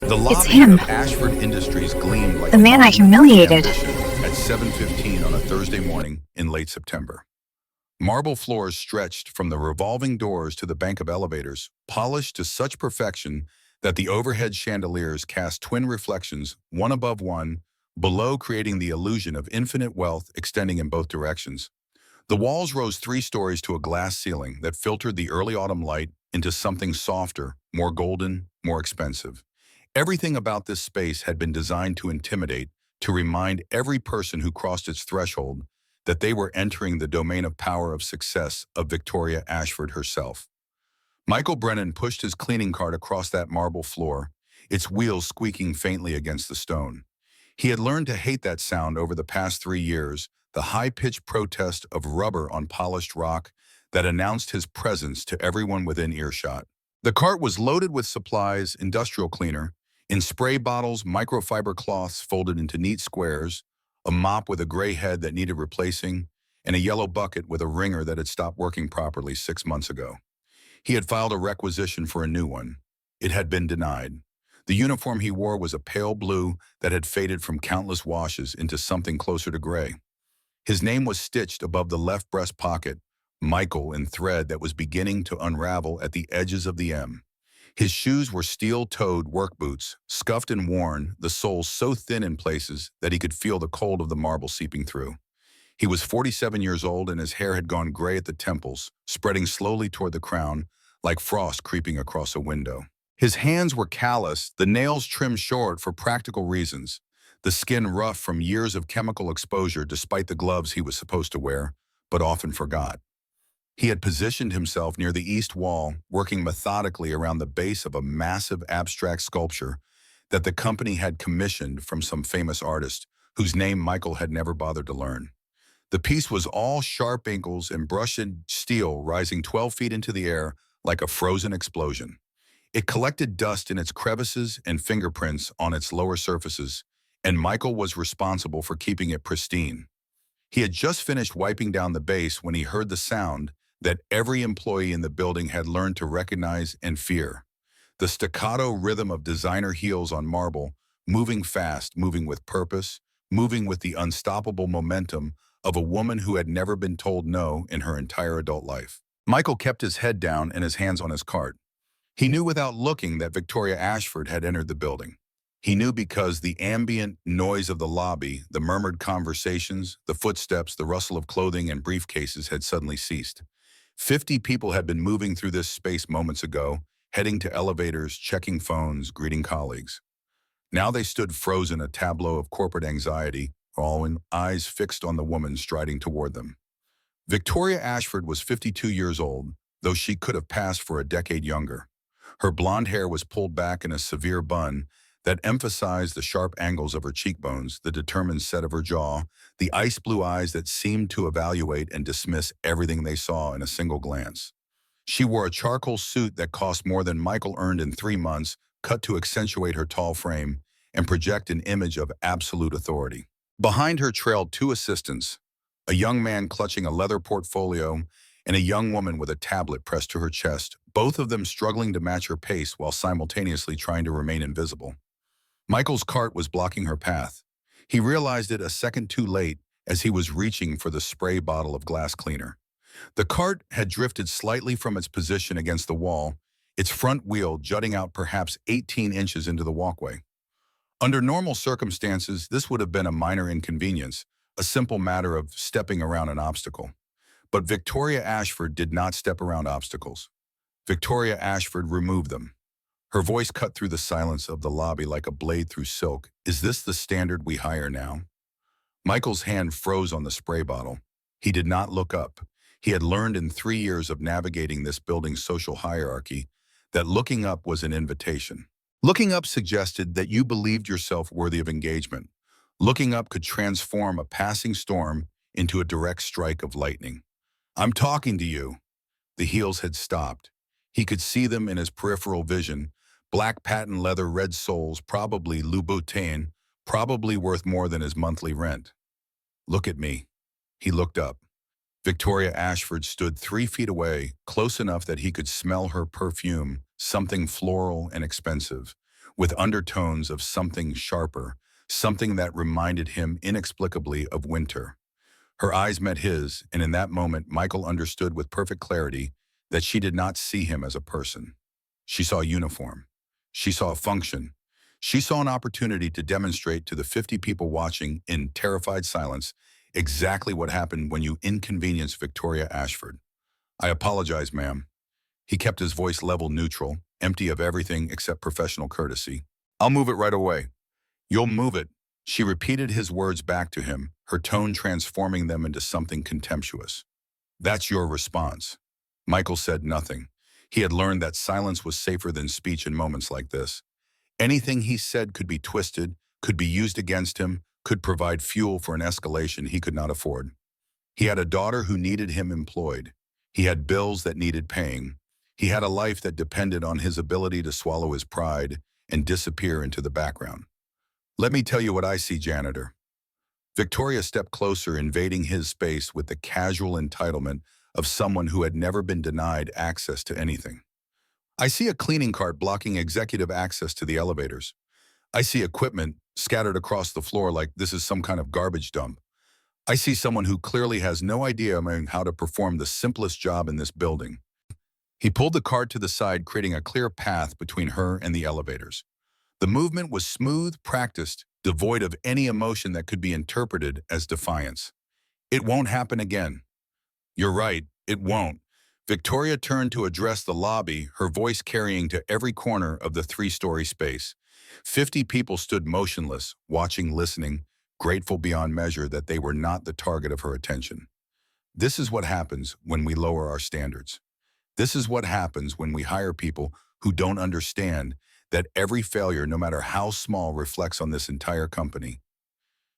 The It's lobby him, of Ashford Industries gleamed like the a man I monument of humiliated. ambition at 7:15 on a Thursday morning in late September. Marble floors stretched from the revolving doors to the bank of elevators, polished to such perfection that the overhead chandeliers cast twin reflections, one above one, below, creating the illusion of infinite wealth extending in both directions. The walls rose 3 stories to a glass ceiling that filtered the early autumn light into something softer, more golden, more expensive. Everything about this space had been designed to intimidate, to remind every person who crossed its threshold that they were entering the domain of power, of success, of Victoria Ashford herself. Michael Brennan pushed his cleaning cart across that marble floor, its wheels squeaking faintly against the stone. He had learned to hate that sound over the past 3 years, the high-pitched protest of rubber on polished rock that announced his presence to everyone within earshot. The cart was loaded with supplies, industrial cleaner, in spray bottles, microfiber cloths folded into neat squares, a mop with a gray head that needed replacing, and a yellow bucket with a wringer that had stopped working properly 6 months ago. He had filed a requisition for a new one. It had been denied. The uniform he wore was a pale blue that had faded from countless washes into something closer to gray. His name was stitched above the left breast pocket, Michael, in thread that was beginning to unravel at the edges of the M. His shoes were steel-toed work boots, scuffed and worn, the soles so thin in places that he could feel the cold of the marble seeping through. He was 47 years old and his hair had gone gray at the temples, spreading slowly toward the crown, like frost creeping across a window. His hands were calloused, the nails trimmed short for practical reasons, the skin rough from years of chemical exposure despite the gloves he was supposed to wear, but often forgot. He had positioned himself near the east wall, working methodically around the base of a massive abstract sculpture that the company had commissioned from some famous artist, whose name Michael had never bothered to learn. The piece was all sharp angles and brushed steel rising 12 feet into the air like a frozen explosion. It collected dust in its crevices and fingerprints on its lower surfaces, and Michael was responsible for keeping it pristine. He had just finished wiping down the base when he heard the sound that every employee in the building had learned to recognize and fear. The staccato rhythm of designer heels on marble, moving fast, moving with purpose, moving with the unstoppable momentum of a woman who had never been told no in her entire adult life. Michael kept his head down and his hands on his cart. He knew without looking that Victoria Ashford had entered the building. He knew because the ambient noise of the lobby, the murmured conversations, the footsteps, the rustle of clothing and briefcases had suddenly ceased. 50 people had been moving through this space moments ago, heading to elevators, checking phones, greeting colleagues. Now they stood frozen, a tableau of corporate anxiety, all in eyes fixed on the woman striding toward them. Victoria Ashford was 52 years old, though she could have passed for a decade younger. Her blonde hair was pulled back in a severe bun that emphasized the sharp angles of her cheekbones, the determined set of her jaw, the ice blue eyes that seemed to evaluate and dismiss everything they saw in a single glance. She wore a charcoal suit that cost more than Michael earned in 3 months, cut to accentuate her tall frame and project an image of absolute authority. Behind her trailed 2 assistants, a young man clutching a leather portfolio and a young woman with a tablet pressed to her chest, both of them struggling to match her pace while simultaneously trying to remain invisible. Michael's cart was blocking her path. He realized it a second too late as he was reaching for the spray bottle of glass cleaner. The cart had drifted slightly from its position against the wall, its front wheel jutting out perhaps 18 inches into the walkway. Under normal circumstances, this would have been a minor inconvenience, a simple matter of stepping around an obstacle. But Victoria Ashford did not step around obstacles. Victoria Ashford removed them. Her voice cut through the silence of the lobby like a blade through silk. Is this the standard we hire now? Michael's hand froze on the spray bottle. He did not look up. He had learned in 3 years of navigating this building's social hierarchy that looking up was an invitation. Looking up suggested that you believed yourself worthy of engagement. Looking up could transform a passing storm into a direct strike of lightning. I'm talking to you. The heels had stopped. He could see them in his peripheral vision, black patent leather red soles, probably Louboutin, probably worth more than his monthly rent. Look at me. He looked up. Victoria Ashford stood 3 feet away, close enough that he could smell her perfume, something floral and expensive. with undertones of something sharper, something that reminded him inexplicably of winter. Her eyes met his, and in that moment, Michael understood with perfect clarity that she did not see him as a person. She saw a uniform. She saw a function. She saw an opportunity to demonstrate to the 50 people watching in terrified silence exactly what happened when you inconvenience Victoria Ashford. I apologize, ma'am. He kept his voice level neutral, empty of everything except professional courtesy. I'll move it right away. You'll move it. She repeated his words back to him, her tone transforming them into something contemptuous. That's your response. Michael said nothing. He had learned that silence was safer than speech in moments like this. Anything he said could be twisted, could be used against him, could provide fuel for an escalation he could not afford. He had a daughter who needed him employed. He had bills that needed paying. He had a life that depended on his ability to swallow his pride and disappear into the background. Let me tell you what I see, janitor. Victoria stepped closer, invading his space with the casual entitlement of someone who had never been denied access to anything. I see a cleaning cart blocking executive access to the elevators. I see equipment scattered across the floor like this is some kind of garbage dump. I see someone who clearly has no idea on how to perform the simplest job in this building. He pulled the cart to the side, creating a clear path between her and the elevators. The movement was smooth, practiced, devoid of any emotion that could be interpreted as defiance. It won't happen again. You're right, it won't. Victoria turned to address the lobby, her voice carrying to every corner of the three-story space. 50 people stood motionless, watching, listening, grateful beyond measure that they were not the target of her attention. This is what happens when we lower our standards. This is what happens when we hire people who don't understand that every failure, no matter how small, reflects on this entire company.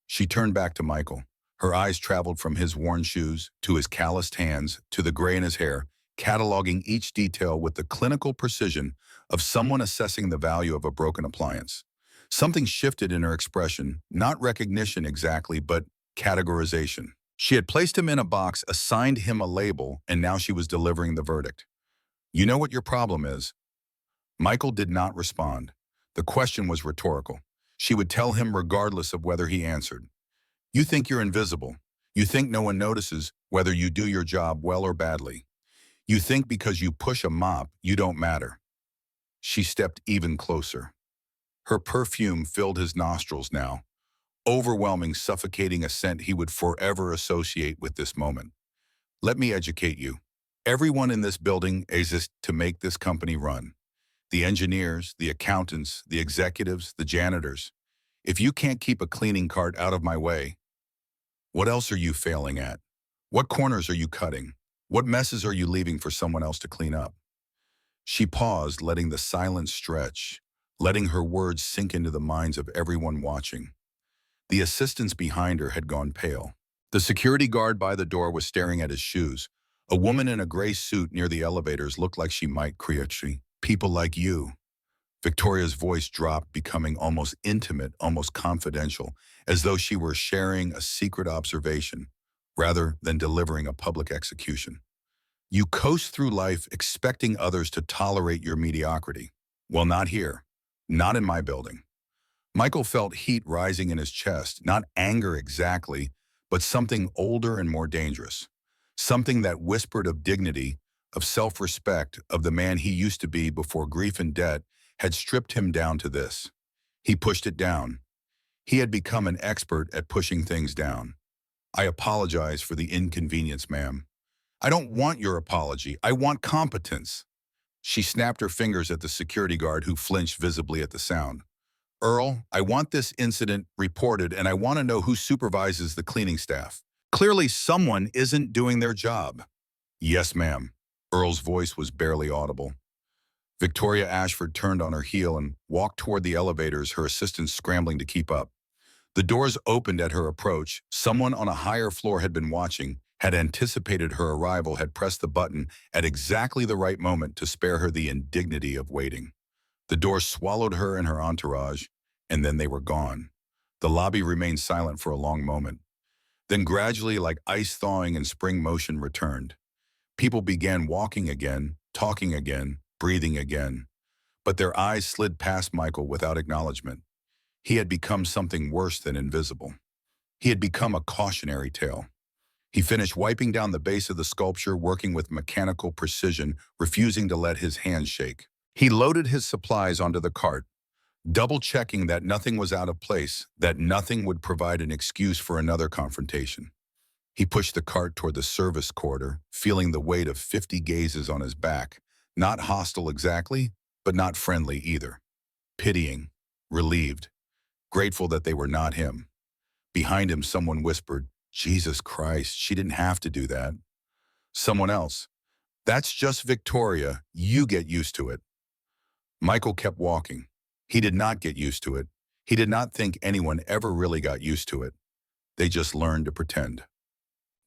She turned back to Michael. Her eyes traveled from his worn shoes to his calloused hands to the gray in his hair, cataloging each detail with the clinical precision of someone assessing the value of a broken appliance. Something shifted in her expression, not recognition exactly, but categorization. She had placed him in a box, assigned him a label, and now she was delivering the verdict. You know what your problem is? Michael did not respond. The question was rhetorical. She would tell him regardless of whether he answered. You think you're invisible. You think no one notices whether you do your job well or badly. You think because you push a mop, you don't matter. She stepped even closer. Her perfume filled his nostrils now, overwhelming, suffocating a scent he would forever associate with this moment. Let me educate you. Everyone in this building exists to make this company run. The engineers, the accountants, the executives, the janitors. If you can't keep a cleaning cart out of my way, what else are you failing at? What corners are you cutting? What messes are you leaving for someone else to clean up? She paused, letting the silence stretch, letting her words sink into the minds of everyone watching. The assistants behind her had gone pale. The security guard by the door was staring at his shoes. A woman in a gray suit near the elevators looked like she might create people like you. Victoria's voice dropped, becoming almost intimate, almost confidential, as though she were sharing a secret observation, rather than delivering a public execution. You coast through life expecting others to tolerate your mediocrity. Well, not here. Not in my building. Michael felt heat rising in his chest, not anger exactly, but something older and more dangerous. Something that whispered of dignity, of self-respect, of the man he used to be before grief and debt had stripped him down to this. He pushed it down. He had become an expert at pushing things down. I apologize for the inconvenience, ma'am. I don't want your apology. I want competence. She snapped her fingers at the security guard who flinched visibly at the sound. Earl, I want this incident reported and I want to know who supervises the cleaning staff. Clearly someone isn't doing their job. Yes, ma'am. Earl's voice was barely audible. Victoria Ashford turned on her heel and walked toward the elevators, her assistants scrambling to keep up. The doors opened at her approach. Someone on a higher floor had been watching, had anticipated her arrival, had pressed the button at exactly the right moment to spare her the indignity of waiting. The door swallowed her and her entourage, and then they were gone. The lobby remained silent for a long moment. Then gradually, like ice thawing in spring, motion returned. People began walking again, talking again, breathing again. but their eyes slid past Michael without acknowledgement. He had become something worse than invisible. He had become a cautionary tale. He finished wiping down the base of the sculpture, working with mechanical precision, refusing to let his hands shake. He loaded his supplies onto the cart, double-checking that nothing was out of place, that nothing would provide an excuse for another confrontation. He pushed the cart toward the service corridor, feeling the weight of 50 gazes on his back, not hostile exactly, but not friendly either. Pitying, relieved, grateful that they were not him. Behind him, someone whispered, "Jesus Christ, she didn't have to do that." Someone else, "That's just Victoria, you get used to it." Michael kept walking. He did not get used to it. He did not think anyone ever really got used to it. They just learned to pretend.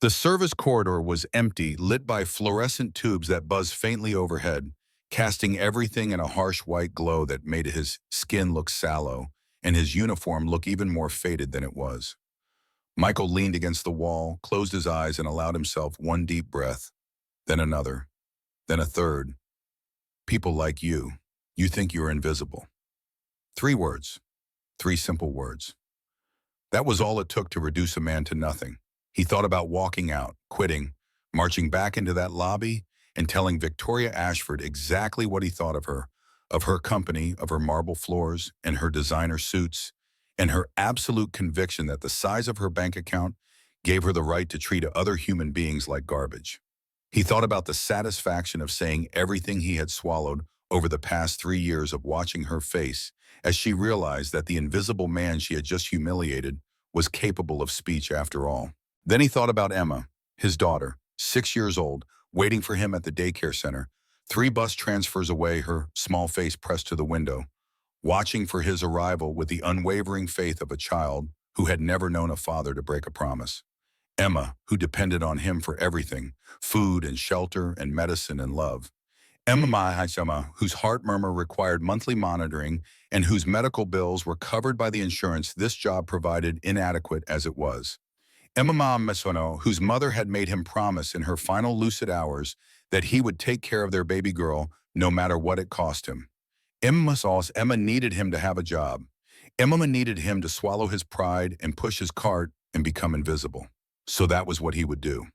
The service corridor was empty, lit by fluorescent tubes that buzzed faintly overhead, casting everything in a harsh white glow that made his skin look sallow and his uniform look even more faded than it was. Michael leaned against the wall, closed his eyes, and allowed himself one deep breath, then another, then a third. People like you think you're invisible. 3 words, 3 simple words. That was all it took to reduce a man to nothing. He thought about walking out, quitting, marching back into that lobby, and telling Victoria Ashford exactly what he thought of her company, of her marble floors, and her designer suits, and her absolute conviction that the size of her bank account gave her the right to treat other human beings like garbage. He thought about the satisfaction of saying everything he had swallowed over the past 3 years of watching her face as she realized that the invisible man she had just humiliated was capable of speech after all. Then he thought about Emma, his daughter, 6 years old, waiting for him at the daycare center, 3 bus transfers away, her small face pressed to the window, watching for his arrival with the unwavering faith of a child who had never known a father to break a promise. Emma, who depended on him for everything, food and shelter and medicine and love. Emma, whose heart murmur required monthly monitoring and whose medical bills were covered by the insurance this job provided, inadequate as it was. Emma, whose mother had made him promise in her final lucid hours that he would take care of their baby girl no matter what it cost him. Emma needed him to have a job. Emma needed him to swallow his pride and push his cart and become invisible. So that was what he would do.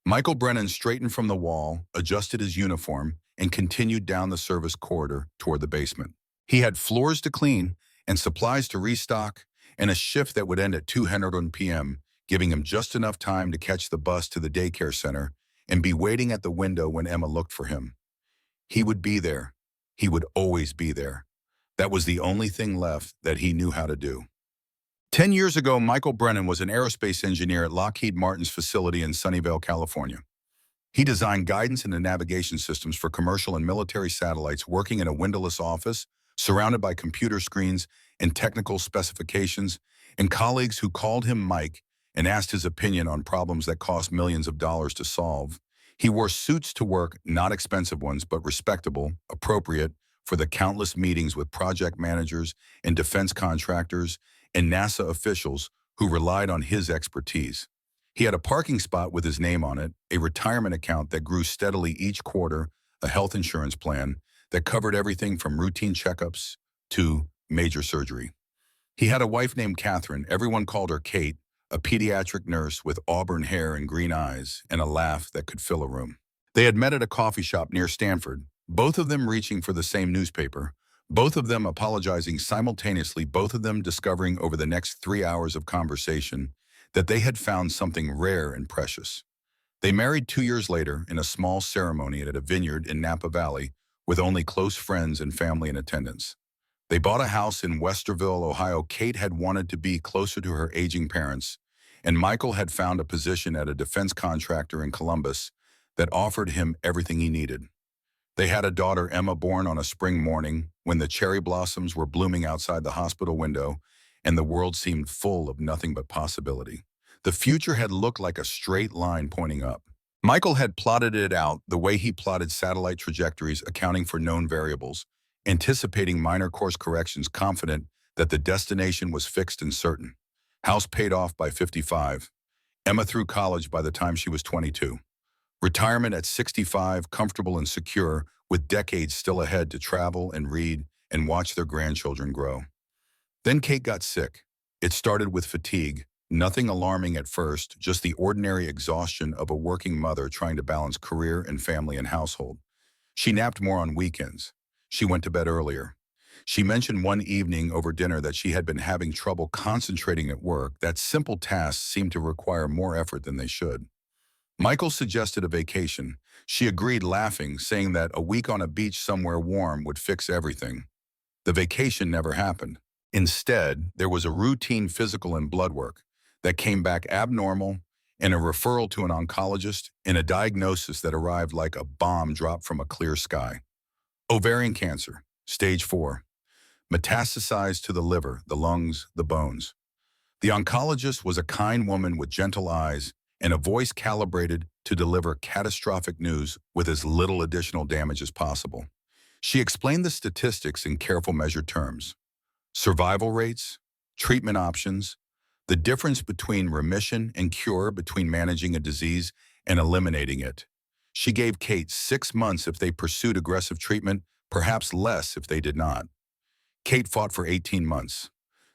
Michael Brennan straightened from the wall, adjusted his uniform, and continued down the service corridor toward the basement. He had floors to clean and supplies to restock and a shift that would end at 2:00 p.m., giving him just enough time to catch the bus to the daycare center and be waiting at the window when Emma looked for him. He would be there. He would always be there. That was the only thing left that he knew how to do. 10 years ago, Michael Brennan was an aerospace engineer at Lockheed Martin's facility in Sunnyvale, California. He designed guidance and navigation systems for commercial and military satellites, working in a windowless office, surrounded by computer screens and technical specifications, and colleagues who called him Mike and asked his opinion on problems that cost millions of dollars to solve. He wore suits to work, not expensive ones, but respectable, appropriate for the countless meetings with project managers and defense contractors and NASA officials who relied on his expertise. He had a parking spot with his name on it, a retirement account that grew steadily each quarter, a health insurance plan that covered everything from routine checkups to major surgery. He had a wife named Catherine, everyone called her Kate, a pediatric nurse with auburn hair and green eyes and a laugh that could fill a room. They had met at a coffee shop near Stanford, both of them reaching for the same newspaper, both of them apologizing simultaneously, both of them discovering over the next 3 hours of conversation that they had found something rare and precious. They married 2 years later in a small ceremony at a vineyard in Napa Valley with only close friends and family in attendance. They bought a house in Westerville, Ohio. Kate had wanted to be closer to her aging parents, and Michael had found a position at a defense contractor in Columbus that offered him everything he needed. They had a daughter, Emma, born on a spring morning when the cherry blossoms were blooming outside the hospital window and the world seemed full of nothing but possibility. The future had looked like a straight line pointing up. Michael had plotted it out the way he plotted satellite trajectories, accounting for known variables, anticipating minor course corrections, confident that the destination was fixed and certain. House paid off by 55. Emma through college by the time she was 22. Retirement at 65, comfortable and secure, with decades still ahead to travel and read and watch their grandchildren grow. Then Kate got sick. It started with fatigue, nothing alarming at first, just the ordinary exhaustion of a working mother trying to balance career and family and household. She napped more on weekends. She went to bed earlier. She mentioned one evening over dinner that she had been having trouble concentrating at work, that simple tasks seemed to require more effort than they should. Michael suggested a vacation. She agreed, laughing, saying that a week on a beach somewhere warm would fix everything. The vacation never happened. Instead, there was a routine physical and blood work that came back abnormal, and a referral to an oncologist, and a diagnosis that arrived like a bomb dropped from a clear sky. Ovarian cancer, stage 4. Metastasized to the liver, the lungs, the bones. The oncologist was a kind woman with gentle eyes and a voice calibrated to deliver catastrophic news with as little additional damage as possible. She explained the statistics in careful measured terms. Survival rates, treatment options, the difference between remission and cure, between managing a disease and eliminating it. She gave Kate 6 months if they pursued aggressive treatment, perhaps less if they did not. Kate fought for 18 months.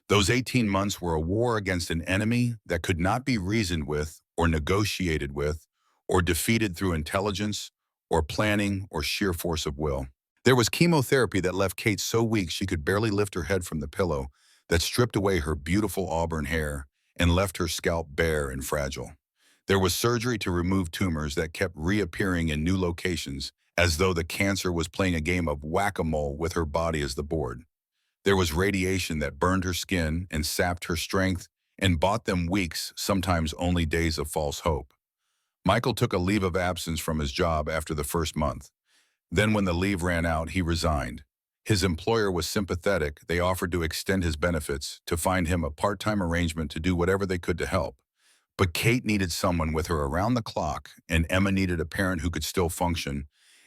Those 18 months were a war against an enemy that could not be reasoned with or negotiated with or defeated through intelligence or planning or sheer force of will. There was chemotherapy that left Kate so weak she could barely lift her head from the pillow, that stripped away her beautiful auburn hair and left her scalp bare and fragile. There was surgery to remove tumors that kept reappearing in new locations, as though the cancer was playing a game of whack-a-mole with her body as the board. There was radiation that burned her skin and sapped her strength and bought them weeks, sometimes only days of false hope. Michael took a leave of absence from his job after the first month. Then when the leave ran out, he resigned. His employer was sympathetic. They offered to extend his benefits, to find him a part-time arrangement to do whatever they could to help. But Kate needed someone with her around the clock, and Emma needed a parent who could still function,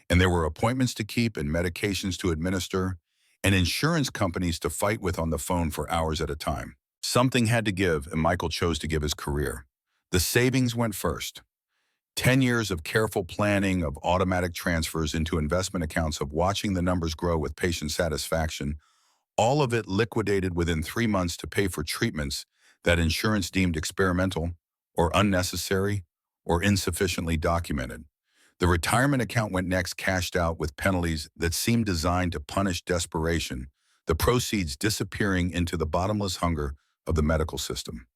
and there were appointments to keep and medications to administer, and insurance companies to fight with on the phone for hours at a time. Something had to give, and Michael chose to give his career. The savings went first. 10 years of careful planning, of automatic transfers into investment accounts, of watching the numbers grow with patient satisfaction, all of it liquidated within 3 months to pay for treatments that insurance deemed experimental or unnecessary or insufficiently documented. The retirement account went next, cashed out with penalties that seemed designed to punish desperation, the proceeds disappearing into the bottomless hunger of the medical system.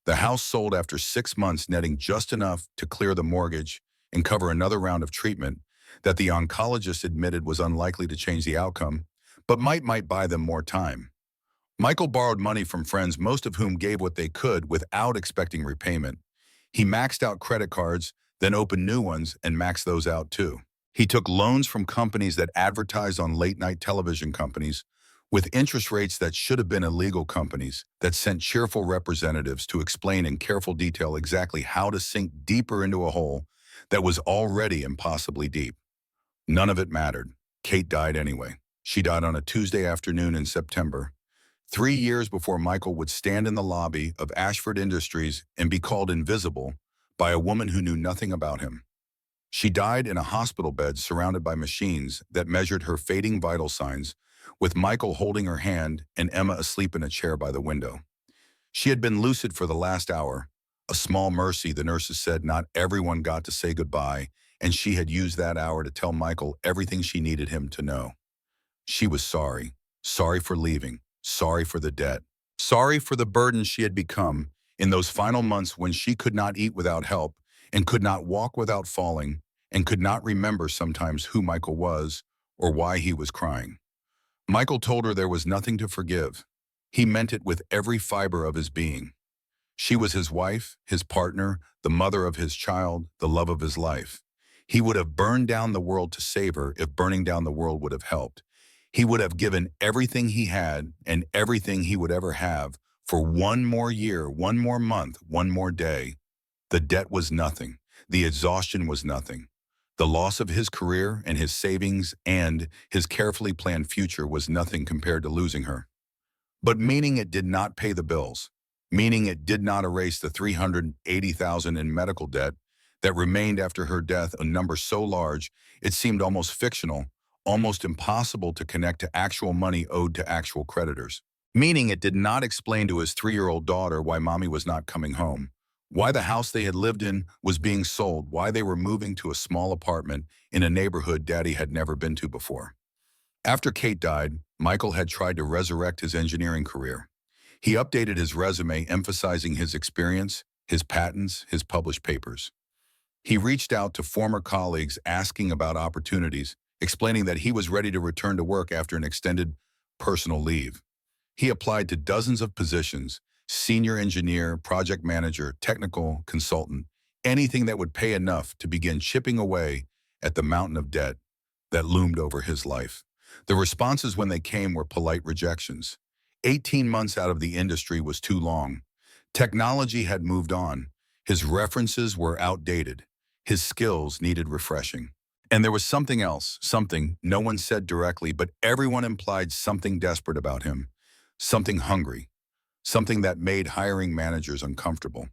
The house sold after 6 months, netting just enough to clear the mortgage and cover another round of treatment that the oncologist admitted was unlikely to change the outcome, but might buy them more time. Michael borrowed money from friends, most of whom gave what they could without expecting repayment. He maxed out credit cards, then opened new ones and maxed those out too. He took loans from companies that advertised on late-night television companies, with interest rates that should have been illegal, companies that sent cheerful representatives to explain in careful detail exactly how to sink deeper into a hole that was already impossibly deep. None of it mattered. Kate died anyway. She died on a Tuesday afternoon in September, 3 years before Michael would stand in the lobby of Ashford Industries and be called invisible by a woman who knew nothing about him. She died in a hospital bed surrounded by machines that measured her fading vital signs, with Michael holding her hand and Emma asleep in a chair by the window. She had been lucid for the last hour. A small mercy, the nurses said. Not everyone got to say goodbye, and she had used that hour to tell Michael everything she needed him to know. She was sorry. Sorry for leaving. Sorry for the debt. Sorry for the burden she had become in those final months when she could not eat without help and could not walk without falling and could not remember sometimes who Michael was or why he was crying. Michael told her there was nothing to forgive. He meant it with every fiber of his being. She was his wife, his partner, the mother of his child, the love of his life. He would have burned down the world to save her if burning down the world would have helped. He would have given everything he had and everything he would ever have for 1 more year, 1 more month, 1 more day. The debt was nothing. The exhaustion was nothing. The loss of his career and his savings and his carefully planned future was nothing compared to losing her. But meaning it did not pay the bills, meaning it did not erase the $380,000 in medical debt that remained after her death, a number so large it seemed almost fictional, almost impossible to connect to actual money owed to actual creditors. Meaning it did not explain to his 3-year-old daughter why mommy was not coming home, why the house they had lived in was being sold, why they were moving to a small apartment in a neighborhood daddy had never been to before. After Kate died, Michael had tried to resurrect his engineering career. He updated his resume emphasizing his experience, his patents, his published papers. He reached out to former colleagues asking about opportunities, explaining that he was ready to return to work after an extended personal leave. He applied to dozens of positions: senior engineer, project manager, technical consultant, anything that would pay enough to begin chipping away at the mountain of debt that loomed over his life. The responses when they came were polite rejections. 18 months out of the industry was too long. Technology had moved on. His references were outdated. His skills needed refreshing. And there was something else, something no one said directly, but everyone implied something desperate about him, something hungry, something that made hiring managers uncomfortable.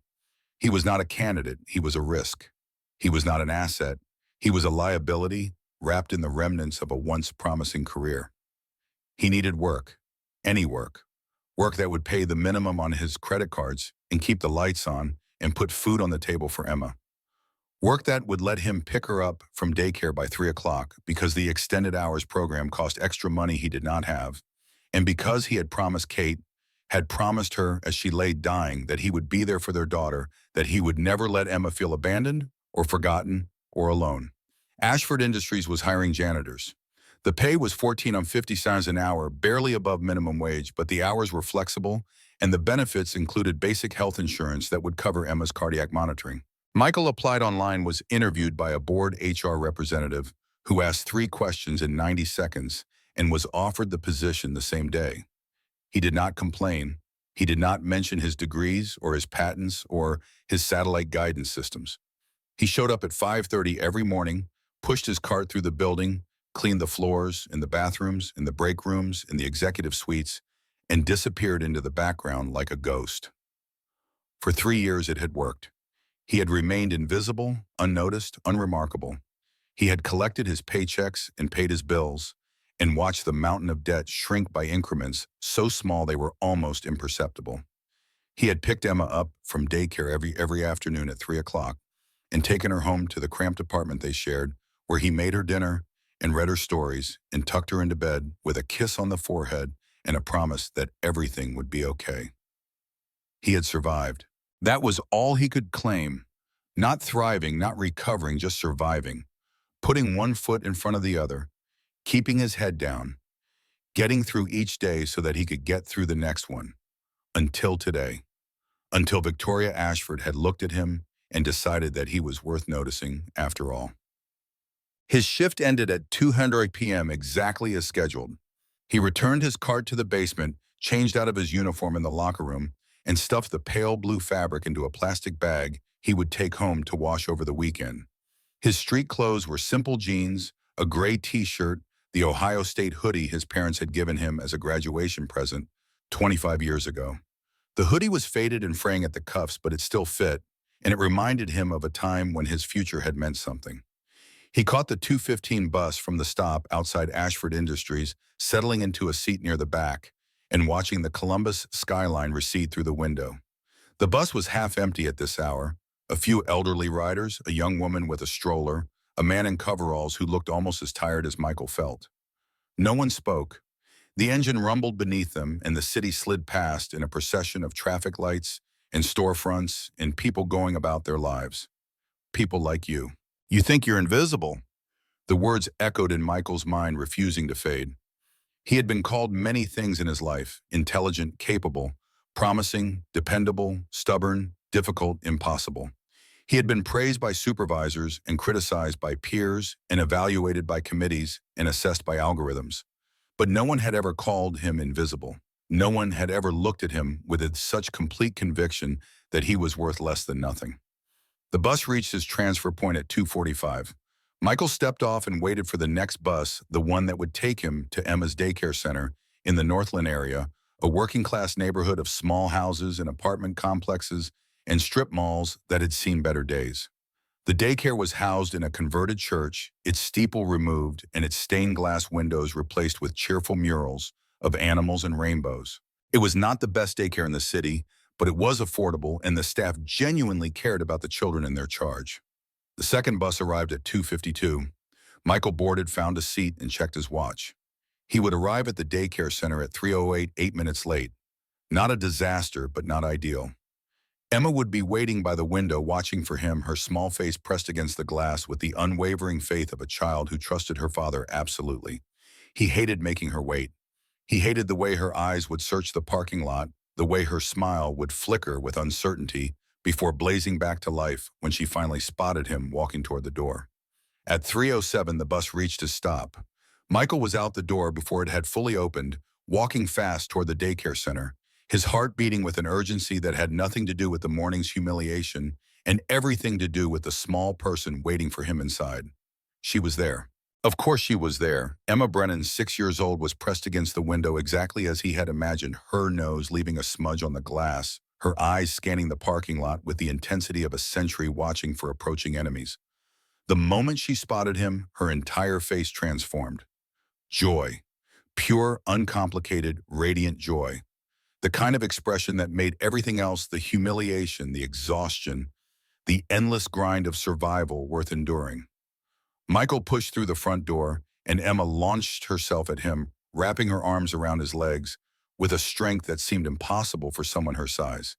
He was not a candidate, he was a risk. He was not an asset, he was a liability wrapped in the remnants of a once promising career. He needed work, any work, work that would pay the minimum on his credit cards and keep the lights on and put food on the table for Emma. Work that would let him pick her up from daycare by 3 o'clock because the extended hours program cost extra money he did not have, and because he had promised Kate, had promised her as she lay dying that he would be there for their daughter, that he would never let Emma feel abandoned or forgotten or alone. Ashford Industries was hiring janitors. The pay was 14 on 50 cents an hour, barely above minimum wage, but the hours were flexible, and the benefits included basic health insurance that would cover Emma's cardiac monitoring. Michael applied online, was interviewed by a board HR representative who asked 3 questions in 90 seconds and was offered the position the same day. He did not complain. He did not mention his degrees or his patents or his satellite guidance systems. He showed up at 5:30 every morning, pushed his cart through the building, cleaned the floors, in the bathrooms, in the break rooms, in the executive suites, and disappeared into the background like a ghost. For 3 years it had worked. He had remained invisible, unnoticed, unremarkable. He had collected his paychecks and paid his bills and watched the mountain of debt shrink by increments so small they were almost imperceptible. He had picked Emma up from daycare every afternoon at 3 o'clock and taken her home to the cramped apartment they shared, where he made her dinner and read her stories and tucked her into bed with a kiss on the forehead and a promise that everything would be okay. He had survived. That was all he could claim. Not thriving, not recovering, just surviving. Putting one foot in front of the other, keeping his head down, getting through each day so that he could get through the next one. Until today. Until Victoria Ashford had looked at him and decided that he was worth noticing after all. His shift ended at 2:00 p.m. exactly as scheduled. He returned his cart to the basement, changed out of his uniform in the locker room, and stuffed the pale blue fabric into a plastic bag he would take home to wash over the weekend. His street clothes were simple jeans, a gray t-shirt, the Ohio State hoodie his parents had given him as a graduation present 25 years ago. The hoodie was faded and fraying at the cuffs, but it still fit, and it reminded him of a time when his future had meant something. He caught the 2:15 bus from the stop outside Ashford Industries, settling into a seat near the back and watching the Columbus skyline recede through the window. The bus was half empty at this hour. A few elderly riders, a young woman with a stroller, a man in coveralls who looked almost as tired as Michael felt. No one spoke. The engine rumbled beneath them, and the city slid past in a procession of traffic lights and storefronts and people going about their lives. People like you. You think you're invisible? The words echoed in Michael's mind, refusing to fade. He had been called many things in his life: intelligent, capable, promising, dependable, stubborn, difficult, impossible. He had been praised by supervisors and criticized by peers and evaluated by committees and assessed by algorithms. But no one had ever called him invisible. No one had ever looked at him with such complete conviction that he was worth less than nothing. The bus reached his transfer point at 2:45. Michael stepped off and waited for the next bus, the one that would take him to Emma's daycare center in the Northland area, a working-class neighborhood of small houses and apartment complexes and strip malls that had seen better days. The daycare was housed in a converted church, its steeple removed and its stained glass windows replaced with cheerful murals of animals and rainbows. It was not the best daycare in the city, but it was affordable and the staff genuinely cared about the children in their charge. The second bus arrived at 2:52. Michael boarded, found a seat, and checked his watch. He would arrive at the daycare center at 3:08, 8 minutes late. Not a disaster, but not ideal. Emma would be waiting by the window watching for him, her small face pressed against the glass with the unwavering faith of a child who trusted her father absolutely. He hated making her wait. He hated the way her eyes would search the parking lot, the way her smile would flicker with uncertainty before blazing back to life when she finally spotted him walking toward the door. At 3:07, the bus reached a stop. Michael was out the door before it had fully opened, walking fast toward the daycare center, his heart beating with an urgency that had nothing to do with the morning's humiliation and everything to do with the small person waiting for him inside. She was there. Of course she was there. Emma Brennan, 6 years old, was pressed against the window exactly as he had imagined, her nose leaving a smudge on the glass, her eyes scanning the parking lot with the intensity of a sentry watching for approaching enemies. The moment she spotted him, her entire face transformed. Joy. Pure, uncomplicated, radiant joy. The kind of expression that made everything else, the humiliation, the exhaustion, the endless grind of survival, worth enduring. Michael pushed through the front door, and Emma launched herself at him, wrapping her arms around his legs with a strength that seemed impossible for someone her size.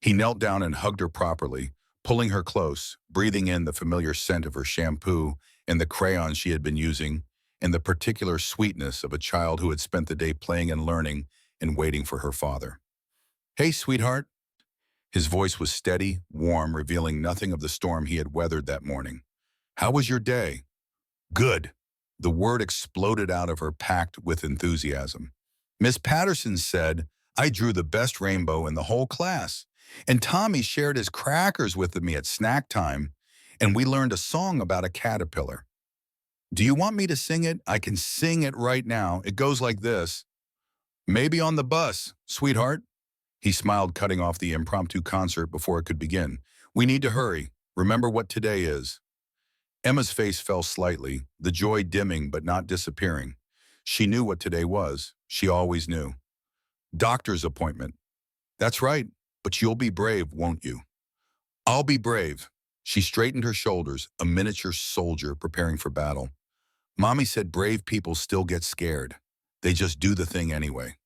He knelt down and hugged her properly, pulling her close, breathing in the familiar scent of her shampoo and the crayons she had been using, and the particular sweetness of a child who had spent the day playing and learning and waiting for her father. "Hey, sweetheart." His voice was steady, warm, revealing nothing of the storm he had weathered that morning. "How was your day?" "Good." The word exploded out of her, packed with enthusiasm. "Miss Patterson said I drew the best rainbow in the whole class, and Tommy shared his crackers with me at snack time, and we learned a song about a caterpillar. Do you want me to sing it? I can sing it right now. It goes like this. Maybe on the bus, sweetheart." He smiled, cutting off the impromptu concert before it could begin. "We need to hurry. Remember what today is." Emma's face fell slightly, the joy dimming but not disappearing. She knew what today was. She always knew. "Doctor's appointment." "That's right, but you'll be brave, won't you?" "I'll be brave." She straightened her shoulders, a miniature soldier preparing for battle. "Mommy said brave people still get scared. They just do the thing anyway."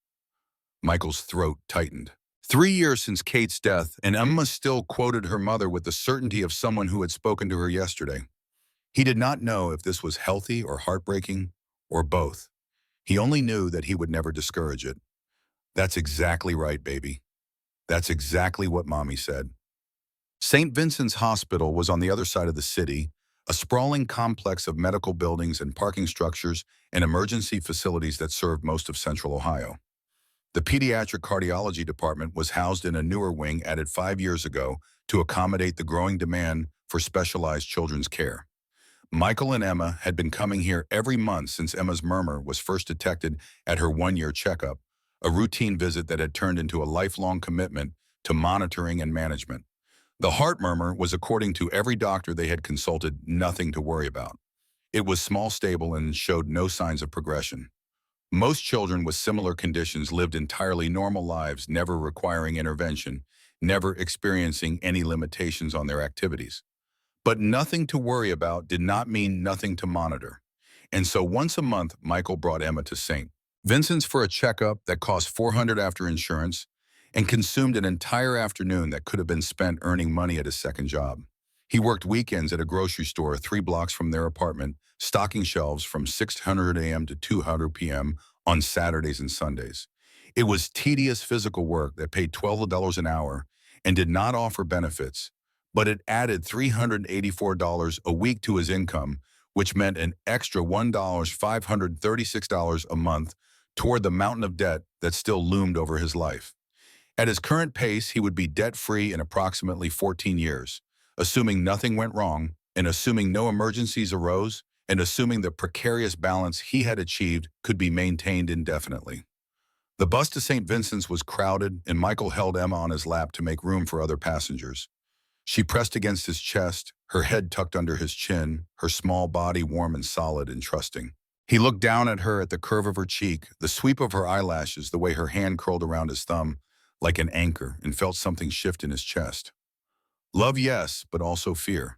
Michael's throat tightened. 3 years since Kate's death, and Emma still quoted her mother with the certainty of someone who had spoken to her yesterday. He did not know if this was healthy or heartbreaking, or both. He only knew that he would never discourage it. "That's exactly right, baby. That's exactly what Mommy said." St. Vincent's Hospital was on the other side of the city, a sprawling complex of medical buildings and parking structures and emergency facilities that served most of central Ohio. The pediatric cardiology department was housed in a newer wing added 5 years ago to accommodate the growing demand for specialized children's care. Michael and Emma had been coming here every month since Emma's murmur was first detected at her 1-year checkup, a routine visit that had turned into a lifelong commitment to monitoring and management. The heart murmur was, according to every doctor they had consulted, nothing to worry about. It was small, stable, and showed no signs of progression. Most children with similar conditions lived entirely normal lives, never requiring intervention, never experiencing any limitations on their activities. But nothing to worry about did not mean nothing to monitor. And so once a month, Michael brought Emma to St. Vincent's for a checkup that cost $400 after insurance and consumed an entire afternoon that could have been spent earning money at his second job. He worked weekends at a grocery store 3 blocks from their apartment, stocking shelves from 600 a.m. to 200 p.m. on Saturdays and Sundays. It was tedious physical work that paid $12 an hour and did not offer benefits, but it added $384 a week to his income, which meant an extra $536 a month toward the mountain of debt that still loomed over his life. At his current pace, he would be debt-free in approximately 14 years, assuming nothing went wrong, and assuming no emergencies arose, and assuming the precarious balance he had achieved could be maintained indefinitely. The bus to St. Vincent's was crowded, and Michael held Emma on his lap to make room for other passengers. She pressed against his chest, her head tucked under his chin, her small body warm and solid and trusting. He looked down at her, at the curve of her cheek, the sweep of her eyelashes, the way her hand curled around his thumb like an anchor, and felt something shift in his chest. Love, yes, but also fear.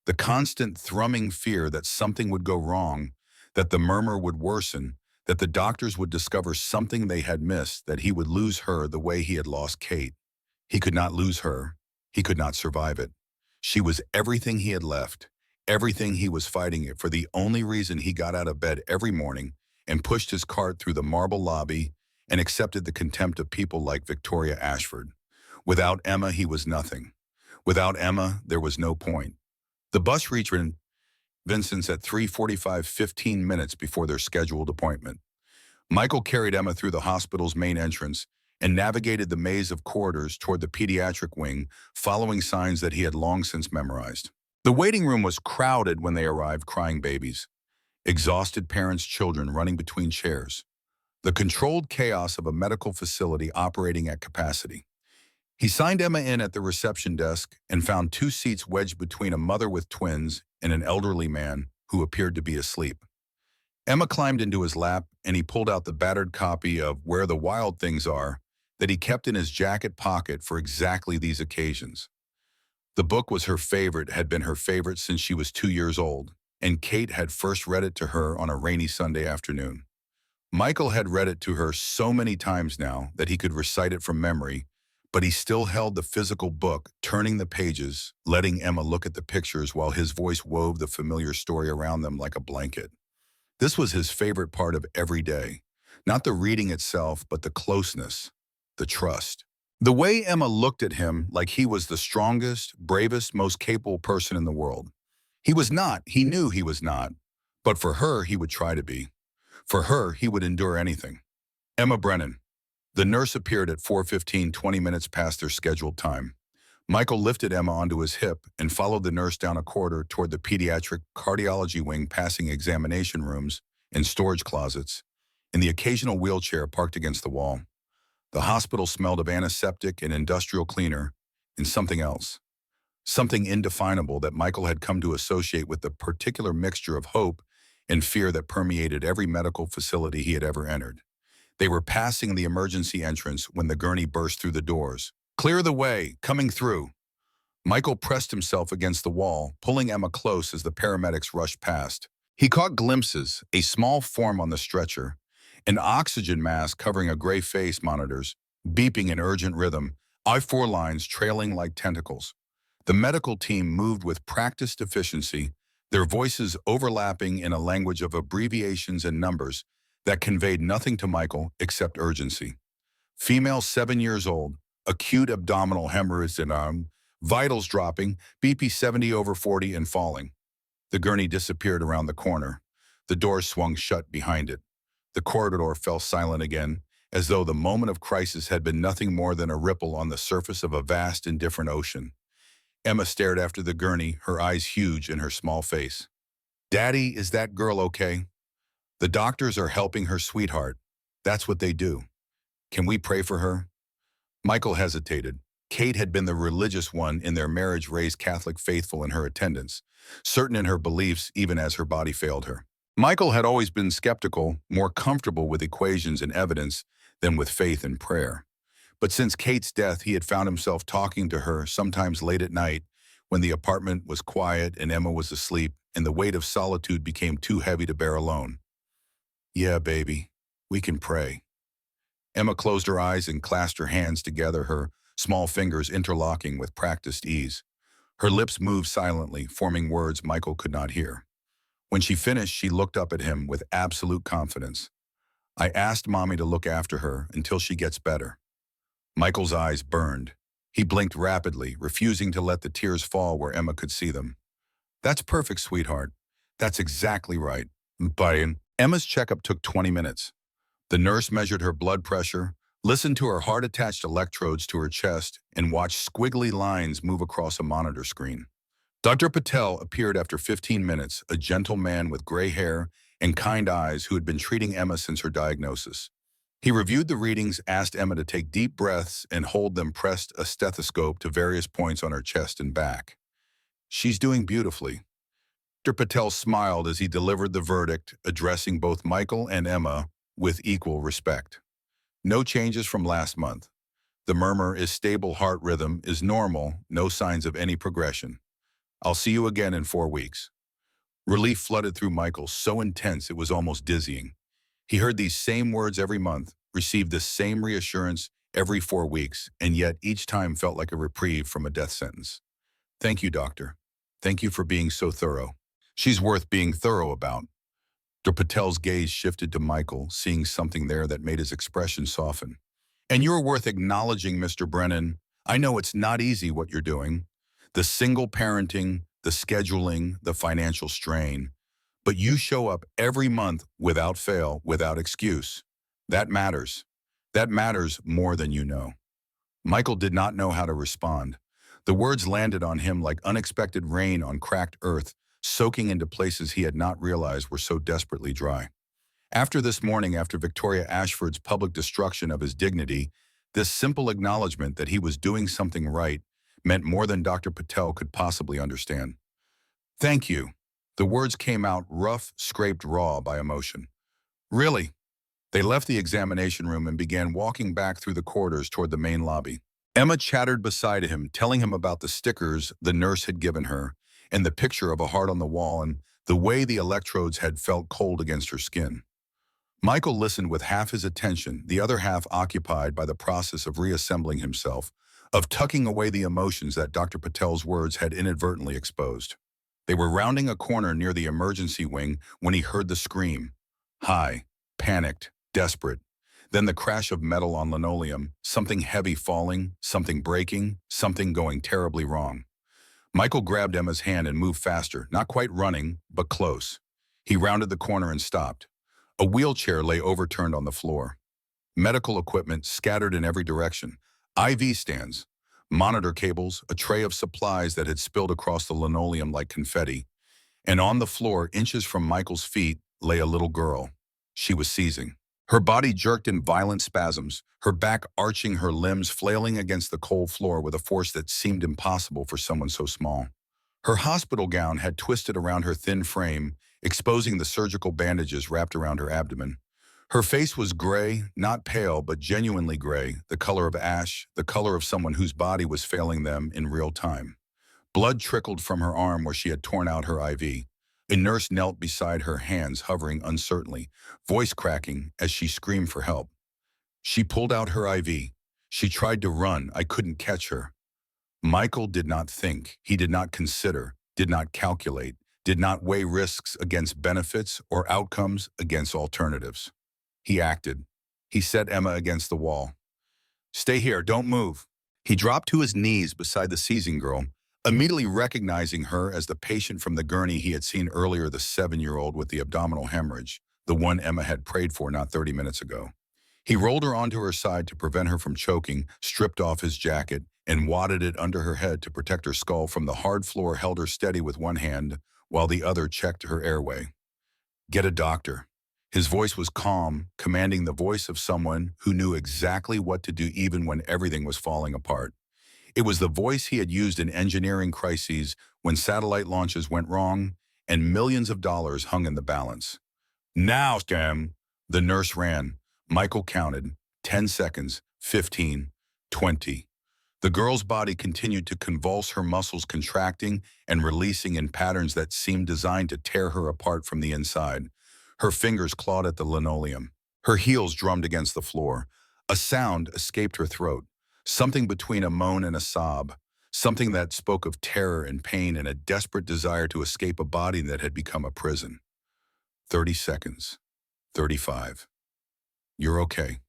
The constant thrumming fear that something would go wrong, that the murmur would worsen, that the doctors would discover something they had missed, that he would lose her the way he had lost Kate. He could not lose her. He could not survive it. She was everything he had left, everything he was fighting it for, the only reason he got out of bed every morning and pushed his cart through the marble lobby and accepted the contempt of people like Victoria Ashford. Without Emma, he was nothing. Without Emma, there was no point. The bus reached Vincent's at 3:45, 15 minutes before their scheduled appointment. Michael carried Emma through the hospital's main entrance and navigated the maze of corridors toward the pediatric wing, following signs that he had long since memorized. The waiting room was crowded when they arrived, crying babies, exhausted parents, children running between chairs. The controlled chaos of a medical facility operating at capacity. He signed Emma in at the reception desk and found 2 seats wedged between a mother with twins and an elderly man who appeared to be asleep. Emma climbed into his lap and he pulled out the battered copy of Where the Wild Things Are that he kept in his jacket pocket for exactly these occasions. The book was her favorite, had been her favorite since she was 2 years old, and Kate had first read it to her on a rainy Sunday afternoon. Michael had read it to her so many times now that he could recite it from memory, but he still held the physical book, turning the pages, letting Emma look at the pictures while his voice wove the familiar story around them like a blanket. This was his favorite part of every day. Not the reading itself, but the closeness, the trust. The way Emma looked at him like he was the strongest, bravest, most capable person in the world. He was not. He knew he was not. But for her, he would try to be. For her, he would endure anything. Emma Brennan. The nurse appeared at 4:15, 20 minutes past their scheduled time. Michael lifted Emma onto his hip and followed the nurse down a corridor toward the pediatric cardiology wing, passing examination rooms and storage closets, and the occasional wheelchair parked against the wall. The hospital smelled of antiseptic and industrial cleaner and something else. Something indefinable that Michael had come to associate with the particular mixture of hope and fear that permeated every medical facility he had ever entered. They were passing the emergency entrance when the gurney burst through the doors. "Clear the way, coming through." Michael pressed himself against the wall, pulling Emma close as the paramedics rushed past. He caught glimpses, a small form on the stretcher, an oxygen mask covering a gray face, monitors, beeping in urgent rhythm, I-4 lines trailing like tentacles. The medical team moved with practiced efficiency, their voices overlapping in a language of abbreviations and numbers that conveyed nothing to Michael except urgency. Female 7 years old, acute abdominal hemorrhage and vitals dropping, BP 70/40 and falling. The gurney disappeared around the corner. The door swung shut behind it. The corridor fell silent again, as though the moment of crisis had been nothing more than a ripple on the surface of a vast, indifferent ocean. Emma stared after the gurney, her eyes huge in her small face. "Daddy, is that girl okay?" "The doctors are helping her, sweetheart. That's what they do. Can we pray for her?" Michael hesitated. Kate had been the religious one in their marriage, raised Catholic, faithful in her attendance, certain in her beliefs even as her body failed her. Michael had always been skeptical, more comfortable with equations and evidence than with faith and prayer. But since Kate's death, he had found himself talking to her, sometimes late at night, when the apartment was quiet and Emma was asleep, and the weight of solitude became too heavy to bear alone. "Yeah, baby, we can pray." Emma closed her eyes and clasped her hands together, her small fingers interlocking with practiced ease. Her lips moved silently, forming words Michael could not hear. When she finished, she looked up at him with absolute confidence. "I asked Mommy to look after her until she gets better." Michael's eyes burned. He blinked rapidly, refusing to let the tears fall where Emma could see them. "That's perfect, sweetheart. That's exactly right." But Emma's checkup took 20 minutes. The nurse measured her blood pressure, listened to her heart-attached electrodes to her chest, and watched squiggly lines move across a monitor screen. Dr. Patel appeared after 15 minutes, a gentle man with gray hair and kind eyes who had been treating Emma since her diagnosis. He reviewed the readings, asked Emma to take deep breaths and hold them, pressed a stethoscope to various points on her chest and back. She's doing beautifully. Dr. Patel smiled as he delivered the verdict, addressing both Michael and Emma with equal respect. No changes from last month. The murmur is stable, heart rhythm is normal, no signs of any progression. I'll see you again in 4 weeks. Relief flooded through Michael, so intense it was almost dizzying. He heard these same words every month, received this same reassurance every 4 weeks, and yet each time felt like a reprieve from a death sentence. Thank you, doctor. Thank you for being so thorough. She's worth being thorough about. Dr. Patel's gaze shifted to Michael, seeing something there that made his expression soften. And you're worth acknowledging, Mr. Brennan. I know it's not easy what you're doing. The single parenting, the scheduling, the financial strain. But you show up every month without fail, without excuse. That matters. That matters more than you know. Michael did not know how to respond. The words landed on him like unexpected rain on cracked earth, soaking into places he had not realized were so desperately dry. After this morning, after Victoria Ashford's public destruction of his dignity, this simple acknowledgement that he was doing something right meant more than Dr. Patel could possibly understand. Thank you. The words came out rough, scraped raw by emotion. Really? They left the examination room and began walking back through the corridors toward the main lobby. Emma chattered beside him, telling him about the stickers the nurse had given her, and the picture of a heart on the wall, and the way the electrodes had felt cold against her skin. Michael listened with half his attention, the other half occupied by the process of reassembling himself, of tucking away the emotions that Dr. Patel's words had inadvertently exposed. They were rounding a corner near the emergency wing when he heard the scream. High, panicked, desperate. Then the crash of metal on linoleum, something heavy falling, something breaking, something going terribly wrong. Michael grabbed Emma's hand and moved faster, not quite running, but close. He rounded the corner and stopped. A wheelchair lay overturned on the floor. Medical equipment scattered in every direction. IV stands, monitor cables, a tray of supplies that had spilled across the linoleum like confetti. And on the floor, inches from Michael's feet, lay a little girl. She was seizing. Her body jerked in violent spasms, her back arching, her limbs flailing against the cold floor with a force that seemed impossible for someone so small. Her hospital gown had twisted around her thin frame, exposing the surgical bandages wrapped around her abdomen. Her face was gray, not pale, but genuinely gray, the color of ash, the color of someone whose body was failing them in real time. Blood trickled from her arm where she had torn out her IV. A nurse knelt beside her, hands hovering uncertainly, voice cracking as she screamed for help. She pulled out her IV. She tried to run. I couldn't catch her. Michael did not think. He did not consider, did not calculate, did not weigh risks against benefits or outcomes against alternatives. He acted. He set Emma against the wall. Stay here, don't move. He dropped to his knees beside the seizing girl, immediately recognizing her as the patient from the gurney he had seen earlier, the 7-year-old with the abdominal hemorrhage, the one Emma had prayed for not 30 minutes ago. He rolled her onto her side to prevent her from choking, stripped off his jacket, and wadded it under her head to protect her skull from the hard floor, held her steady with one hand, while the other checked her airway. Get a doctor. His voice was calm, commanding, the voice of someone who knew exactly what to do even when everything was falling apart. It was the voice he had used in engineering crises when satellite launches went wrong and millions of dollars hung in the balance. Now, scam! The nurse ran. Michael counted. 10 seconds, 15, 20. The girl's body continued to convulse, her muscles contracting and releasing in patterns that seemed designed to tear her apart from the inside. Her fingers clawed at the linoleum. Her heels drummed against the floor. A sound escaped her throat, something between a moan and a sob, something that spoke of terror and pain and a desperate desire to escape a body that had become a prison. 30 seconds. 35. You're okay.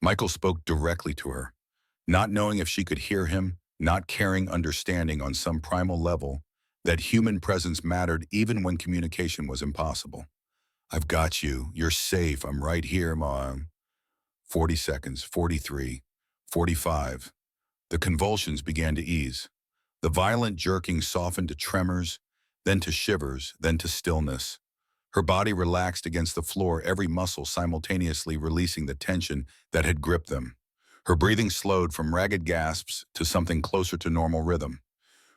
Michael spoke directly to her, not knowing if she could hear him, not caring, understanding on some primal level that human presence mattered even when communication was impossible. I've got you. You're safe. I'm right here, Mom. 40 seconds, 43, 45. The convulsions began to ease. The violent jerking softened to tremors, then to shivers, then to stillness. Her body relaxed against the floor, every muscle simultaneously releasing the tension that had gripped them. Her breathing slowed from ragged gasps to something closer to normal rhythm.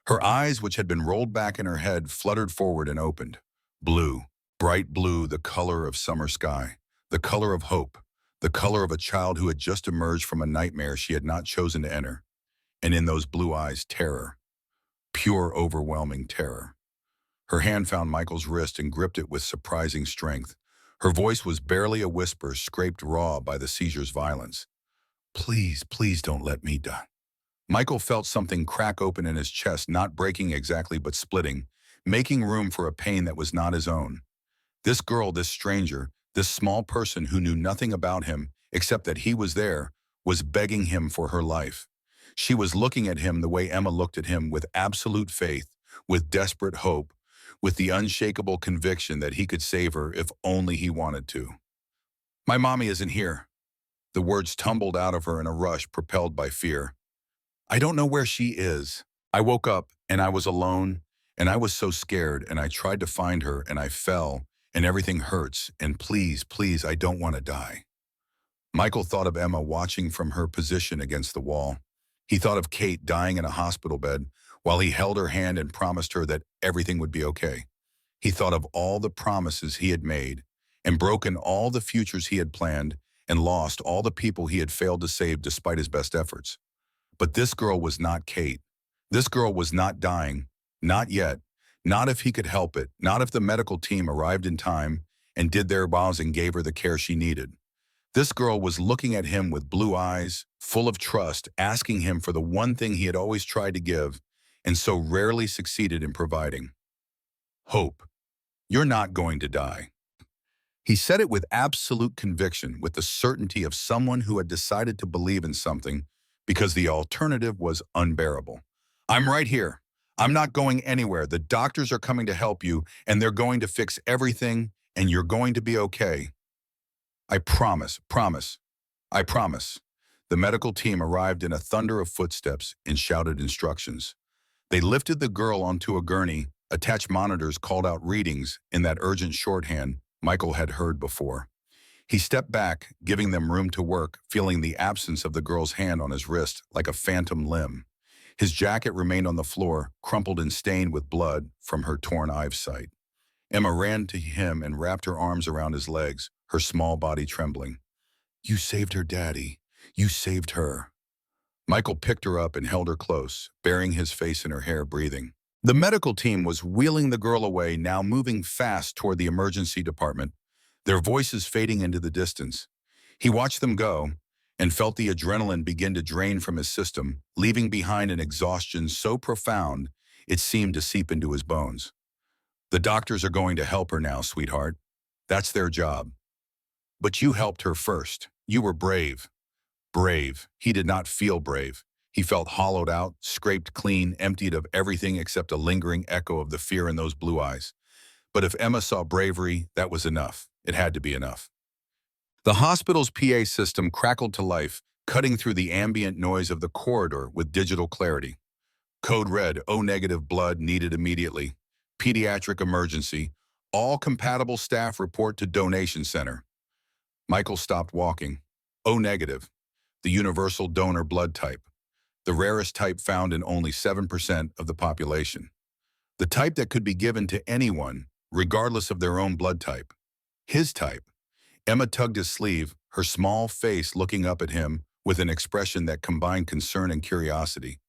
Her eyes, which had been rolled back in her head, fluttered forward and opened. Blue, bright blue, the color of summer sky, the color of hope, the color of a child who had just emerged from a nightmare she had not chosen to enter. And in those blue eyes, terror, pure, overwhelming terror. Her hand found Michael's wrist and gripped it with surprising strength. Her voice was barely a whisper, scraped raw by the seizure's violence. Please, please don't let me die. Michael felt something crack open in his chest, not breaking exactly, but splitting, making room for a pain that was not his own. This girl, this stranger, this small person who knew nothing about him except that he was there, was begging him for her life. She was looking at him the way Emma looked at him, with absolute faith, with desperate hope, with the unshakable conviction that he could save her if only he wanted to. My mommy isn't here. The words tumbled out of her in a rush, propelled by fear. I don't know where she is. I woke up and I was alone and I was so scared and I tried to find her and I fell and everything hurts and please, please, I don't want to die. Michael thought of Emma watching from her position against the wall. He thought of Kate dying in a hospital bed while he held her hand and promised her that everything would be okay. He thought of all the promises he had made and broken all the futures he had planned and lost all the people he had failed to save despite his best efforts. But this girl was not Kate. This girl was not dying. Not yet. Not if he could help it. Not if the medical team arrived in time and did their jobs and gave her the care she needed. This girl was looking at him with blue eyes, full of trust, asking him for the one thing he had always tried to give and so rarely succeeded in providing. Hope. You're not going to die. He said it with absolute conviction, with the certainty of someone who had decided to believe in something because the alternative was unbearable. I'm right here. I'm not going anywhere. The doctors are coming to help you, and they're going to fix everything, and you're going to be okay. I promise, promise, I promise. The medical team arrived in a thunder of footsteps and shouted instructions. They lifted the girl onto a gurney. Attached monitors called out readings in that urgent shorthand Michael had heard before. He stepped back, giving them room to work, feeling the absence of the girl's hand on his wrist like a phantom limb. His jacket remained on the floor, crumpled and stained with blood from her torn eyesight. Emma ran to him and wrapped her arms around his legs, her small body trembling. You saved her, Daddy. You saved her. Michael picked her up and held her close, burying his face in her hair, breathing. The medical team was wheeling the girl away, now moving fast toward the emergency department, their voices fading into the distance. He watched them go and felt the adrenaline begin to drain from his system, leaving behind an exhaustion so profound it seemed to seep into his bones. The doctors are going to help her now, sweetheart. That's their job. But you helped her first. You were brave. Brave. He did not feel brave. He felt hollowed out, scraped clean, emptied of everything except a lingering echo of the fear in those blue eyes. But if Emma saw bravery, that was enough. It had to be enough. The hospital's PA system crackled to life, cutting through the ambient noise of the corridor with digital clarity. Code red, O-negative blood needed immediately. Pediatric emergency. All compatible staff report to donation center. Michael stopped walking. O-negative, the universal donor blood type. The rarest type found in only 7% of the population. The type that could be given to anyone, regardless of their own blood type. His type. Emma tugged his sleeve, her small face looking up at him with an expression that combined concern and curiosity.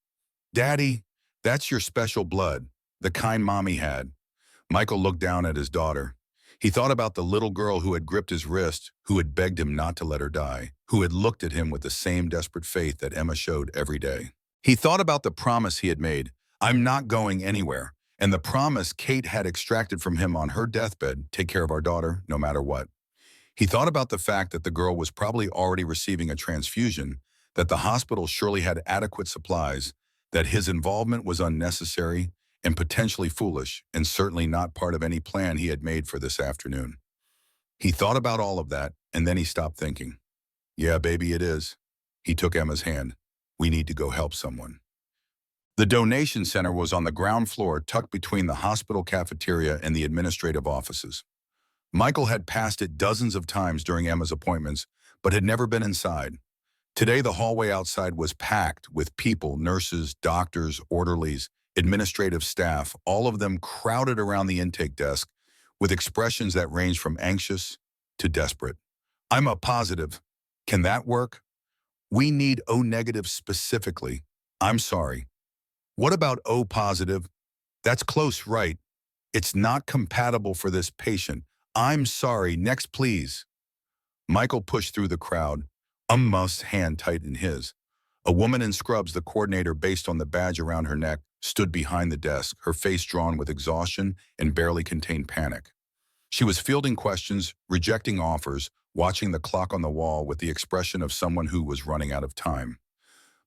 Daddy, that's your special blood, the kind Mommy had. Michael looked down at his daughter. He thought about the little girl who had gripped his wrist, who had begged him not to let her die, who had looked at him with the same desperate faith that Emma showed every day. He thought about the promise he had made, I'm not going anywhere, and the promise Kate had extracted from him on her deathbed, take care of our daughter, no matter what. He thought about the fact that the girl was probably already receiving a transfusion, that the hospital surely had adequate supplies, that his involvement was unnecessary and potentially foolish, and certainly not part of any plan he had made for this afternoon. He thought about all of that, and then he stopped thinking. Yeah, baby, it is. He took Emma's hand. We need to go help someone. The donation center was on the ground floor, tucked between the hospital cafeteria and the administrative offices. Michael had passed it dozens of times during Emma's appointments, but had never been inside. Today, the hallway outside was packed with people, nurses, doctors, orderlies, administrative staff, all of them crowded around the intake desk with expressions that ranged from anxious to desperate. I'm a positive. Can that work? We need O negative specifically. I'm sorry. What about O positive? That's close, right? It's not compatible for this patient. I'm sorry. Next, please. Michael pushed through the crowd, Umma's hand tight in his. A woman in scrubs, the coordinator based on the badge around her neck, stood behind the desk, her face drawn with exhaustion and barely contained panic. She was fielding questions, rejecting offers, watching the clock on the wall with the expression of someone who was running out of time.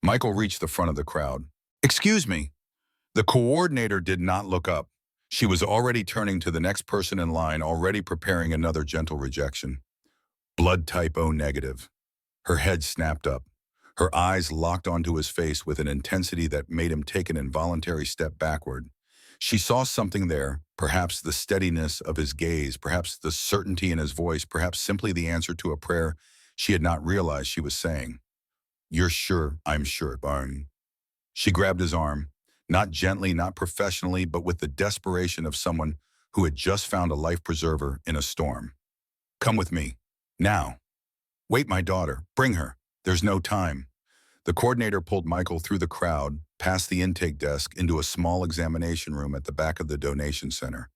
Michael reached the front of the crowd. Excuse me. The coordinator did not look up. She was already turning to the next person in line, already preparing another gentle rejection. Blood type O negative. Her head snapped up. Her eyes locked onto his face with an intensity that made him take an involuntary step backward. She saw something there, perhaps the steadiness of his gaze, perhaps the certainty in his voice, perhaps simply the answer to a prayer she had not realized she was saying. You're sure? I'm sure, Barney. She grabbed his arm, not gently, not professionally, but with the desperation of someone who had just found a life preserver in a storm. Come with me. Now. Wait, my daughter. Bring her. There's no time. The coordinator pulled Michael through the crowd, past the intake desk, into a small examination room at the back of the donation center.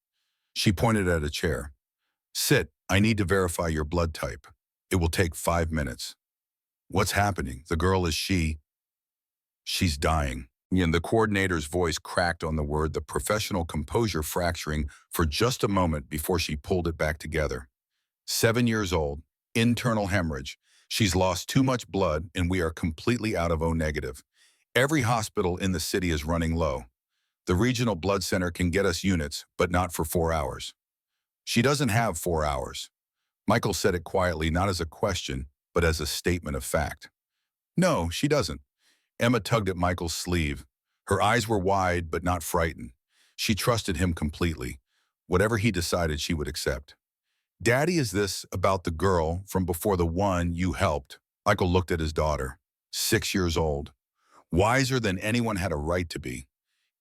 She pointed at a chair. Sit. I need to verify your blood type. It will take 5 minutes. What's happening? The girl, is she? She's dying. And the coordinator's voice cracked on the word, the professional composure fracturing for just a moment before she pulled it back together. 7 years old, internal hemorrhage. She's lost too much blood and we are completely out of O negative. Every hospital in the city is running low. The regional blood center can get us units, but not for 4 hours. She doesn't have 4 hours. Michael said it quietly, not as a question, but as a statement of fact. No, she doesn't. Emma tugged at Michael's sleeve. Her eyes were wide, but not frightened. She trusted him completely. Whatever he decided, she would accept. Daddy, is this about the girl from before, the one you helped? Michael looked at his daughter, 6 years old, wiser than anyone had a right to be,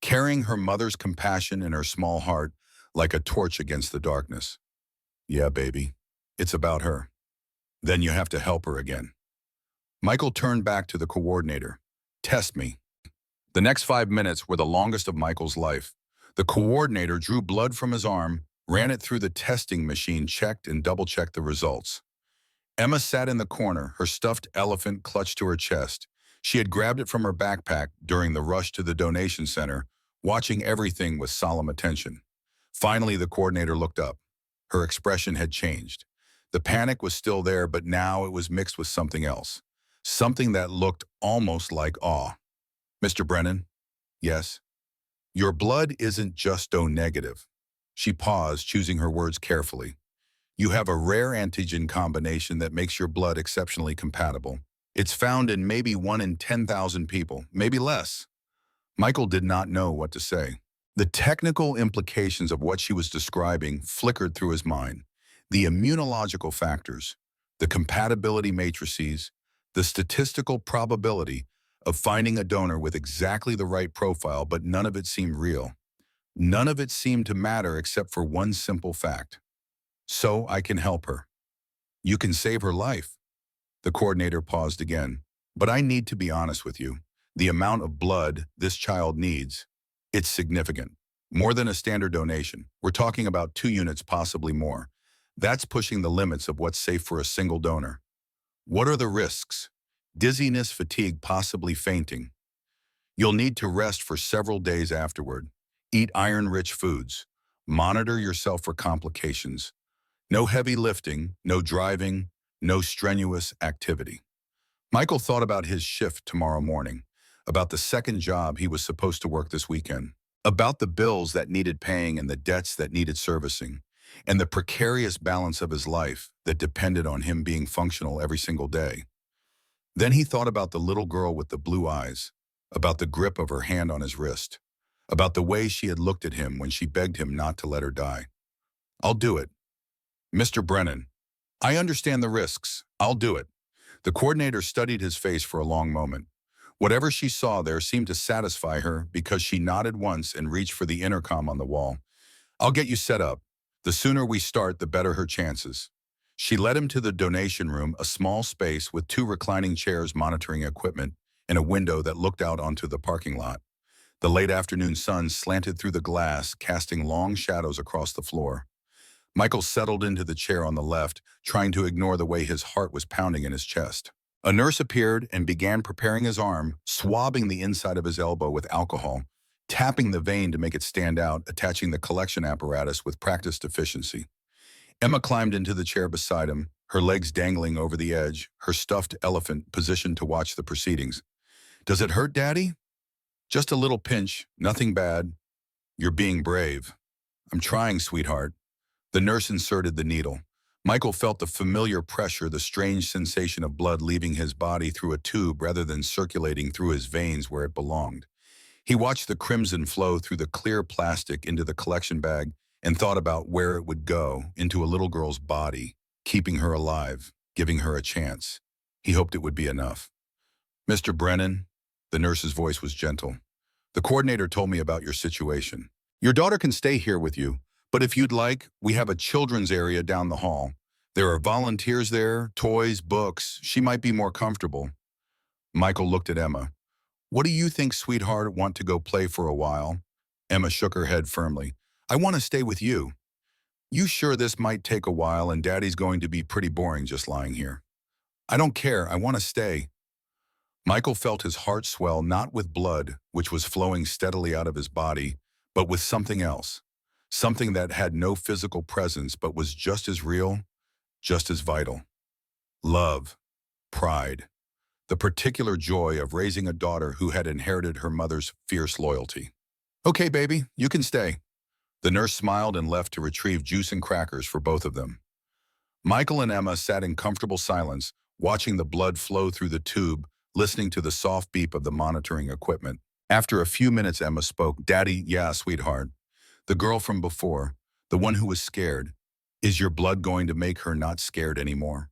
carrying her mother's compassion in her small heart like a torch against the darkness. Yeah, baby, it's about her. Then you have to help her again. Michael turned back to the coordinator. Test me. The next 5 minutes were the longest of Michael's life. The coordinator drew blood from his arm, ran it through the testing machine, checked and double-checked the results. Emma sat in the corner, her stuffed elephant clutched to her chest. She had grabbed it from her backpack during the rush to the donation center, watching everything with solemn attention. Finally, the coordinator looked up. Her expression had changed. The panic was still there, but now it was mixed with something else. Something that looked almost like awe. Mr. Brennan? Yes. Your blood isn't just O negative. She paused, choosing her words carefully. You have a rare antigen combination that makes your blood exceptionally compatible. It's found in maybe 1 in 10,000 people, maybe less. Michael did not know what to say. The technical implications of what she was describing flickered through his mind. The immunological factors, the compatibility matrices, the statistical probability of finding a donor with exactly the right profile, but none of it seemed real. None of it seemed to matter except for one simple fact. So I can help her. You can save her life. The coordinator paused again. But I need to be honest with you. The amount of blood this child needs, it's significant. More than a standard donation. We're talking about 2 units, possibly more. That's pushing the limits of what's safe for a single donor. What are the risks? Dizziness, fatigue, possibly fainting. You'll need to rest for several days afterward. Eat iron-rich foods. Monitor yourself for complications. No heavy lifting, no driving, no strenuous activity. Michael thought about his shift tomorrow morning, about the second job he was supposed to work this weekend, about the bills that needed paying and the debts that needed servicing, and the precarious balance of his life that depended on him being functional every single day. Then he thought about the little girl with the blue eyes, about the grip of her hand on his wrist, about the way she had looked at him when she begged him not to let her die. I'll do it. Mr. Brennan, I understand the risks. I'll do it. The coordinator studied his face for a long moment. Whatever she saw there seemed to satisfy her because she nodded once and reached for the intercom on the wall. I'll get you set up. The sooner we start, the better her chances. She led him to the donation room, a small space with two reclining chairs monitoring equipment and a window that looked out onto the parking lot. The late afternoon sun slanted through the glass, casting long shadows across the floor. Michael settled into the chair on the left, trying to ignore the way his heart was pounding in his chest. A nurse appeared and began preparing his arm, swabbing the inside of his elbow with alcohol, tapping the vein to make it stand out, attaching the collection apparatus with practiced efficiency. Emma climbed into the chair beside him, her legs dangling over the edge, her stuffed elephant positioned to watch the proceedings. Does it hurt, Daddy? Just a little pinch, nothing bad. You're being brave. I'm trying, sweetheart. The nurse inserted the needle. Michael felt the familiar pressure, the strange sensation of blood leaving his body through a tube rather than circulating through his veins where it belonged. He watched the crimson flow through the clear plastic into the collection bag and thought about where it would go, into a little girl's body, keeping her alive, giving her a chance. He hoped it would be enough. Mr. Brennan, the nurse's voice was gentle. The coordinator told me about your situation. Your daughter can stay here with you, but if you'd like, we have a children's area down the hall. There are volunteers there, toys, books. She might be more comfortable. Michael looked at Emma. What do you think, sweetheart? Want to go play for a while? Emma shook her head firmly. I want to stay with you. You sure this might take a while and Daddy's going to be pretty boring just lying here? I don't care. I want to stay. Michael felt his heart swell not with blood, which was flowing steadily out of his body, but with something else. Something that had no physical presence but was just as real, just as vital. Love, pride, the particular joy of raising a daughter who had inherited her mother's fierce loyalty. Okay, baby, you can stay. The nurse smiled and left to retrieve juice and crackers for both of them. Michael and Emma sat in comfortable silence, watching the blood flow through the tube, listening to the soft beep of the monitoring equipment. After a few minutes, Emma spoke. Daddy, yeah, sweetheart. The girl from before, the one who was scared. Is your blood going to make her not scared anymore?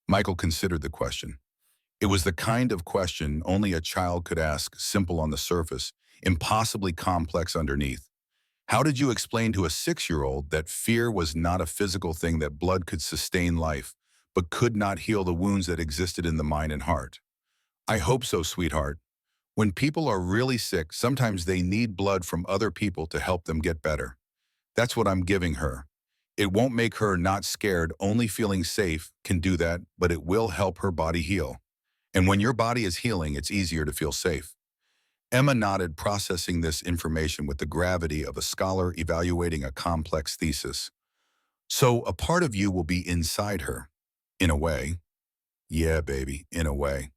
Michael considered the question. It was the kind of question only a child could ask, simple on the surface, impossibly complex underneath. How did you explain to a 6-year-old that fear was not a physical thing, that blood could sustain life, but could not heal the wounds that existed in the mind and heart? I hope so, sweetheart. When people are really sick, sometimes they need blood from other people to help them get better. That's what I'm giving her. It won't make her not scared, only feeling safe can do that, but it will help her body heal. And when your body is healing, it's easier to feel safe. Emma nodded, processing this information with the gravity of a scholar evaluating a complex thesis. So a part of you will be inside her, in a way. Yeah, baby, in a way.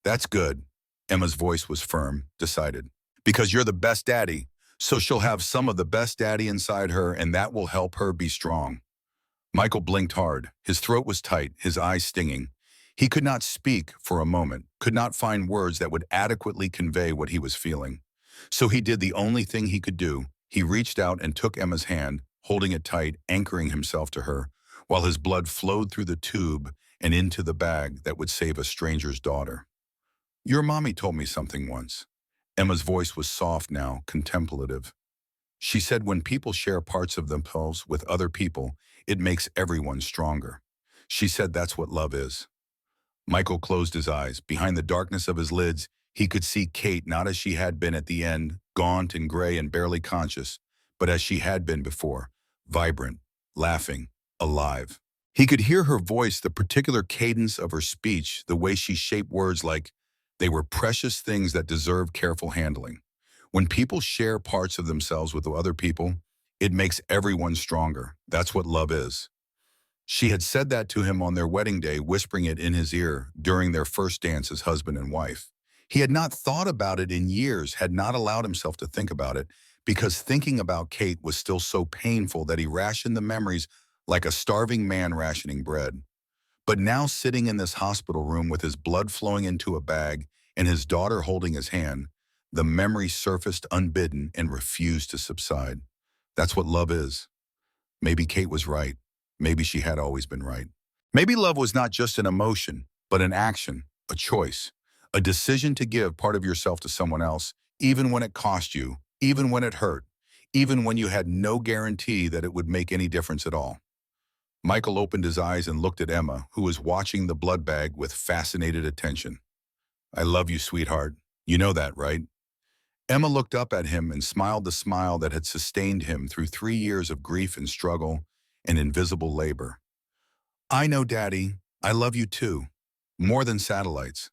That's good. Emma's voice was firm, decided. Because you're the best daddy, so she'll have some of the best daddy inside her, and that will help her be strong. Michael blinked hard. His throat was tight, his eyes stinging. He could not speak for a moment, could not find words that would adequately convey what he was feeling. So he did the only thing he could do. He reached out and took Emma's hand, holding it tight, anchoring himself to her, while his blood flowed through the tube and into the bag that would save a stranger's daughter. Your mommy told me something once. Emma's voice was soft now, contemplative. She said when people share parts of themselves with other people, it makes everyone stronger. She said that's what love is. Michael closed his eyes. Behind the darkness of his lids, he could see Kate not as she had been at the end, gaunt and gray and barely conscious, but as she had been before, vibrant, laughing, alive. He could hear her voice, the particular cadence of her speech, the way she shaped words like they were precious things that deserve careful handling. When people share parts of themselves with other people, it makes everyone stronger. That's what love is. She had said that to him on their wedding day, whispering it in his ear during their first dance as husband and wife. He had not thought about it in years, had not allowed himself to think about it, because thinking about Kate was still so painful that he rationed the memories like a starving man rationing bread. But now, sitting in this hospital room with his blood flowing into a bag and his daughter holding his hand, the memory surfaced unbidden and refused to subside. That's what love is. Maybe Kate was right. maybe she had always been right. Maybe love was not just an emotion, but an action, a choice, a decision to give part of yourself to someone else, even when it cost you, even when it hurt, even when you had no guarantee that it would make any difference at all. Michael opened his eyes and looked at Emma, who was watching the blood bag with fascinated attention. I love you, sweetheart. You know that, right? Emma looked up at him and smiled the smile that had sustained him through 3 years of grief and struggle and invisible labor. I know, Daddy. I love you too. More than satellites.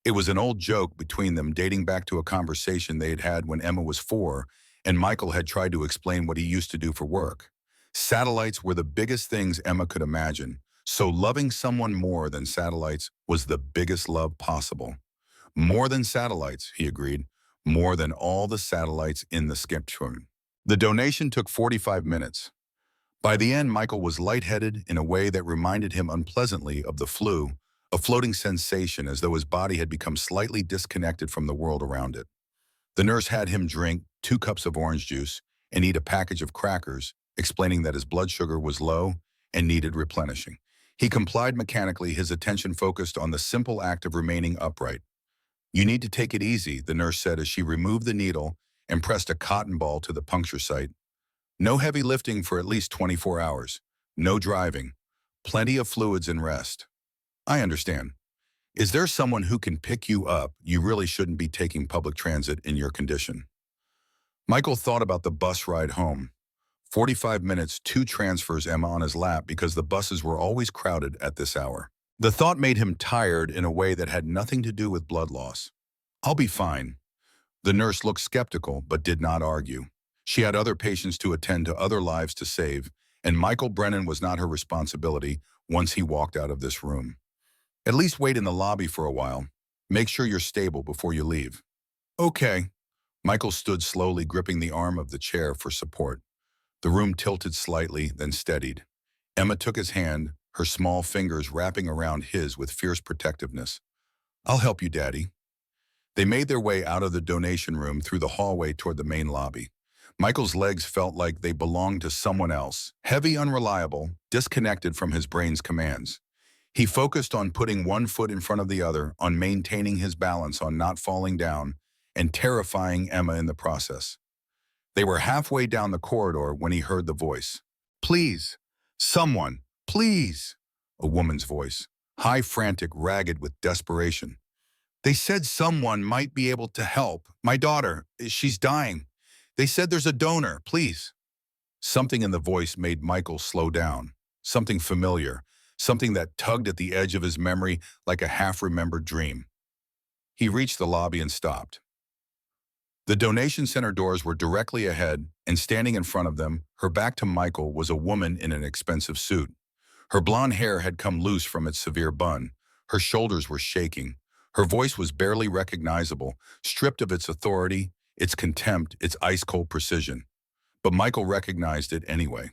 It was an old joke between them dating back to a conversation they had had when Emma was 4 and Michael had tried to explain what he used to do for work. Satellites were the biggest things Emma could imagine, so loving someone more than satellites was the biggest love possible. More than satellites, he agreed. More than all the satellites in the spectrum. The donation took 45 minutes. By the end, Michael was lightheaded in a way that reminded him unpleasantly of the flu, a floating sensation as though his body had become slightly disconnected from the world around it. The nurse had him drink 2 cups of orange juice and eat a package of crackers, explaining that his blood sugar was low and needed replenishing. He complied mechanically, his attention focused on the simple act of remaining upright. You need to take it easy, the nurse said as she removed the needle and pressed a cotton ball to the puncture site. No heavy lifting for at least 24 hours. No driving. Plenty of fluids and rest. I understand. Is there someone who can pick you up? You really shouldn't be taking public transit in your condition. Michael thought about the bus ride home. 45 minutes, 2 transfers, Emma on his lap because the buses were always crowded at this hour. The thought made him tired in a way that had nothing to do with blood loss. I'll be fine. The nurse looked skeptical but did not argue. She had other patients to attend to, other lives to save, and Michael Brennan was not her responsibility once he walked out of this room. At least wait in the lobby for a while. Make sure you're stable before you leave. Okay. Michael stood slowly, gripping the arm of the chair for support. The room tilted slightly, then steadied. Emma took his hand, her small fingers wrapping around his with fierce protectiveness. I'll help you, Daddy. They made their way out of the donation room through the hallway toward the main lobby. Michael's legs felt like they belonged to someone else, heavy, unreliable, disconnected from his brain's commands. He focused on putting one foot in front of the other, on maintaining his balance, on not falling down, and terrifying Emma in the process. They were halfway down the corridor when he heard the voice. Please, someone, please, a woman's voice, high, frantic, ragged with desperation. They said someone might be able to help. My daughter, she's dying. They said there's a donor, please. Something in the voice made Michael slow down, something familiar, something that tugged at the edge of his memory like a half-remembered dream. He reached the lobby and stopped. The donation center doors were directly ahead, and standing in front of them, her back to Michael, was a woman in an expensive suit. Her blonde hair had come loose from its severe bun. Her shoulders were shaking. Her voice was barely recognizable, stripped of its authority, its contempt, its ice-cold precision. But Michael recognized it anyway.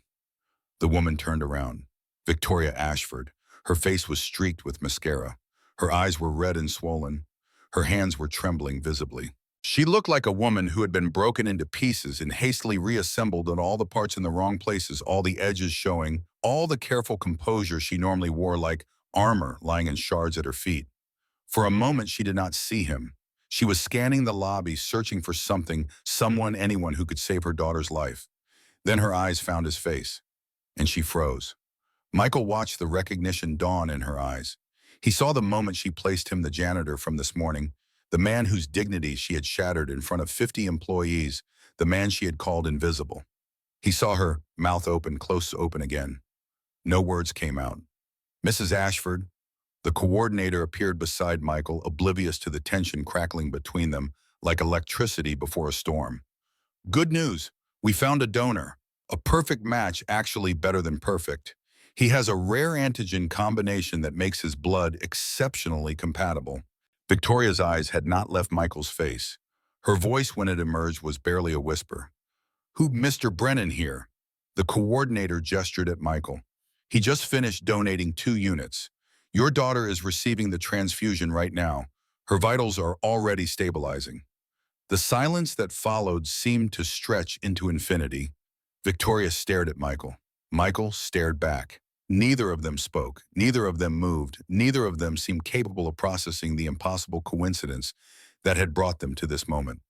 The woman turned around. Victoria Ashford. Her face was streaked with mascara. Her eyes were red and swollen. Her hands were trembling visibly. She looked like a woman who had been broken into pieces and hastily reassembled on all the parts in the wrong places, all the edges showing, all the careful composure she normally wore like armor lying in shards at her feet. For a moment, she did not see him. She was scanning the lobby, searching for something, someone, anyone who could save her daughter's life. Then her eyes found his face, and she froze. Michael watched the recognition dawn in her eyes. He saw the moment she placed him, the janitor from this morning, the man whose dignity she had shattered in front of 50 employees, the man she had called invisible. He saw her, mouth open, close open again. No words came out. Mrs. Ashford, the coordinator, appeared beside Michael, oblivious to the tension crackling between them like electricity before a storm. Good news. We found a donor. A perfect match, actually better than perfect. He has a rare antigen combination that makes his blood exceptionally compatible. Victoria's eyes had not left Michael's face. Her voice, when it emerged, was barely a whisper. Who, Mr. Brennan here? The coordinator gestured at Michael. He just finished donating 2 units. Your daughter is receiving the transfusion right now. Her vitals are already stabilizing. The silence that followed seemed to stretch into infinity. Victoria stared at Michael. Michael stared back. Neither of them spoke. Neither of them moved. Neither of them seemed capable of processing the impossible coincidence that had brought them to this moment.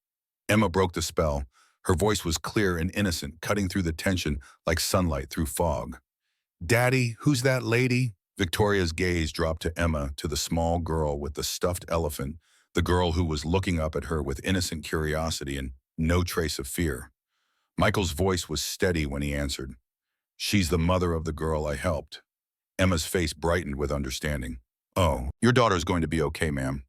Emma broke the spell. Her voice was clear and innocent, cutting through the tension like sunlight through fog. "Daddy, who's that lady?" Victoria's gaze dropped to Emma, to the small girl with the stuffed elephant, the girl who was looking up at her with innocent curiosity and no trace of fear. Michael's voice was steady when he answered. "She's the mother of the girl I helped." Emma's face brightened with understanding. "Oh, your daughter's going to be okay, ma'am.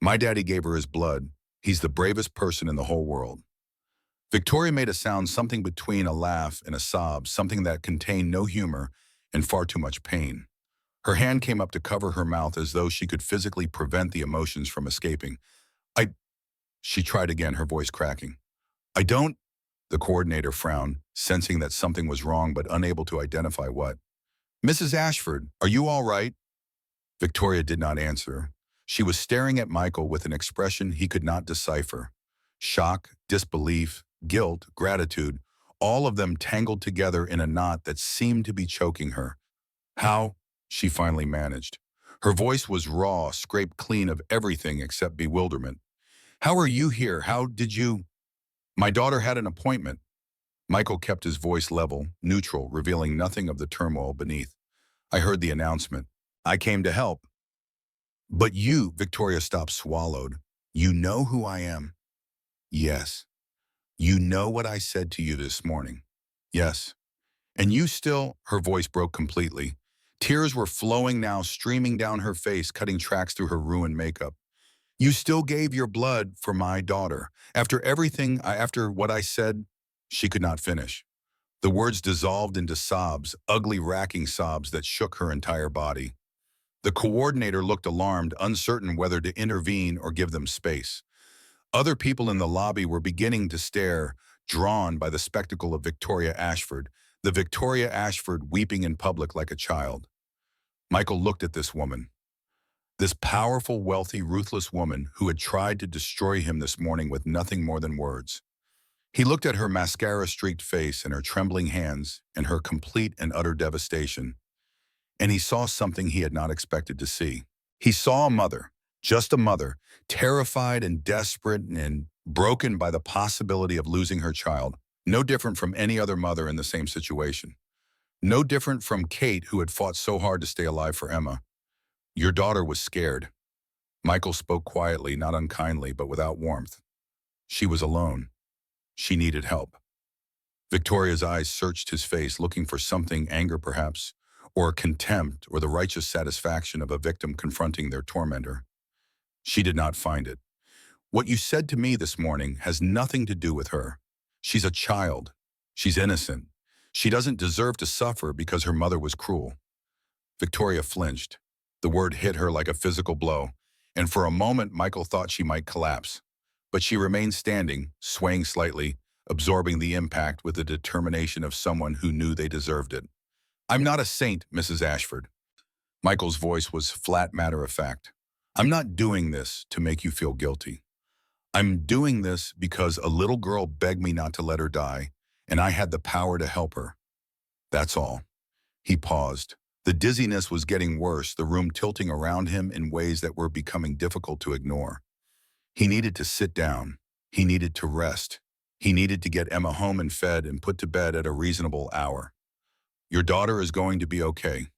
My daddy gave her his blood. He's the bravest person in the whole world." Victoria made a sound something between a laugh and a sob, something that contained no humor and far too much pain. Her hand came up to cover her mouth as though she could physically prevent the emotions from escaping. "I—" She tried again, her voice cracking. "I don't—" The coordinator frowned, sensing that something was wrong but unable to identify what. "Mrs. Ashford, are you all right?" Victoria did not answer. She was staring at Michael with an expression he could not decipher. Shock, disbelief, guilt, gratitude, all of them tangled together in a knot that seemed to be choking her. "How?" she finally managed. Her voice was raw, scraped clean of everything except bewilderment. "How are you here? How did you—" "My daughter had an appointment." Michael kept his voice level, neutral, revealing nothing of the turmoil beneath. "I heard the announcement. I came to help." "But you," Victoria stopped, swallowed. "You know who I am?" "Yes." "You know what I said to you this morning?" "Yes." "And you still—" Her voice broke completely. Tears were flowing now, streaming down her face, cutting tracks through her ruined makeup. "You still gave your blood for my daughter. After everything, after what I said—" She could not finish. The words dissolved into sobs, ugly, racking sobs that shook her entire body. The coordinator looked alarmed, uncertain whether to intervene or give them space. Other people in the lobby were beginning to stare, drawn by the spectacle of Victoria Ashford, the Victoria Ashford weeping in public like a child. Michael looked at this woman, this powerful, wealthy, ruthless woman who had tried to destroy him this morning with nothing more than words. He looked at her mascara-streaked face and her trembling hands and her complete and utter devastation, and he saw something he had not expected to see. He saw a mother, just a mother, terrified and desperate and broken by the possibility of losing her child, no different from any other mother in the same situation. No different from Kate, who had fought so hard to stay alive for Emma. "Your daughter was scared." Michael spoke quietly, not unkindly, but without warmth. "She was alone. She needed help." Victoria's eyes searched his face, looking for something, anger perhaps, or contempt, or the righteous satisfaction of a victim confronting their tormentor. She did not find it. "What you said to me this morning has nothing to do with her. She's a child. She's innocent. She doesn't deserve to suffer because her mother was cruel." Victoria flinched. The word hit her like a physical blow, and for a moment Michael thought she might collapse. But she remained standing, swaying slightly, absorbing the impact with the determination of someone who knew they deserved it. "I'm not a saint, Mrs. Ashford." Michael's voice was flat matter-of-fact. "I'm not doing this to make you feel guilty. I'm doing this because a little girl begged me not to let her die, and I had the power to help her. That's all." He paused. The dizziness was getting worse, the room tilting around him in ways that were becoming difficult to ignore. He needed to sit down. He needed to rest. He needed to get Emma home and fed and put to bed at a reasonable hour. "Your daughter is going to be okay.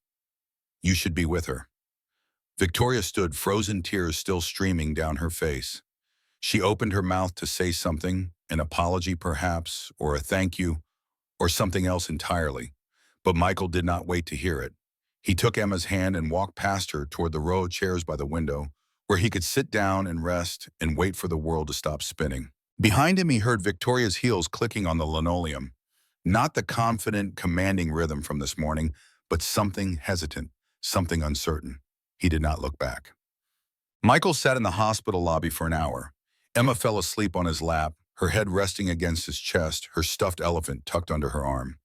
You should be with her." Victoria stood, frozen tears still streaming down her face. She opened her mouth to say something, an apology perhaps, or a thank you, or something else entirely. But Michael did not wait to hear it. He took Emma's hand and walked past her toward the row of chairs by the window, where he could sit down and rest and wait for the world to stop spinning. Behind him he heard Victoria's heels clicking on the linoleum. Not the confident, commanding rhythm from this morning, but something hesitant, something uncertain. He did not look back. Michael sat in the hospital lobby for an hour. Emma fell asleep on his lap, her head resting against his chest, her stuffed elephant tucked under her arm.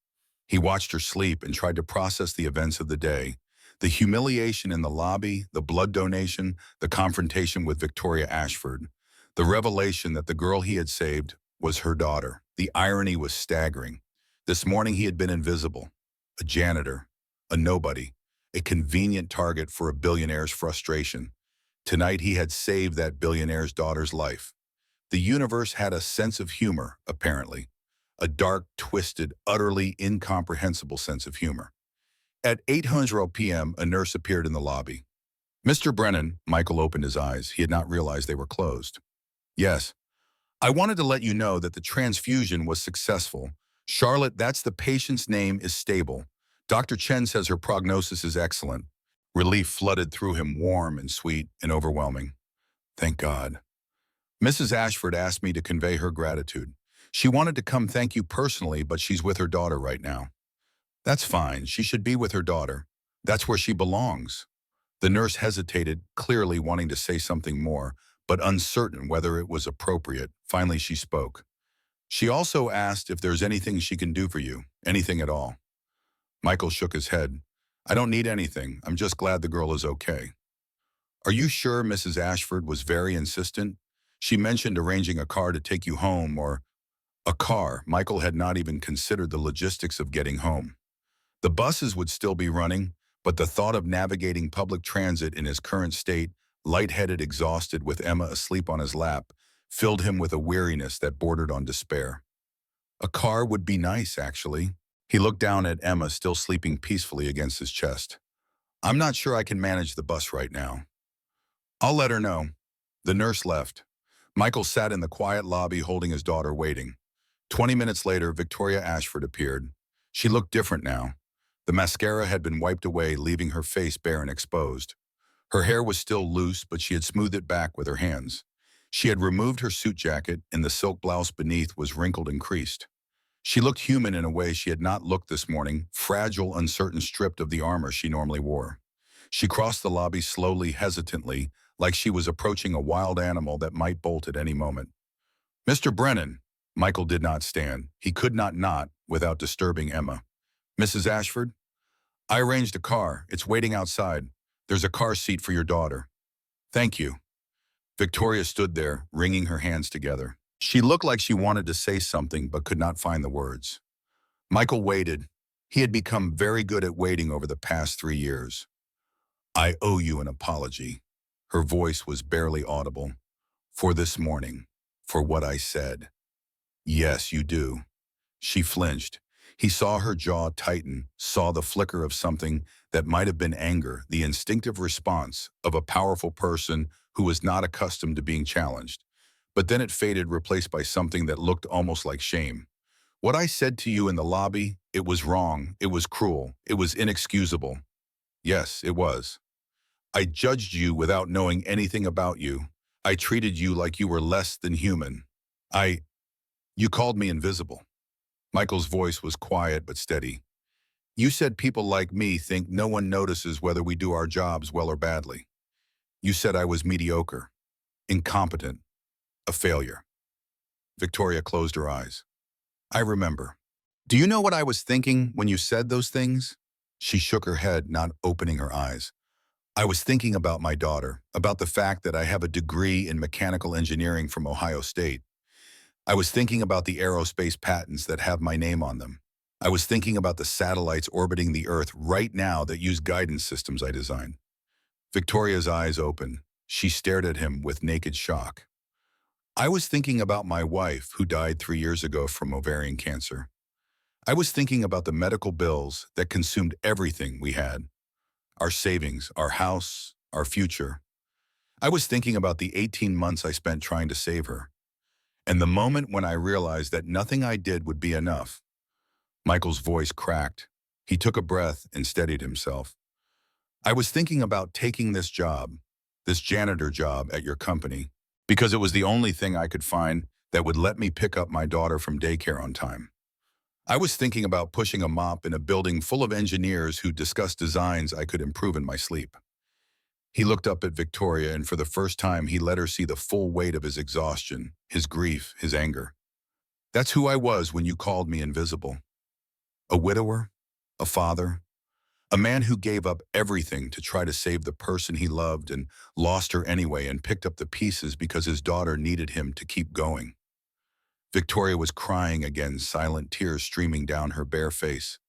He watched her sleep and tried to process the events of the day. The humiliation in the lobby, the blood donation, the confrontation with Victoria Ashford. The revelation that the girl he had saved was her daughter. The irony was staggering. This morning he had been invisible. a janitor, a nobody, a convenient target for a billionaire's frustration. Tonight he had saved that billionaire's daughter's life. The universe had a sense of humor, apparently. A dark, twisted, utterly incomprehensible sense of humor. At 8:00 p.m., a nurse appeared in the lobby. Mr. Brennan, Michael opened his eyes. He had not realized they were closed. Yes, I wanted to let you know that the transfusion was successful. Charlotte, that's the patient's name, is stable. Dr. Chen says her prognosis is excellent. Relief flooded through him, warm and sweet and overwhelming. Thank God. Mrs. Ashford asked me to convey her gratitude. She wanted to come thank you personally, but she's with her daughter right now. That's fine. She should be with her daughter. That's where she belongs. The nurse hesitated, clearly wanting to say something more, but uncertain whether it was appropriate. Finally, she spoke. She also asked if there's anything she can do for you, anything at all. Michael shook his head. I don't need anything. I'm just glad the girl is okay. Are you sure? Mrs. Ashford was very insistent. She mentioned arranging a car to take you home, or a car. Michael had not even considered the logistics of getting home. The buses would still be running, but the thought of navigating public transit in his current state, lightheaded, exhausted, with Emma asleep on his lap, filled him with a weariness that bordered on despair. A car would be nice, actually. He looked down at Emma, still sleeping peacefully against his chest. I'm not sure I can manage the bus right now. I'll let her know. The nurse left. Michael sat in the quiet lobby holding his daughter, waiting. 20 minutes later, Victoria Ashford appeared. She looked different now. The mascara had been wiped away, leaving her face bare and exposed. Her hair was still loose, but she had smoothed it back with her hands. She had removed her suit jacket, and the silk blouse beneath was wrinkled and creased. She looked human in a way she had not looked this morning, fragile, uncertain, stripped of the armor she normally wore. She crossed the lobby slowly, hesitantly, like she was approaching a wild animal that might bolt at any moment. Mr. Brennan. Michael did not stand. He could not without disturbing Emma. Mrs. Ashford? I arranged a car. It's waiting outside. There's a car seat for your daughter. Thank you. Victoria stood there, wringing her hands together. She looked like she wanted to say something but could not find the words. Michael waited. He had become very good at waiting over the past 3 years. I owe you an apology. Her voice was barely audible. For this morning. For what I said. Yes, you do. She flinched. He saw her jaw tighten, saw the flicker of something that might have been anger, the instinctive response of a powerful person who was not accustomed to being challenged. But then it faded, replaced by something that looked almost like shame. What I said to you in the lobby, it was wrong, it was cruel, it was inexcusable. Yes, it was. I judged you without knowing anything about you. I treated you like you were less than human. You called me invisible. Michael's voice was quiet but steady. You said people like me think no one notices whether we do our jobs well or badly. You said I was mediocre, incompetent, a failure. Victoria closed her eyes. I remember. Do you know what I was thinking when you said those things? She shook her head, not opening her eyes. I was thinking about my daughter, about the fact that I have a degree in mechanical engineering from Ohio State. I was thinking about the aerospace patents that have my name on them. I was thinking about the satellites orbiting the Earth right now that use guidance systems I designed. Victoria's eyes opened. She stared at him with naked shock. I was thinking about my wife, who died 3 years ago from ovarian cancer. I was thinking about the medical bills that consumed everything we had. Our savings, our house, our future. I was thinking about the 18 months I spent trying to save her. And the moment when I realized that nothing I did would be enough. Michael's voice cracked. He took a breath and steadied himself. I was thinking about taking this job, this janitor job at your company, because it was the only thing I could find that would let me pick up my daughter from daycare on time. I was thinking about pushing a mop in a building full of engineers who discussed designs I could improve in my sleep. He looked up at Victoria, and for the first time he let her see the full weight of his exhaustion, his grief, his anger. That's who I was when you called me invisible. A widower, a father, a man who gave up everything to try to save the person he loved and lost her anyway and picked up the pieces because his daughter needed him to keep going. Victoria was crying again, silent tears streaming down her bare face.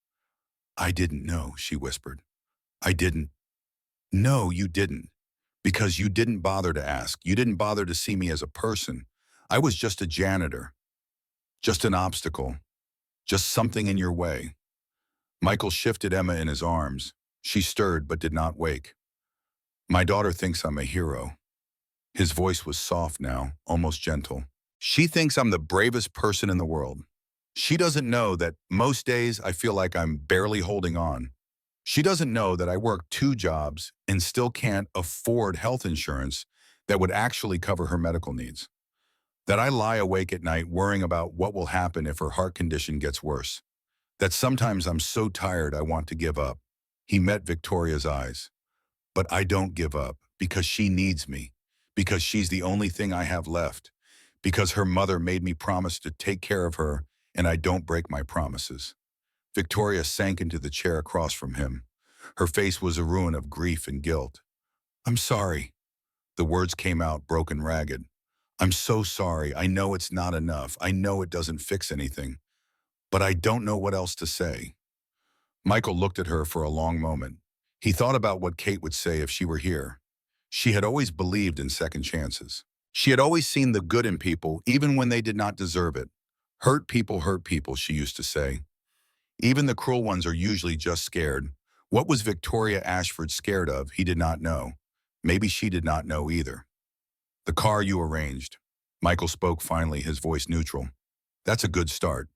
I didn't know, she whispered. I didn't. No, you didn't. Because you didn't bother to ask. You didn't bother to see me as a person. I was just a janitor, just an obstacle, just something in your way. Michael shifted Emma in his arms. She stirred but did not wake. My daughter thinks I'm a hero. His voice was soft now, almost gentle. She thinks I'm the bravest person in the world. She doesn't know that most days I feel like I'm barely holding on. She doesn't know that I work 2 jobs and still can't afford health insurance that would actually cover her medical needs. That I lie awake at night worrying about what will happen if her heart condition gets worse. That sometimes I'm so tired I want to give up. He met Victoria's eyes. But I don't give up because she needs me, because she's the only thing I have left, because her mother made me promise to take care of her and I don't break my promises. Victoria sank into the chair across from him. Her face was a ruin of grief and guilt. I'm sorry. The words came out broken ragged. I'm so sorry. I know it's not enough. I know it doesn't fix anything. But I don't know what else to say. Michael looked at her for a long moment. He thought about what Kate would say if she were here. She had always believed in second chances. She had always seen the good in people, even when they did not deserve it. Hurt people, she used to say. Even the cruel ones are usually just scared. What was Victoria Ashford scared of? He did not know. Maybe she did not know either. The car you arranged. Michael spoke finally, his voice neutral. That's a good start.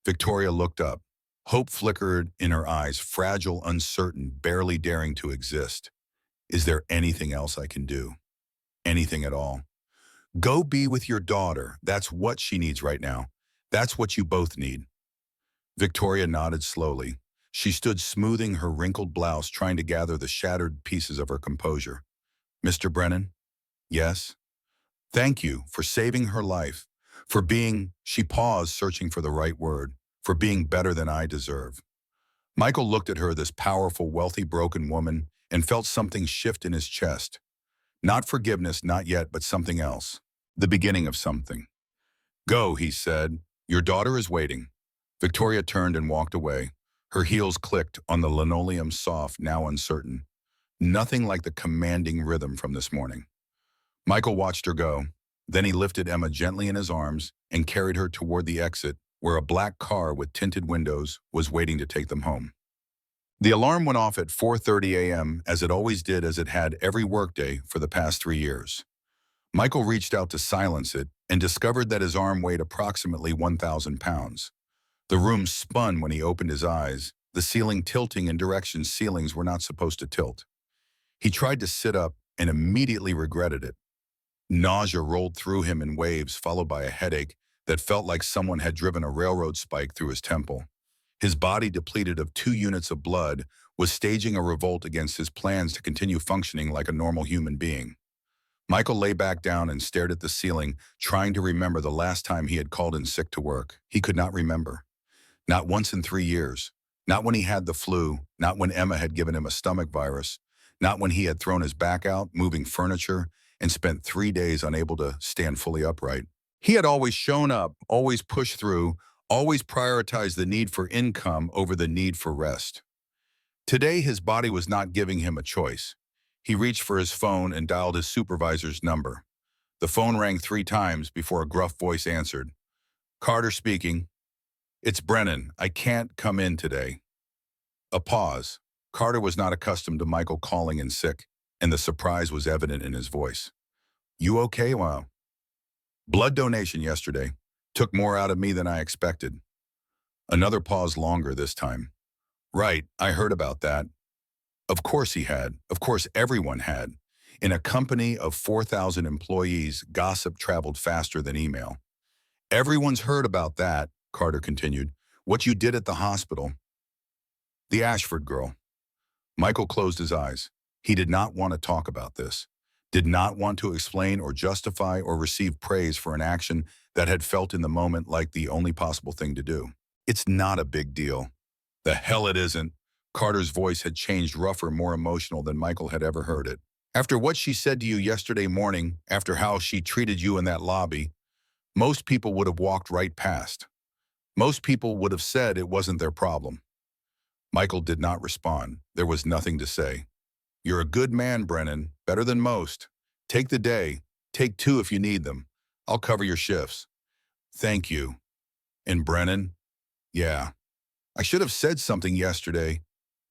Victoria looked up. Hope flickered in her eyes, fragile, uncertain, barely daring to exist. Is there anything else I can do? Anything at all? Go be with your daughter. That's what she needs right now. That's what you both need. Victoria nodded slowly. She stood smoothing her wrinkled blouse, trying to gather the shattered pieces of her composure. Mr. Brennan? Yes? Thank you for saving her life, for being, she paused, searching for the right word, for being better than I deserve. Michael looked at her, this powerful, wealthy, broken woman, and felt something shift in his chest. Not forgiveness, not yet, but something else. The beginning of something. Go, he said. Your daughter is waiting. Victoria turned and walked away. Her heels clicked on the linoleum, soft, now uncertain. Nothing like the commanding rhythm from this morning. Michael watched her go. Then he lifted Emma gently in his arms and carried her toward the exit, where a black car with tinted windows was waiting to take them home. The alarm went off at 4:30 a.m., as it always did, as it had every workday for the past 3 years. Michael reached out to silence it and discovered that his arm weighed approximately 1,000 pounds. The room spun when he opened his eyes, the ceiling tilting in directions ceilings were not supposed to tilt. He tried to sit up and immediately regretted it. Nausea rolled through him in waves, followed by a headache that felt like someone had driven a railroad spike through his temple. His body, depleted of 2 units of blood, was staging a revolt against his plans to continue functioning like a normal human being. Michael lay back down and stared at the ceiling, trying to remember the last time he had called in sick to work. He could not remember. Not once in 3 years. Not when he had the flu, not when Emma had given him a stomach virus, not when he had thrown his back out, moving furniture, and spent 3 days unable to stand fully upright. He had always shown up, always pushed through, always prioritized the need for income over the need for rest. Today, his body was not giving him a choice. He reached for his phone and dialed his supervisor's number. The phone rang 3 times before a gruff voice answered. Carter speaking. It's Brennan. I can't come in today. A pause. Carter was not accustomed to Michael calling in sick, and the surprise was evident in his voice. You okay? Wow. Blood donation yesterday. Took more out of me than I expected. Another pause, longer this time. Right, I heard about that. Of course he had. Of course everyone had. In a company of 4,000 employees, gossip traveled faster than email. Everyone's heard about that, Carter continued. What you did at the hospital. The Ashford girl. Michael closed his eyes. He did not want to talk about this. Did not want to explain or justify or receive praise for an action that had felt in the moment like the only possible thing to do. It's not a big deal. The hell it isn't. Carter's voice had changed, rougher, more emotional than Michael had ever heard it. After what she said to you yesterday morning, after how she treated you in that lobby, most people would have walked right past. Most people would have said it wasn't their problem. Michael did not respond. There was nothing to say. You're a good man, Brennan. Better than most. Take the day. Take two if you need them. I'll cover your shifts. Thank you. And Brennan? Yeah. I should have said something yesterday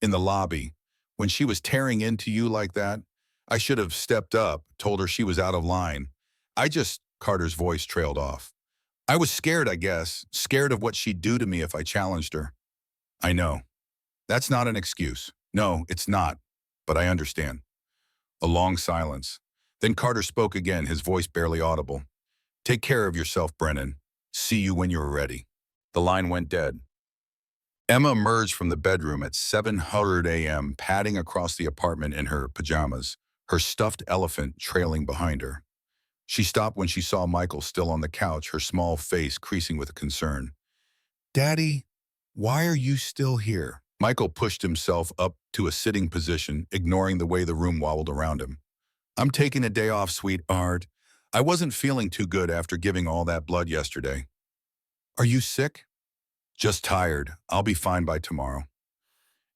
in the lobby. When she was tearing into you like that, I should have stepped up, told her she was out of line. Carter's voice trailed off. I was scared, I guess, scared of what she'd do to me if I challenged her. I know. That's not an excuse. No, it's not. But I understand. A long silence. Then Carter spoke again, his voice barely audible. Take care of yourself, Brennan. See you when you're ready. The line went dead. Emma emerged from the bedroom at 7:00 a.m., padding across the apartment in her pajamas, her stuffed elephant trailing behind her. She stopped when she saw Michael still on the couch, her small face creasing with concern. Daddy, why are you still here? Michael pushed himself up to a sitting position, ignoring the way the room wobbled around him. I'm taking a day off, sweetheart. I wasn't feeling too good after giving all that blood yesterday. Are you sick? Just tired. I'll be fine by tomorrow.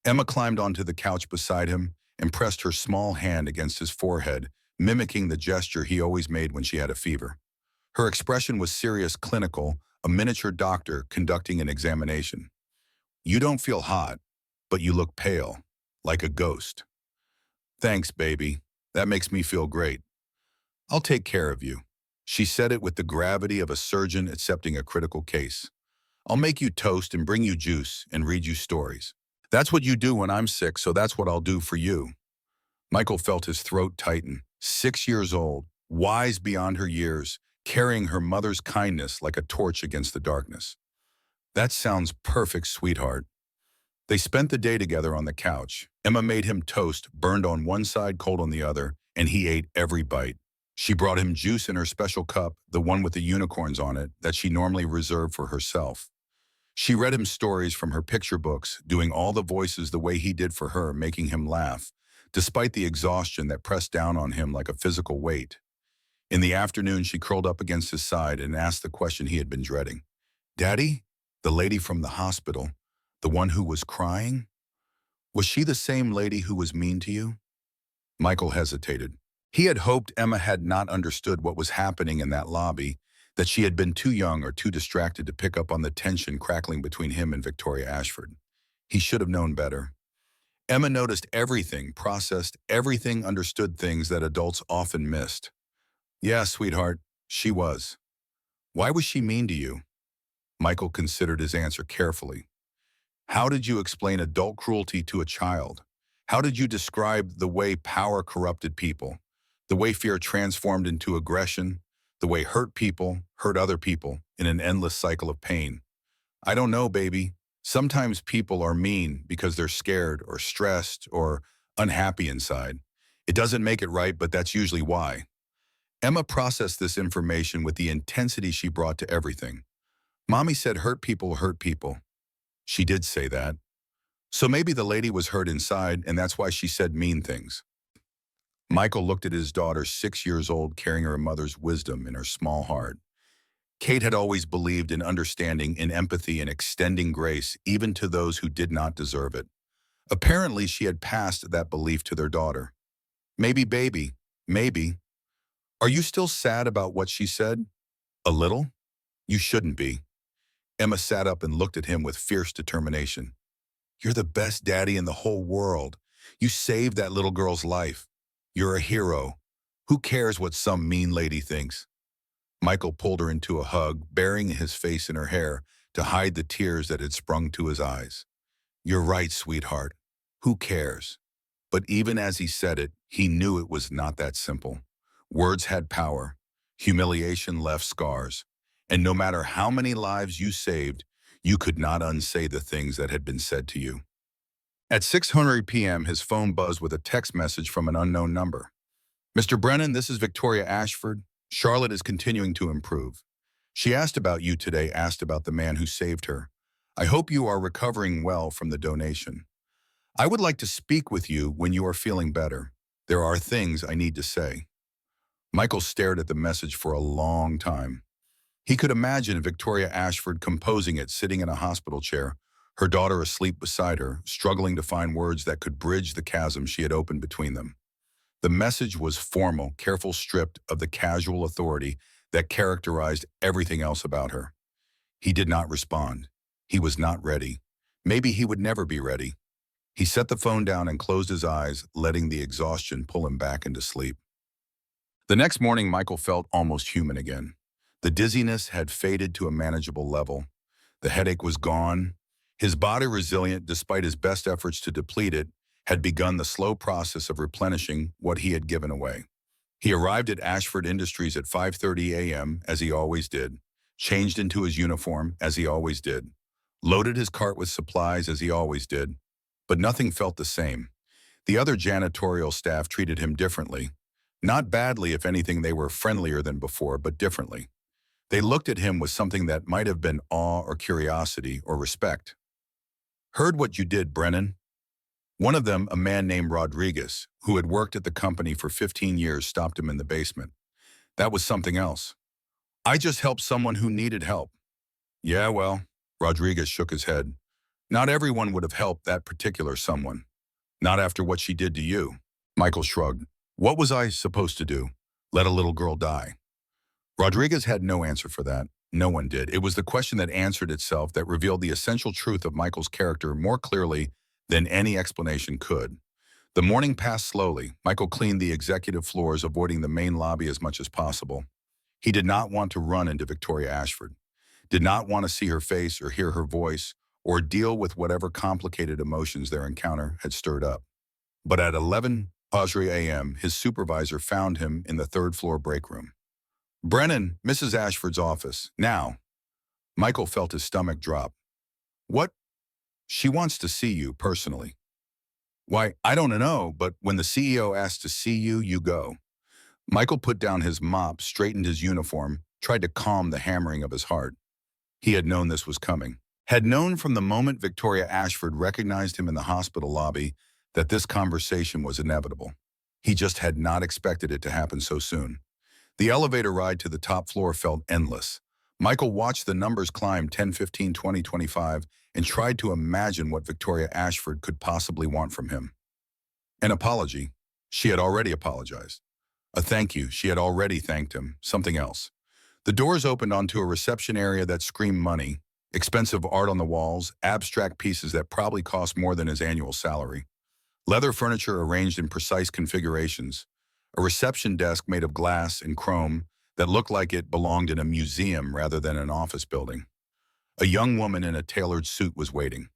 Emma climbed onto the couch beside him and pressed her small hand against his forehead, mimicking the gesture he always made when she had a fever. Her expression was serious, clinical, a miniature doctor conducting an examination. You don't feel hot, but you look pale, like a ghost. Thanks, baby. That makes me feel great. I'll take care of you. She said it with the gravity of a surgeon accepting a critical case. I'll make you toast and bring you juice and read you stories. That's what you do when I'm sick, so that's what I'll do for you. Michael felt his throat tighten. 6 years old, wise beyond her years, carrying her mother's kindness like a torch against the darkness. That sounds perfect, sweetheart. They spent the day together on the couch. Emma made him toast, burned on one side, cold on the other, and he ate every bite. She brought him juice in her special cup, the one with the unicorns on it, that she normally reserved for herself. She read him stories from her picture books, doing all the voices the way he did for her, making him laugh, despite the exhaustion that pressed down on him like a physical weight. In the afternoon, she curled up against his side and asked the question he had been dreading. Daddy, the lady from the hospital, the one who was crying? Was she the same lady who was mean to you? Michael hesitated. He had hoped Emma had not understood what was happening in that lobby, that she had been too young or too distracted to pick up on the tension crackling between him and Victoria Ashford. He should have known better. Emma noticed everything, processed everything, understood things that adults often missed. Yeah, sweetheart, she was. Why was she mean to you? Michael considered his answer carefully. How did you explain adult cruelty to a child? How did you describe the way power corrupted people? The way fear transformed into aggression? The way hurt people hurt other people in an endless cycle of pain? I don't know, baby. Sometimes people are mean because they're scared or stressed or unhappy inside. It doesn't make it right, but that's usually why. Emma processed this information with the intensity she brought to everything. Mommy said hurt people hurt people. She did say that. So maybe the lady was hurt inside, and that's why she said mean things. Michael looked at his daughter, 6 years old, carrying her mother's wisdom in her small heart. Kate had always believed in understanding, in empathy, and extending grace even to those who did not deserve it. Apparently, she had passed that belief to their daughter. Maybe, baby, maybe. Are you still sad about what she said? A little? You shouldn't be. Emma sat up and looked at him with fierce determination. You're the best daddy in the whole world. You saved that little girl's life. You're a hero. Who cares what some mean lady thinks? Michael pulled her into a hug, burying his face in her hair to hide the tears that had sprung to his eyes. You're right, sweetheart. Who cares? But even as he said it, he knew it was not that simple. Words had power. Humiliation left scars. And no matter how many lives you saved, you could not unsay the things that had been said to you. At 6:00 p.m., his phone buzzed with a text message from an unknown number. Mr. Brennan, this is Victoria Ashford. Charlotte is continuing to improve. She asked about you today, asked about the man who saved her. I hope you are recovering well from the donation. I would like to speak with you when you are feeling better. There are things I need to say. Michael stared at the message for a long time. He could imagine Victoria Ashford composing it, sitting in a hospital chair, her daughter asleep beside her, struggling to find words that could bridge the chasm she had opened between them. The message was formal, careful, stripped of the casual authority that characterized everything else about her. He did not respond. He was not ready. Maybe he would never be ready. He set the phone down and closed his eyes, letting the exhaustion pull him back into sleep. The next morning, Michael felt almost human again. The dizziness had faded to a manageable level. The headache was gone. His body, resilient despite his best efforts to deplete it, had begun the slow process of replenishing what he had given away. He arrived at Ashford Industries at 5:30 a.m., as he always did, changed into his uniform, as he always did, loaded his cart with supplies, as he always did, but nothing felt the same. The other janitorial staff treated him differently. Not badly, if anything, they were friendlier than before, but differently. They looked at him with something that might have been awe or curiosity or respect. "Heard what you did, Brennan." One of them, a man named Rodriguez, who had worked at the company for 15 years, stopped him in the basement. "That was something else." "I just helped someone who needed help." "Yeah, well," Rodriguez shook his head. "Not everyone would have helped that particular someone. Not after what she did to you." Michael shrugged. "What was I supposed to do? Let a little girl die?" Rodriguez had no answer for that. No one did. It was the question that answered itself that revealed the essential truth of Michael's character more clearly than any explanation could. The morning passed slowly. Michael cleaned the executive floors, avoiding the main lobby as much as possible. He did not want to run into Victoria Ashford, did not want to see her face or hear her voice, or deal with whatever complicated emotions their encounter had stirred up. But at 11:00 a.m., his supervisor found him in the third-floor break room. "Brennan, Mrs. Ashford's office, now." Michael felt his stomach drop. "What?" "She wants to see you personally." "Why, I don't know, but when the CEO asks to see you, you go." Michael put down his mop, straightened his uniform, tried to calm the hammering of his heart. He had known this was coming. Had known from the moment Victoria Ashford recognized him in the hospital lobby that this conversation was inevitable. He just had not expected it to happen so soon. The elevator ride to the top floor felt endless. Michael watched the numbers climb 10, 15, 20, 25, and tried to imagine what Victoria Ashford could possibly want from him. An apology. She had already apologized. A thank you. She had already thanked him. Something else. The doors opened onto a reception area that screamed money, expensive art on the walls, abstract pieces that probably cost more than his annual salary. Leather furniture arranged in precise configurations. A reception desk made of glass and chrome that looked like it belonged in a museum rather than an office building. A young woman in a tailored suit was waiting.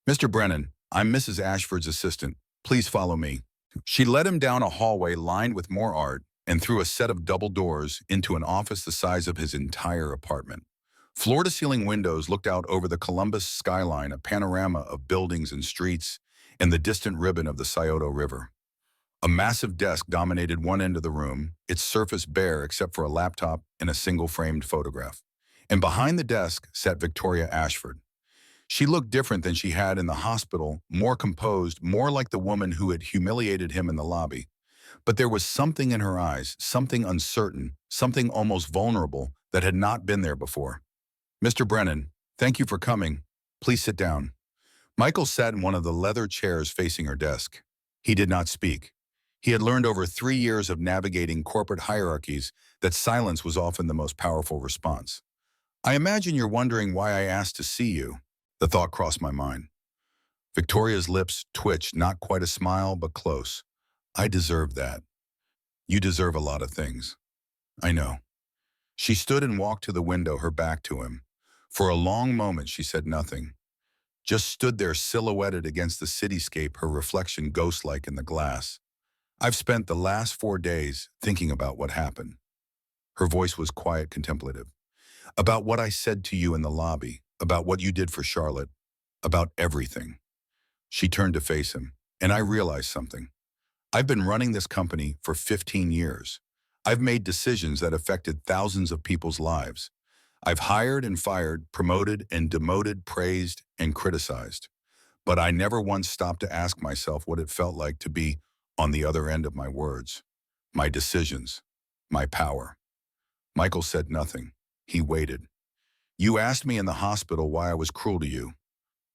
"Mr. Brennan, I'm Mrs. Ashford's assistant. Please follow me." She led him down a hallway lined with more art and through a set of double doors into an office the size of his entire apartment. Floor-to-ceiling windows looked out over the Columbus skyline, a panorama of buildings and streets, and the distant ribbon of the Scioto River. A massive desk dominated one end of the room, its surface bare except for a laptop and a single framed photograph. And behind the desk sat Victoria Ashford. She looked different than she had in the hospital, more composed, more like the woman who had humiliated him in the lobby. But there was something in her eyes, something uncertain, something almost vulnerable that had not been there before. "Mr. Brennan, thank you for coming. Please sit down." Michael sat in one of the leather chairs facing her desk. He did not speak. He had learned over 3 years of navigating corporate hierarchies that silence was often the most powerful response. "I imagine you're wondering why I asked to see you." The thought crossed my mind. Victoria's lips twitched, not quite a smile, but close. "I deserve that." "You deserve a lot of things." "I know." She stood and walked to the window, her back to him. For a long moment, she said nothing. Just stood there silhouetted against the cityscape, her reflection ghost-like in the glass. "I've spent the last 4 days thinking about what happened." Her voice was quiet, contemplative. "About what I said to you in the lobby, about what you did for Charlotte, about everything." She turned to face him, and I realized something. I've been running this company for 15 years. I've made decisions that affected thousands of people's lives. I've hired and fired, promoted and demoted, praised and criticized. But I never once stopped to ask myself what it felt like to be on the other end of my words, my decisions, my power. Michael said nothing. He waited. "You asked me in the hospital why I was cruel to you.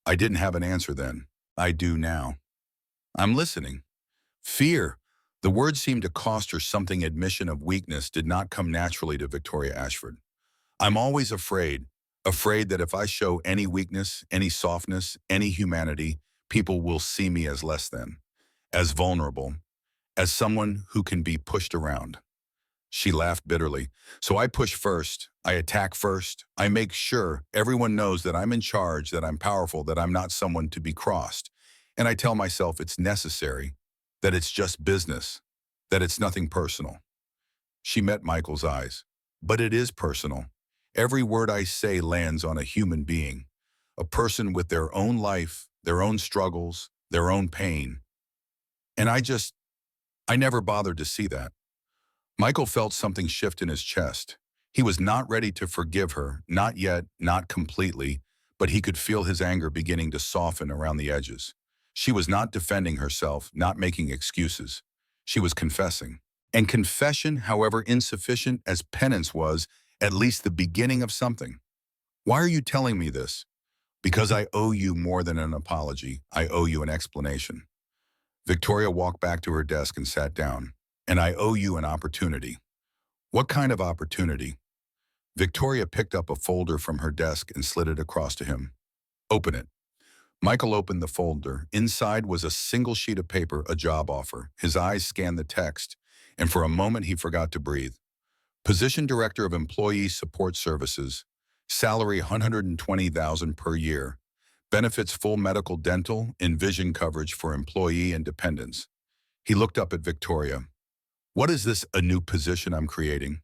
I didn't have an answer then. I do now. I'm listening. Fear. The word seemed to cost her something. Admission of weakness did not come naturally to Victoria Ashford. I'm always afraid that if I show any weakness, any softness, any humanity, people will see me as less than, as vulnerable, as someone who can be pushed around. She laughed bitterly. So I push first, I attack first, I make sure everyone knows that I'm in charge, that I'm powerful, that I'm not someone to be crossed. And I tell myself it's necessary, that it's just business, that it's nothing personal. She met Michael's eyes. But it is personal. Every word I say lands on a human being, a person with their own life, their own struggles, their own pain. And I never bothered to see that. Michael felt something shift in his chest. He was not ready to forgive her, not yet, not completely, but he could feel his anger beginning to soften around the edges. She was not defending herself, not making excuses. She was confessing. And confession, however insufficient as penance was, at least the beginning of something. Why are you telling me this? Because I owe you more than an apology. I owe you an explanation. Victoria walked back to her desk and sat down. And I owe you an opportunity. What kind of opportunity? Victoria picked up a folder from her desk and slid it across to him. Open it. Michael opened the folder. Inside was a single sheet of paper, a job offer. His eyes scanned the text, and for a moment he forgot to breathe. Position Director of Employee Support Services. Salary $120,000 per year. Benefits full medical, dental, and vision coverage for employee and dependents. He looked up at Victoria. What is this, a new position I'm creating?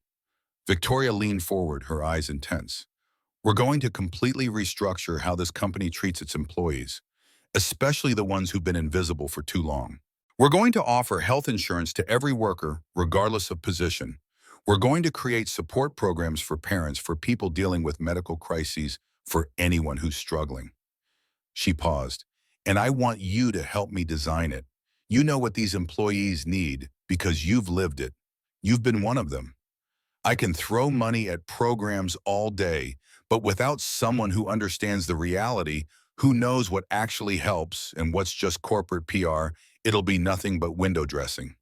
Victoria leaned forward, her eyes intense. We're going to completely restructure how this company treats its employees, especially the ones who've been invisible for too long. We're going to offer health insurance to every worker, regardless of position. We're going to create support programs for parents, for people dealing with medical crises, for anyone who's struggling. She paused. And I want you to help me design it. You know what these employees need because you've lived it. You've been one of them. I can throw money at programs all day, but without someone who understands the reality, who knows what actually helps and what's just corporate PR, it'll be nothing but window dressing.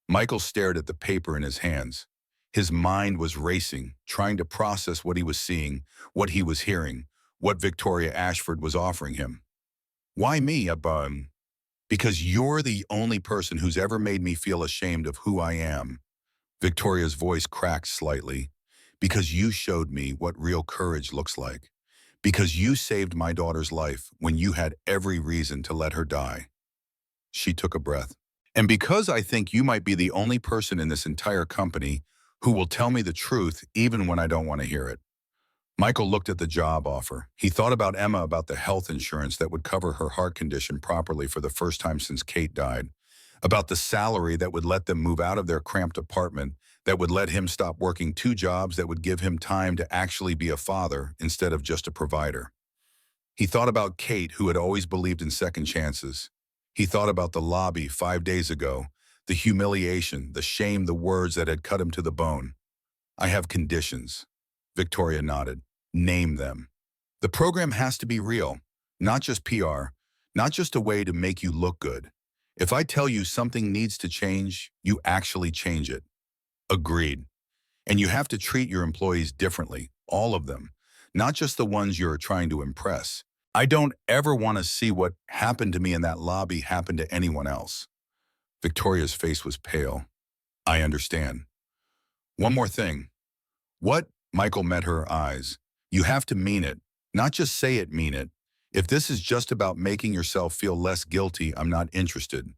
Michael stared at the paper in his hands. His mind was racing, trying to process what he was seeing, what he was hearing, what Victoria Ashford was offering him. Why me, Because you're the only person who's ever made me feel ashamed of who I am. Victoria's voice cracked slightly. Because you showed me what real courage looks like. Because you saved my daughter's life when you had every reason to let her die. She took a breath. And because I think you might be the only person in this entire company who will tell me the truth even when I don't want to hear it. Michael looked at the job offer. He thought about Emma, about the health insurance that would cover her heart condition properly for the first time since Kate died, about the salary that would let them move out of their cramped apartment, that would let him stop working 2 jobs, that would give him time to actually be a father instead of just a provider. He thought about Kate, who had always believed in second chances. He thought about the lobby 5 days ago, the humiliation, the shame, the words that had cut him to the bone. I have conditions. Victoria nodded. Name them. The program has to be real, not just PR, not just a way to make you look good. If I tell you something needs to change, you actually change it. Agreed. And you have to treat your employees differently, all of them, not just the ones you're trying to impress. I don't ever want to see what happened to me in that lobby happen to anyone else. Victoria's face was pale. I understand. One more thing. What? Michael met her eyes. You have to mean it, not just say it, mean it. If this is just about making yourself feel less guilty, I'm not interested.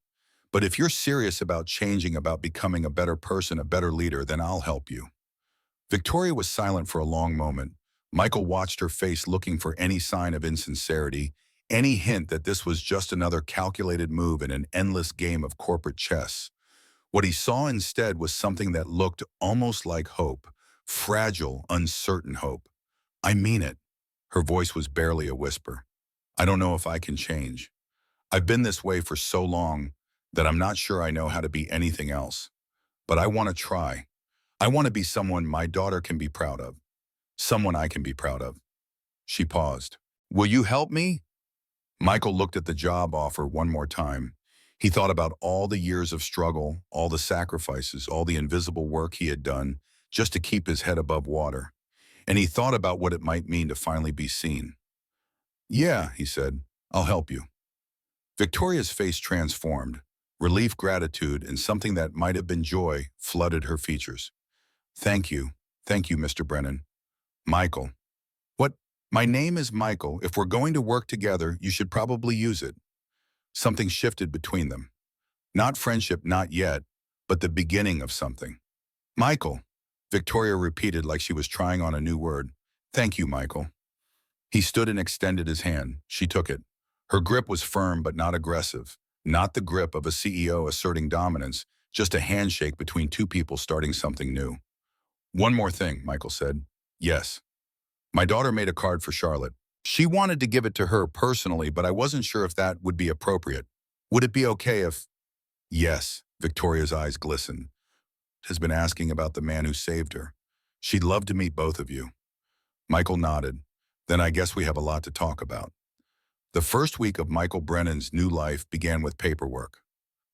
But if you're serious about changing, about becoming a better person, a better leader, then I'll help you. Victoria was silent for a long moment. Michael watched her face, looking for any sign of insincerity, any hint that this was just another calculated move in an endless game of corporate chess. What he saw instead was something that looked almost like hope, fragile, uncertain hope. I mean it. Her voice was barely a whisper. I don't know if I can change. I've been this way for so long that I'm not sure I know how to be anything else. But I want to try. I want to be someone my daughter can be proud of. Someone I can be proud of. She paused. Will you help me? Michael looked at the job offer one more time. He thought about all the years of struggle, all the sacrifices, all the invisible work he had done just to keep his head above water. And he thought about what it might mean to finally be seen. "Yeah," he said, "I'll help you." Victoria's face transformed. Relief, gratitude, and something that might have been joy flooded her features. "Thank you. Thank you, Mr. Brennan." "Michael." "What? My name is Michael. If we're going to work together, you should probably use it." Something shifted between them. Not friendship, not yet, but the beginning of something. "Michael," Victoria repeated like she was trying on a new word. "Thank you, Michael." He stood and extended his hand. She took it. Her grip was firm but not aggressive. Not the grip of a CEO asserting dominance, just a handshake between two people starting something new. "One more thing," Michael said. "Yes. My daughter made a card for Charlotte. She wanted to give it to her personally, but I wasn't sure if that would be appropriate. Would it be okay if—" "Yes," Victoria's eyes glistened. "Has been asking about the man who saved her. She'd love to meet both of you." Michael nodded. "Then I guess we have a lot to talk about." The first week of Michael Brennan's new life began with paperwork.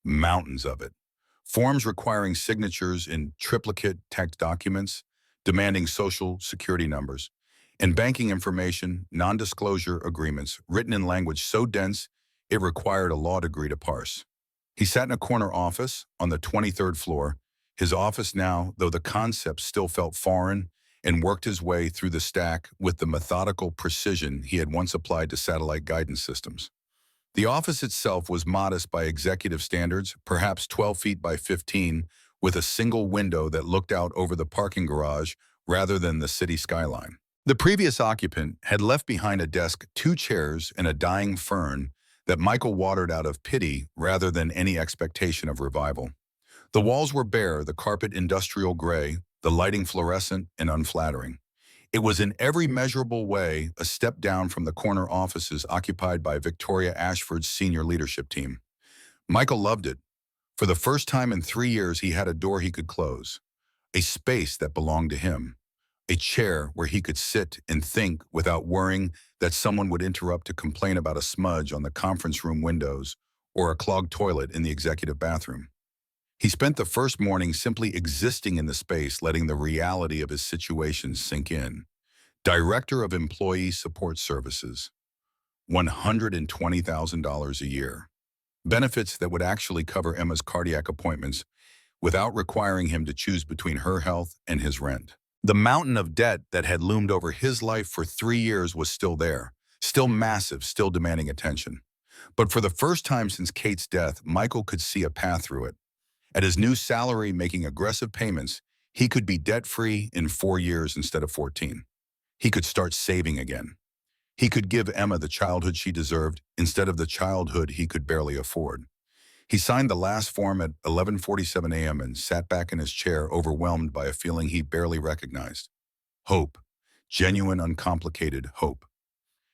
Mountains of it. Forms requiring signatures in triplicate text documents, demanding social security numbers, and banking information, non-disclosure agreements written in language so dense it required a law degree to parse. He sat in a corner office on the 23rd floor, his office now, though the concept still felt foreign, and worked his way through the stack with the methodical precision he had once applied to satellite guidance systems. The office itself was modest by executive standards, perhaps 12 feet by 15, with a single window that looked out over the parking garage rather than the city skyline. The previous occupant had left behind a desk, 2 chairs, and a dying fern that Michael watered out of pity rather than any expectation of revival. The walls were bare, the carpet industrial gray, the lighting fluorescent and unflattering. It was in every measurable way a step down from the corner offices occupied by Victoria Ashford's senior leadership team. Michael loved it. For the first time in 3 years, he had a door he could close, a space that belonged to him, a chair where he could sit and think without worrying that someone would interrupt to complain about a smudge on the conference room windows or a clogged toilet in the executive bathroom. He spent the first morning simply existing in the space, letting the reality of his situation sink in. Director of Employee Support Services, $120,000 a year. Benefits that would actually cover Emma's cardiac appointments without requiring him to choose between her health and his rent. The mountain of debt that had loomed over his life for 3 years was still there, still massive, still demanding attention. But for the first time since Kate's death, Michael could see a path through it. At his new salary, making aggressive payments, he could be debt-free in 4 years instead of 14. He could start saving again. He could give Emma the childhood she deserved instead of the childhood he could barely afford. He signed the last form at 11:47 a.m. and sat back in his chair, overwhelmed by a feeling he barely recognized. Hope. Genuine, uncomplicated hope.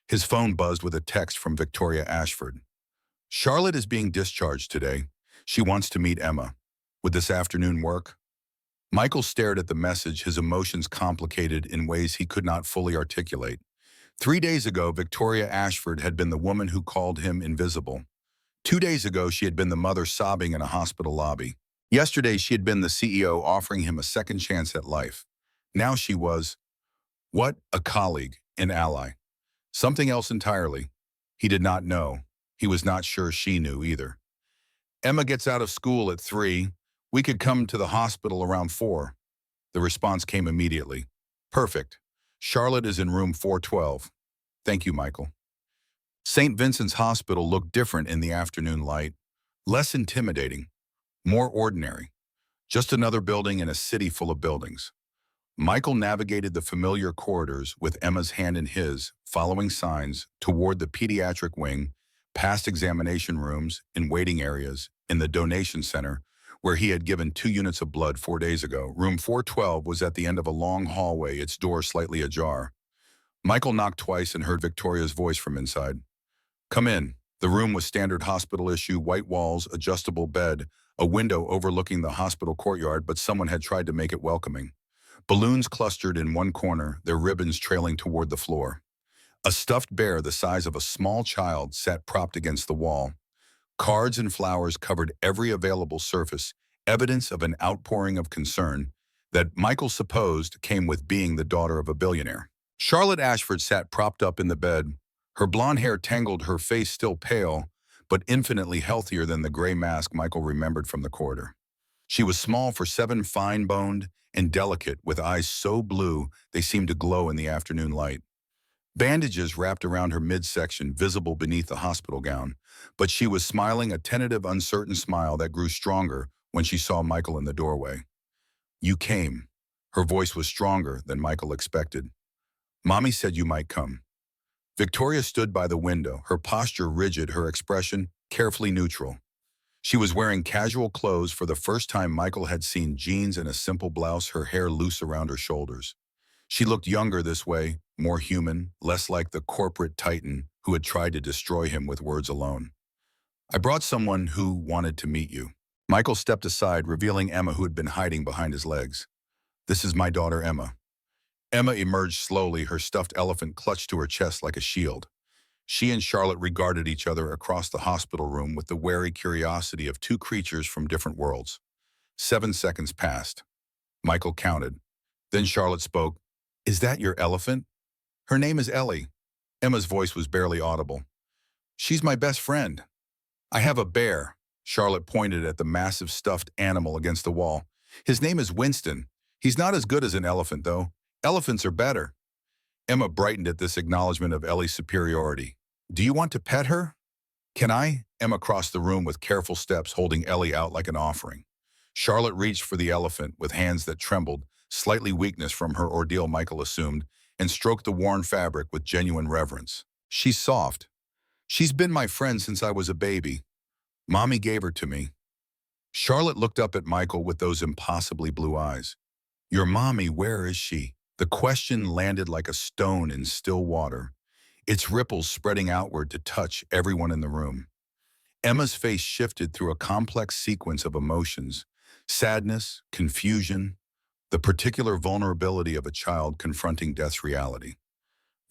His phone buzzed with a text from Victoria Ashford. "Charlotte is being discharged today. She wants to meet Emma. Would this afternoon work?" Michael stared at the message, his emotions complicated in ways he could not fully articulate. 3 days ago, Victoria Ashford had been the woman who called him invisible. 2 days ago, she had been the mother sobbing in a hospital lobby. Yesterday, she had been the CEO offering him a second chance at life. Now she was, what? A colleague, an ally. Something else entirely. He did not know. He was not sure she knew either. "Emma gets out of school at 3. We could come to the hospital around 4. The response came immediately. "Perfect. Charlotte is in room 412. "Thank you, Michael." St. Vincent's Hospital looked different in the afternoon light, less intimidating, more ordinary. Just another building in a city full of buildings. Michael navigated the familiar corridors with Emma's hand in his, following signs toward the pediatric wing, past examination rooms, in waiting areas, in the donation center, where he had given 2 units of blood 4 days ago. Room 412 was at the end of a long hallway, its door slightly ajar. Michael knocked twice and heard Victoria's voice from inside. "Come in." The room was standard hospital issue, white walls, adjustable bed, a window overlooking the hospital courtyard, but someone had tried to make it welcoming. Balloons clustered in one corner, their ribbons trailing toward the floor. A stuffed bear the size of a small child sat propped against the wall. Cards and flowers covered every available surface, evidence of an outpouring of concern that Michael supposed came with being the daughter of a billionaire. Charlotte Ashford sat propped up in the bed, her blonde hair tangled, her face still pale, but infinitely healthier than the gray mask Michael remembered from the corridor. She was small for 7, fine-boned and delicate, with eyes so blue they seemed to glow in the afternoon light. Bandages wrapped around her midsection, visible beneath the hospital gown, but she was smiling a tentative, uncertain smile that grew stronger when she saw Michael in the doorway. "You came." Her voice was stronger than Michael expected. "Mommy said you might come." Victoria stood by the window, her posture rigid, her expression carefully neutral. She was wearing casual clothes for the first time. Michael had seen jeans and a simple blouse, her hair loose around her shoulders. She looked younger this way, more human, less like the corporate titan who had tried to destroy him with words alone. "I brought someone who wanted to meet you." Michael stepped aside, revealing Emma, who had been hiding behind his legs. "This is my daughter, Emma." Emma emerged slowly, her stuffed elephant clutched to her chest like a shield. She and Charlotte regarded each other across the hospital room with the wary curiosity of two creatures from different worlds. 7 seconds passed. Michael counted. Then Charlotte spoke. "Is that your elephant?" "Her name is Ellie." Emma's voice was barely audible. "She's my best friend." "I have a bear." Charlotte pointed at the massive stuffed animal against the wall. "His name is Winston. He's not as good as an elephant, though. Elephants are better." Emma brightened at this acknowledgement of Ellie's superiority. "Do you want to pet her?" "Can I?" Emma crossed the room with careful steps, holding Ellie out like an offering. Charlotte reached for the elephant with hands that trembled, slightly weakness from her ordeal Michael assumed, and stroked the worn fabric with genuine reverence. "She's soft. She's been my friend since I was a baby. Mommy gave her to me." Charlotte looked up at Michael with those impossibly blue eyes. "Your mommy, where is she?" The question landed like a stone in still water, its ripples spreading outward to touch everyone in the room. Emma's face shifted through a complex sequence of emotions: sadness, confusion, the particular vulnerability of a child confronting death's reality.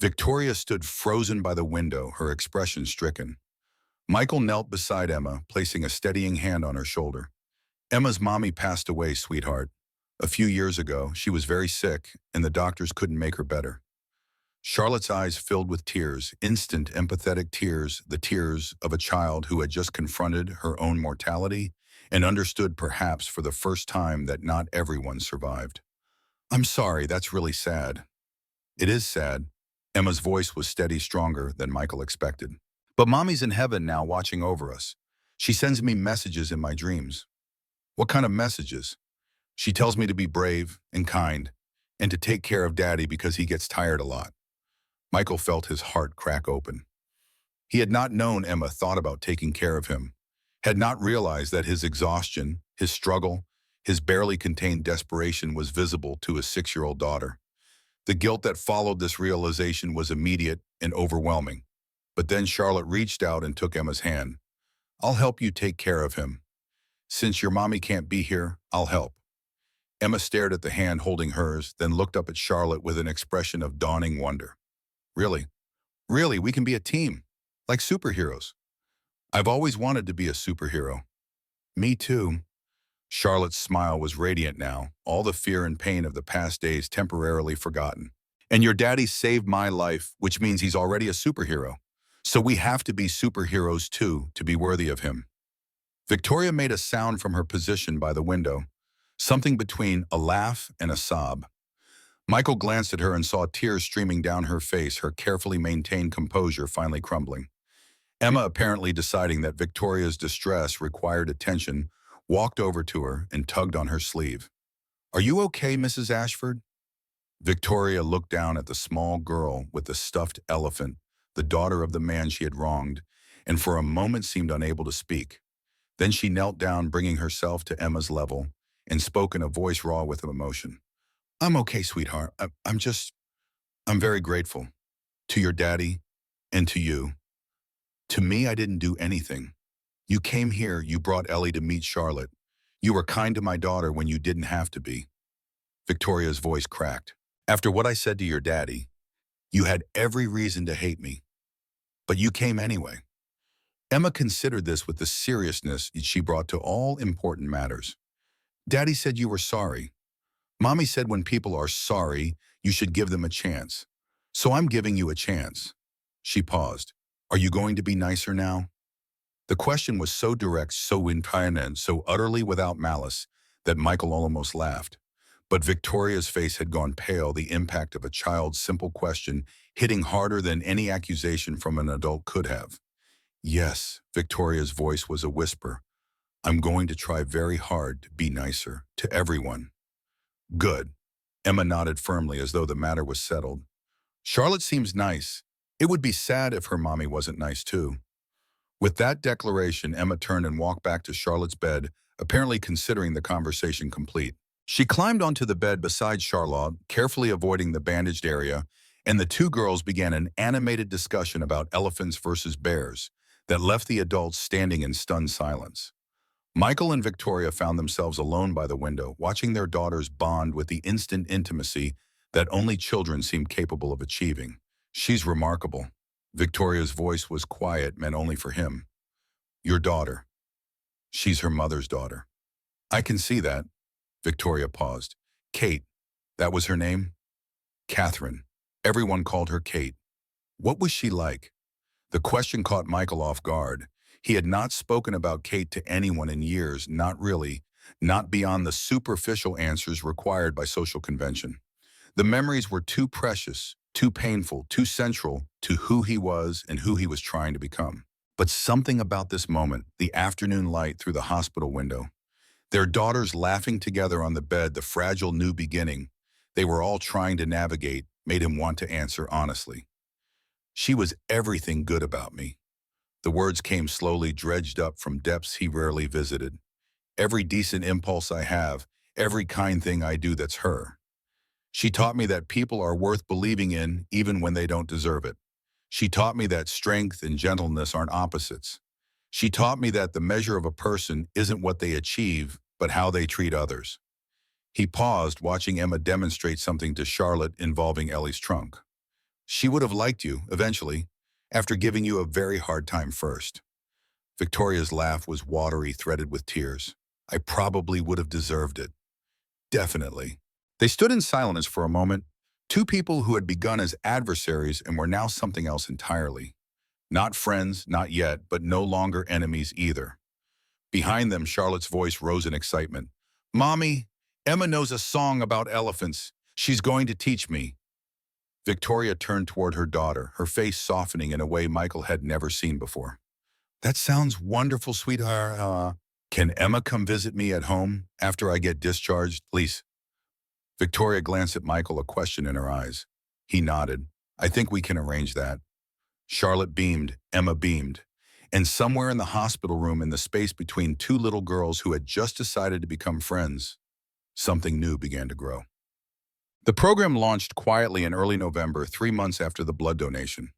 Victoria stood frozen by the window, her expression stricken. Michael knelt beside Emma, placing a steadying hand on her shoulder. "Emma's mommy passed away, sweetheart. A few years ago, she was very sick, and the doctors couldn't make her better." Charlotte's eyes filled with tears, instant empathetic tears, the tears of a child who had just confronted her own mortality and understood perhaps for the first time that not everyone survived. "I'm sorry, that's really sad." "It is sad." Emma's voice was steady, stronger than Michael expected. "But Mommy's in heaven now, watching over us. She sends me messages in my dreams." "What kind of messages?" "She tells me to be brave and kind, and to take care of Daddy because he gets tired a lot." Michael felt his heart crack open. He had not known Emma thought about taking care of him, had not realized that his exhaustion, his struggle, his barely contained desperation was visible to his 6-year-old daughter. The guilt that followed this realization was immediate and overwhelming. But then Charlotte reached out and took Emma's hand. "I'll help you take care of him. Since your mommy can't be here, I'll help." Emma stared at the hand holding hers, then looked up at Charlotte with an expression of dawning wonder. "Really? Really, we can be a team, like superheroes." "I've always wanted to be a superhero." "Me too." Charlotte's smile was radiant now, all the fear and pain of the past days temporarily forgotten. "And your daddy saved my life, which means he's already a superhero. So we have to be superheroes too, to be worthy of him." Victoria made a sound from her position by the window, something between a laugh and a sob. Michael glanced at her and saw tears streaming down her face, her carefully maintained composure finally crumbling. Emma, apparently deciding that Victoria's distress required attention, walked over to her and tugged on her sleeve. "Are you okay, Mrs. Ashford?" Victoria looked down at the small girl with the stuffed elephant, the daughter of the man she had wronged, and for a moment seemed unable to speak. Then she knelt down, bringing herself to Emma's level, and spoke in a voice raw with emotion. "I'm okay, sweetheart. I'm very grateful. To your daddy, and to you. To me, I didn't do anything. You came here, you brought Ellie to meet Charlotte. You were kind to my daughter when you didn't have to be." Victoria's voice cracked. "After what I said to your daddy, You had every reason to hate me, but you came anyway. Emma considered this with the seriousness she brought to all important matters. Daddy said you were sorry. Mommy said when people are sorry, you should give them a chance. So I'm giving you a chance. She paused. Are you going to be nicer now? The question was so direct, so intimate, and so utterly without malice that Michael almost laughed. But Victoria's face had gone pale, the impact of a child's simple question hitting harder than any accusation from an adult could have. Yes, Victoria's voice was a whisper. I'm going to try very hard to be nicer to everyone. Good. Emma nodded firmly as though the matter was settled. Charlotte seems nice. It would be sad if her mommy wasn't nice too. With that declaration, Emma turned and walked back to Charlotte's bed, apparently considering the conversation complete. She climbed onto the bed beside Charlotte, carefully avoiding the bandaged area, and the two girls began an animated discussion about elephants versus bears that left the adults standing in stunned silence. Michael and Victoria found themselves alone by the window, watching their daughters bond with the instant intimacy that only children seem capable of achieving. She's remarkable. Victoria's voice was quiet, meant only for him. Your daughter. She's her mother's daughter. I can see that. Victoria paused. Kate. That was her name? Catherine. Everyone called her Kate. What was she like? The question caught Michael off guard. He had not spoken about Kate to anyone in years, not really, not beyond the superficial answers required by social convention. The memories were too precious, too painful, too central to who he was and who he was trying to become. But something about this moment, the afternoon light through the hospital window, their daughters laughing together on the bed, the fragile new beginning they were all trying to navigate, made him want to answer honestly. She was everything good about me. The words came slowly, dredged up from depths he rarely visited. Every decent impulse I have, every kind thing I do, that's her. She taught me that people are worth believing in even when they don't deserve it. She taught me that strength and gentleness aren't opposites. She taught me that the measure of a person isn't what they achieve, but how they treat others. He paused, watching Emma demonstrate something to Charlotte involving Ellie's trunk. She would have liked you, eventually, after giving you a very hard time first. Victoria's laugh was watery, threaded with tears. I probably would have deserved it. Definitely. They stood in silence for a moment, two people who had begun as adversaries and were now something else entirely. Not friends, not yet, but no longer enemies either. Behind them, Charlotte's voice rose in excitement. Mommy, Emma knows a song about elephants. She's going to teach me. Victoria turned toward her daughter, her face softening in a way Michael had never seen before. That sounds wonderful, sweetheart. Can Emma come visit me at home after I get discharged, please? Victoria glanced at Michael, a question in her eyes. He nodded. I think we can arrange that. Charlotte beamed, Emma beamed. And somewhere in the hospital room, in the space between two little girls who had just decided to become friends, something new began to grow. The program launched quietly in early November, 3 months after the blood donation.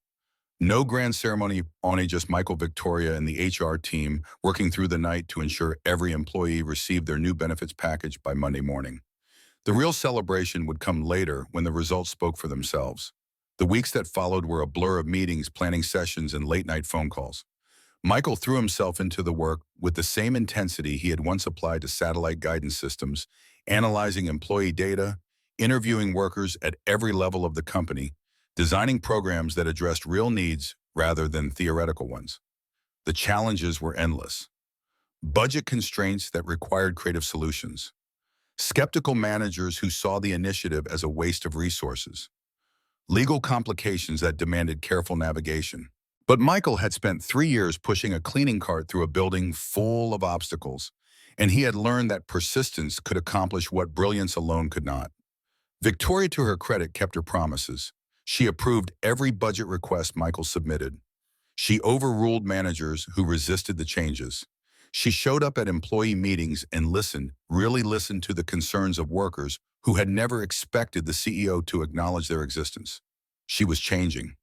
No grand ceremony, only just Michael, Victoria, and the HR team working through the night to ensure every employee received their new benefits package by Monday morning. The real celebration would come later when the results spoke for themselves. The weeks that followed were a blur of meetings, planning sessions, and late-night phone calls. Michael threw himself into the work with the same intensity he had once applied to satellite guidance systems, analyzing employee data, interviewing workers at every level of the company, designing programs that addressed real needs rather than theoretical ones. The challenges were endless. Budget constraints that required creative solutions. Skeptical managers who saw the initiative as a waste of resources. Legal complications that demanded careful navigation. But Michael had spent 3 years pushing a cleaning cart through a building full of obstacles, and he had learned that persistence could accomplish what brilliance alone could not. Victoria, to her credit, kept her promises. She approved every budget request Michael submitted. She overruled managers who resisted the changes. She showed up at employee meetings and listened, really listened to the concerns of workers who had never expected the CEO to acknowledge their existence. She was changing.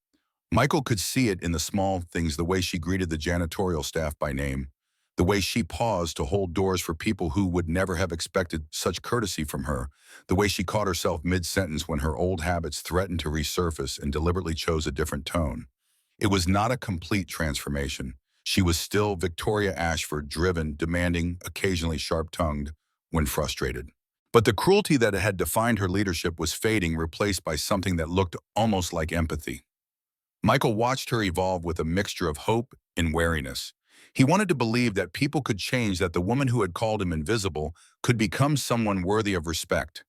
Michael could see it in the small things, the way she greeted the janitorial staff by name, The way she paused to hold doors for people who would never have expected such courtesy from her. The way she caught herself mid-sentence when her old habits threatened to resurface and deliberately chose a different tone. It was not a complete transformation. She was still Victoria Ashford, driven, demanding, occasionally sharp-tongued when frustrated. But the cruelty that had defined her leadership was fading, replaced by something that looked almost like empathy. Michael watched her evolve with a mixture of hope and wariness. He wanted to believe that people could change, that the woman who had called him invisible could become someone worthy of respect.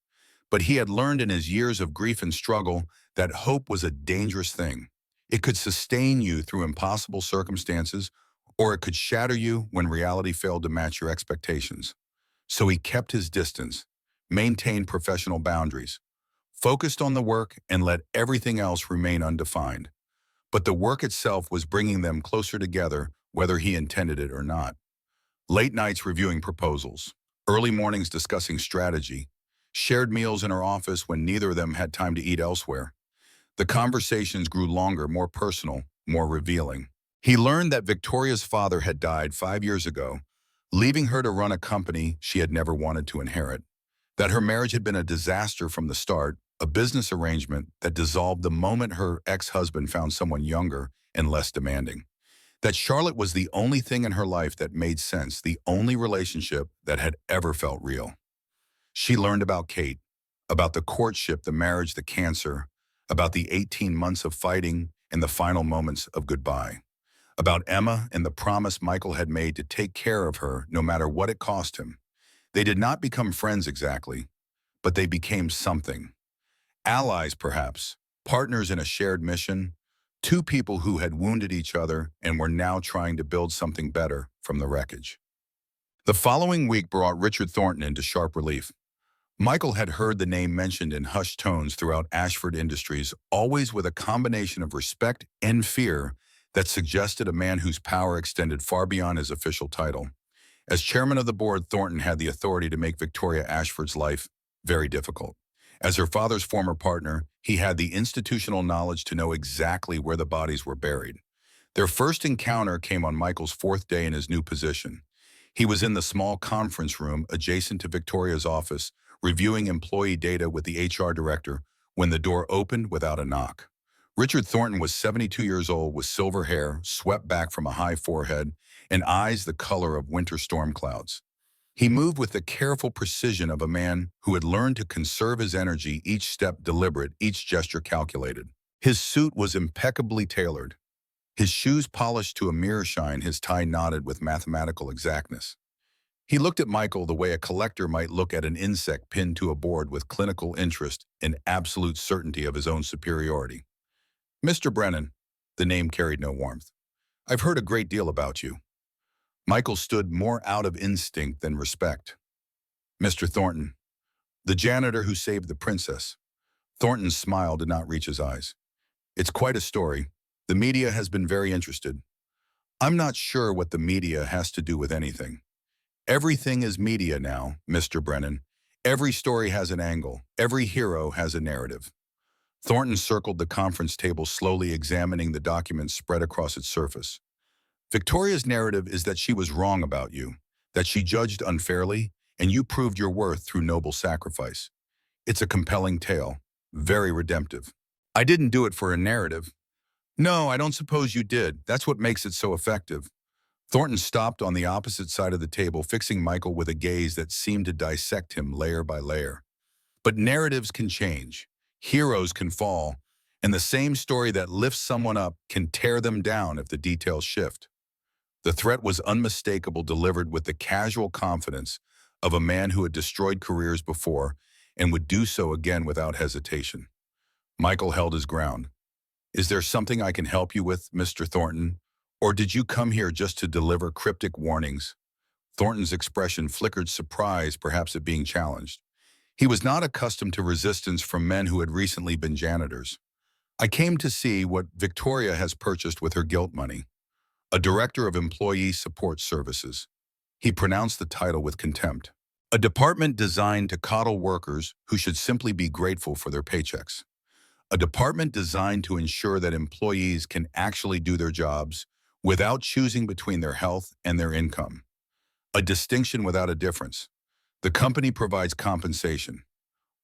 But he had learned in his years of grief and struggle that hope was a dangerous thing. It could sustain you through impossible circumstances, or it could shatter you when reality failed to match your expectations. So he kept his distance, maintained professional boundaries, focused on the work, and let everything else remain undefined. But the work itself was bringing them closer together, whether he intended it or not. Late nights reviewing proposals, early mornings discussing strategy, shared meals in her office when neither of them had time to eat elsewhere. The conversations grew longer, more personal, more revealing. He learned that Victoria's father had died 5 years ago, leaving her to run a company she had never wanted to inherit. That her marriage had been a disaster from the start, a business arrangement that dissolved the moment her ex-husband found someone younger and less demanding. That Charlotte was the only thing in her life that made sense, the only relationship that had ever felt real. She learned about Kate, about the courtship, the marriage, the cancer, about the 18 months of fighting and the final moments of goodbye, about Emma and the promise Michael had made to take care of her no matter what it cost him. They did not become friends exactly, but they became something. Allies, perhaps, partners in a shared mission, two people who had wounded each other and were now trying to build something better from the wreckage. The following week brought Richard Thornton into sharp relief. Michael had heard the name mentioned in hushed tones throughout Ashford Industries, always with a combination of respect and fear that suggested a man whose power extended far beyond his official title. As chairman of the board, Thornton had the authority to make Victoria Ashford's life very difficult. As her father's former partner, he had the institutional knowledge to know exactly where the bodies were buried. Their first encounter came on Michael's fourth day in his new position. He was in the small conference room adjacent to Victoria's office, reviewing employee data with the HR director, when the door opened without a knock. Richard Thornton was 72 years old, with silver hair swept back from a high forehead and eyes the color of winter storm clouds. He moved with the careful precision of a man who had learned to conserve his energy, each step deliberate, each gesture calculated. His suit was impeccably tailored, his shoes polished to a mirror shine, his tie knotted with mathematical exactness. He looked at Michael the way a collector might look at an insect pinned to a board, with clinical interest and absolute certainty of his own superiority. "Mr. Brennan," the name carried no warmth. "I've heard a great deal about you." Michael stood more out of instinct than respect. "Mr. Thornton, the janitor who saved the princess." Thornton's smile did not reach his eyes. "It's quite a story. The media has been very interested." "I'm not sure what the media has to do with anything." "Everything is media now, Mr. Brennan. Every story has an angle. Every hero has a narrative." Thornton circled the conference table, slowly examining the documents spread across its surface. "Victoria's narrative is that she was wrong about you, that she judged unfairly, and you proved your worth through noble sacrifice. It's a compelling tale, very redemptive." "I didn't do it for a narrative." "No, I don't suppose you did. That's what makes it so effective." Thornton stopped on the opposite side of the table, fixing Michael with a gaze that seemed to dissect him layer by layer. "But narratives can change. Heroes can fall, and the same story that lifts someone up can tear them down if the details shift." The threat was unmistakable, delivered with the casual confidence of a man who had destroyed careers before and would do so again without hesitation. Michael held his ground. "Is there something I can help you with, Mr. Thornton? Or did you come here just to deliver cryptic warnings?" Thornton's expression flickered surprise, perhaps at being challenged. He was not accustomed to resistance from men who had recently been janitors. "I came to see what Victoria has purchased with her guilt money." A director of employee support services. He pronounced the title with contempt. A department designed to coddle workers who should simply be grateful for their paychecks. A department designed to ensure that employees can actually do their jobs without choosing between their health and their income. A distinction without a difference. The company provides compensation.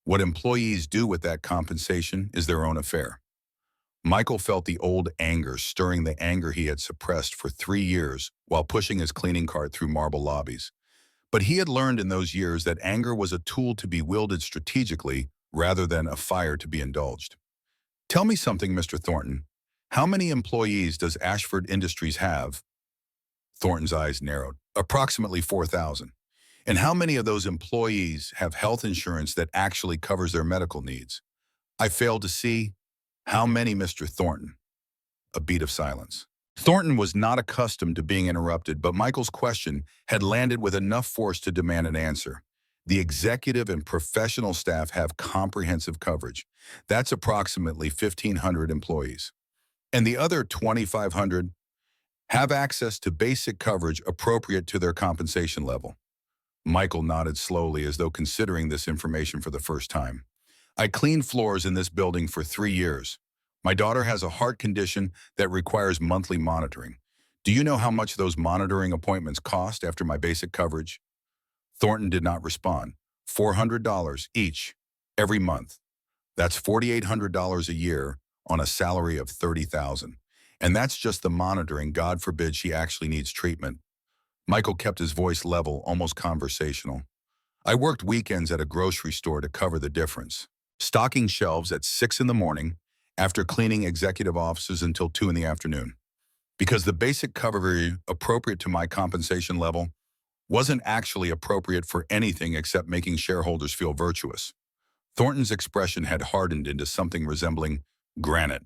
What employees do with that compensation is their own affair. Michael felt the old anger stirring the anger he had suppressed for 3 years while pushing his cleaning cart through marble lobbies. But he had learned in those years that anger was a tool to be wielded strategically rather than a fire to be indulged. Tell me something, Mr. Thornton. How many employees does Ashford Industries have? Thornton's eyes narrowed. Approximately 4,000. And how many of those employees have health insurance that actually covers their medical needs? I failed to see. How many, Mr. Thornton? A beat of silence. Thornton was not accustomed to being interrupted, but Michael's question had landed with enough force to demand an answer. The executive and professional staff have comprehensive coverage. That's approximately 1,500 employees. And the other 2,500 have access to basic coverage appropriate to their compensation level. Michael nodded slowly as though considering this information for the first time. I cleaned floors in this building for 3 years. My daughter has a heart condition that requires monthly monitoring. Do you know how much those monitoring appointments cost after my basic coverage? Thornton did not respond. $400 each, every month. That's $4,800 a year on a salary of $30,000. And that's just the monitoring. God forbid she actually needs treatment. Michael kept his voice level, almost conversational. I worked weekends at a grocery store to cover the difference. Stocking shelves at 6 in the morning, after cleaning executive offices until 2 in the afternoon. Because the basic coverage appropriate to my compensation level wasn't actually appropriate for anything except making shareholders feel virtuous. Thornton's expression had hardened into something resembling granite.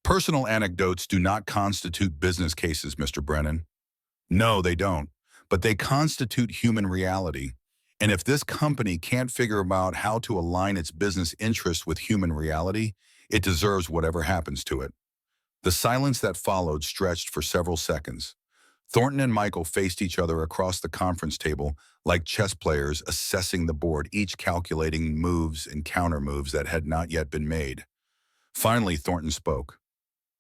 Personal anecdotes do not constitute business cases, Mr. Brennan. No, they don't. But they constitute human reality. And if this company can't figure out how to align its business interests with human reality, it deserves whatever happens to it. The silence that followed stretched for several seconds. Thornton and Michael faced each other across the conference table like chess players assessing the board, each calculating moves and counter-moves that had not yet been made. Finally, Thornton spoke.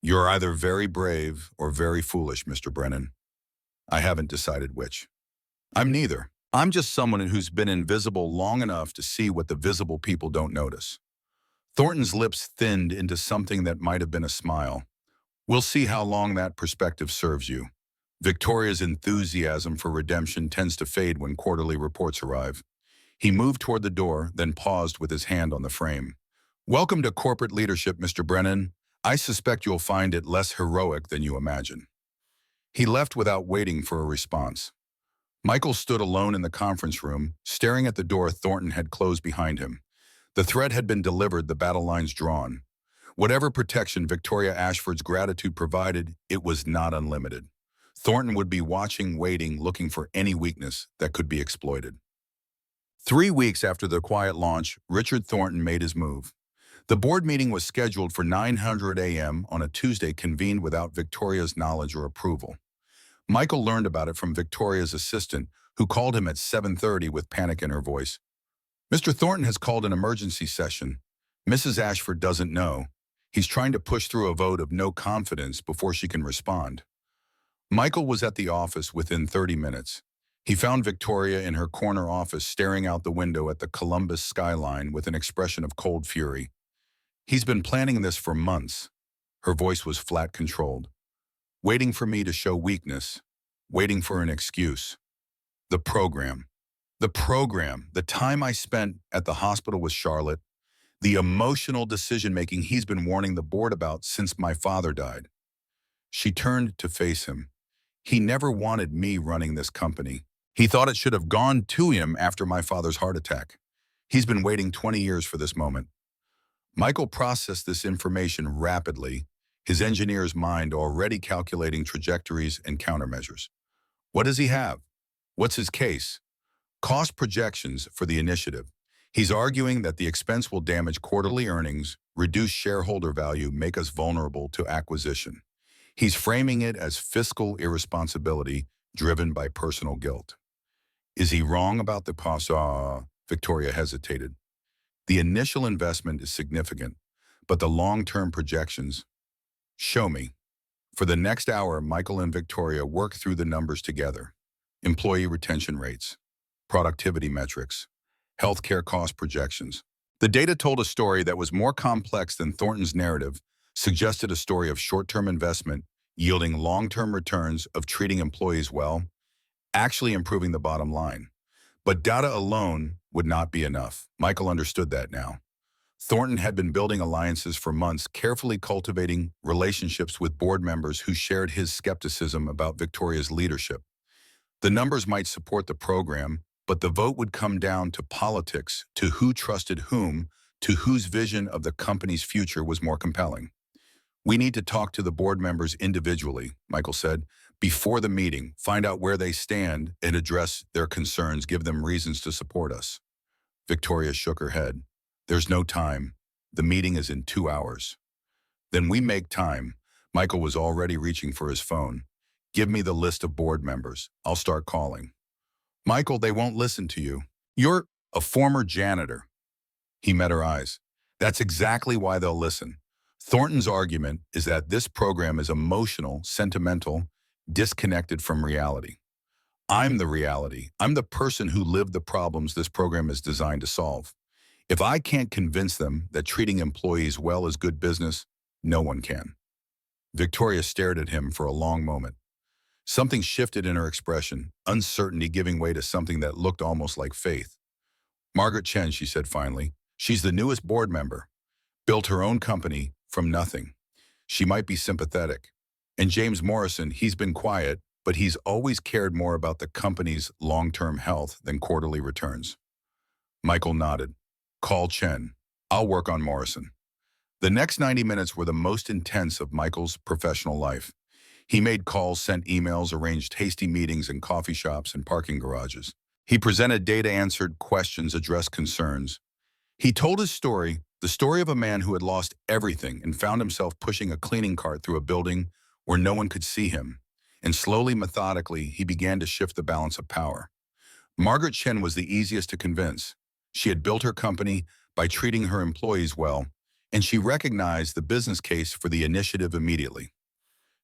You're either very brave or very foolish, Mr. Brennan. I haven't decided which. I'm neither. I'm just someone who's been invisible long enough to see what the visible people don't notice. Thornton's lips thinned into something that might have been a smile. We'll see how long that perspective serves you. Victoria's enthusiasm for redemption tends to fade when quarterly reports arrive. He moved toward the door, then paused with his hand on the frame. Welcome to corporate leadership, Mr. Brennan. I suspect you'll find it less heroic than you imagine. He left without waiting for a response. Michael stood alone in the conference room, staring at the door Thornton had closed behind him. The threat had been delivered, the battle lines drawn. Whatever protection Victoria Ashford's gratitude provided, it was not unlimited. Thornton would be watching, waiting, looking for any weakness that could be exploited. 3 weeks after the quiet launch, Richard Thornton made his move. The board meeting was scheduled for 9:00 a.m. on a Tuesday, convened without Victoria's knowledge or approval. Michael learned about it from Victoria's assistant, who called him at 7:30 with panic in her voice. Mr. Thornton has called an emergency session. Mrs. Ashford doesn't know. He's trying to push through a vote of no confidence before she can respond. Michael was at the office within 30 minutes. He found Victoria in her corner office staring out the window at the Columbus skyline with an expression of cold fury. He's been planning this for months. Her voice was flat, controlled. Waiting for me to show weakness. Waiting for an excuse. The program. The time I spent at the hospital with Charlotte. The emotional decision-making he's been warning the board about since my father died. She turned to face him. He never wanted me running this company. He thought it should have gone to him after my father's heart attack. He's been waiting 20 years for this moment. Michael processed this information rapidly, his engineer's mind already calculating trajectories and countermeasures. What does he have? What's his case? Cost projections for the initiative. He's arguing that the expense will damage quarterly earnings, reduce shareholder value, make us vulnerable to acquisition. He's framing it as fiscal irresponsibility driven by personal guilt. Is he wrong about the cost? Victoria hesitated. The initial investment is significant, but the long-term projections? Show me. For the next hour, Michael and Victoria worked through the numbers together. employee retention rates, productivity metrics, healthcare cost projections. The data told a story that was more complex than Thornton's narrative, suggested a story of short-term investment, yielding long-term returns, of treating employees well, actually improving the bottom line. But data alone would not be enough. Michael understood that now. Thornton had been building alliances for months, carefully cultivating relationships with board members who shared his skepticism about Victoria's leadership. The numbers might support the program, but the vote would come down to politics, to who trusted whom, to whose vision of the company's future was more compelling. "We need to talk to the board members individually," Michael said, "before the meeting, find out where they stand and address their concerns, give them reasons to support us." Victoria shook her head. "There's no time. The meeting is in 2 hours." "Then we make time." Michael was already reaching for his phone. "Give me the list of board members. I'll start calling." "Michael, they won't listen to you. You're a former janitor." He met her eyes. "That's exactly why they'll listen. Thornton's argument is that this program is emotional, sentimental, disconnected from reality. I'm the reality. I'm the person who lived the problems this program is designed to solve. If I can't convince them that treating employees well is good business, no one can." Victoria stared at him for a long moment. Something shifted in her expression, uncertainty giving way to something that looked almost like faith. "Margaret Chen," she said finally. "She's the newest board member. Built her own company from nothing. She might be sympathetic. And James Morrison, he's been quiet, but he's always cared more about the company's long-term health than quarterly returns." Michael nodded. "Call Chen. I'll work on Morrison." The next 90 minutes were the most intense of Michael's professional life. He made calls, sent emails, arranged hasty meetings in coffee shops and parking garages. He presented data, answered questions, addressed concerns. He told his story, the story of a man who had lost everything and found himself pushing a cleaning cart through a building where no one could see him. And slowly, methodically, he began to shift the balance of power. Margaret Chen was the easiest to convince. She had built her company by treating her employees well, and she recognized the business case for the initiative immediately.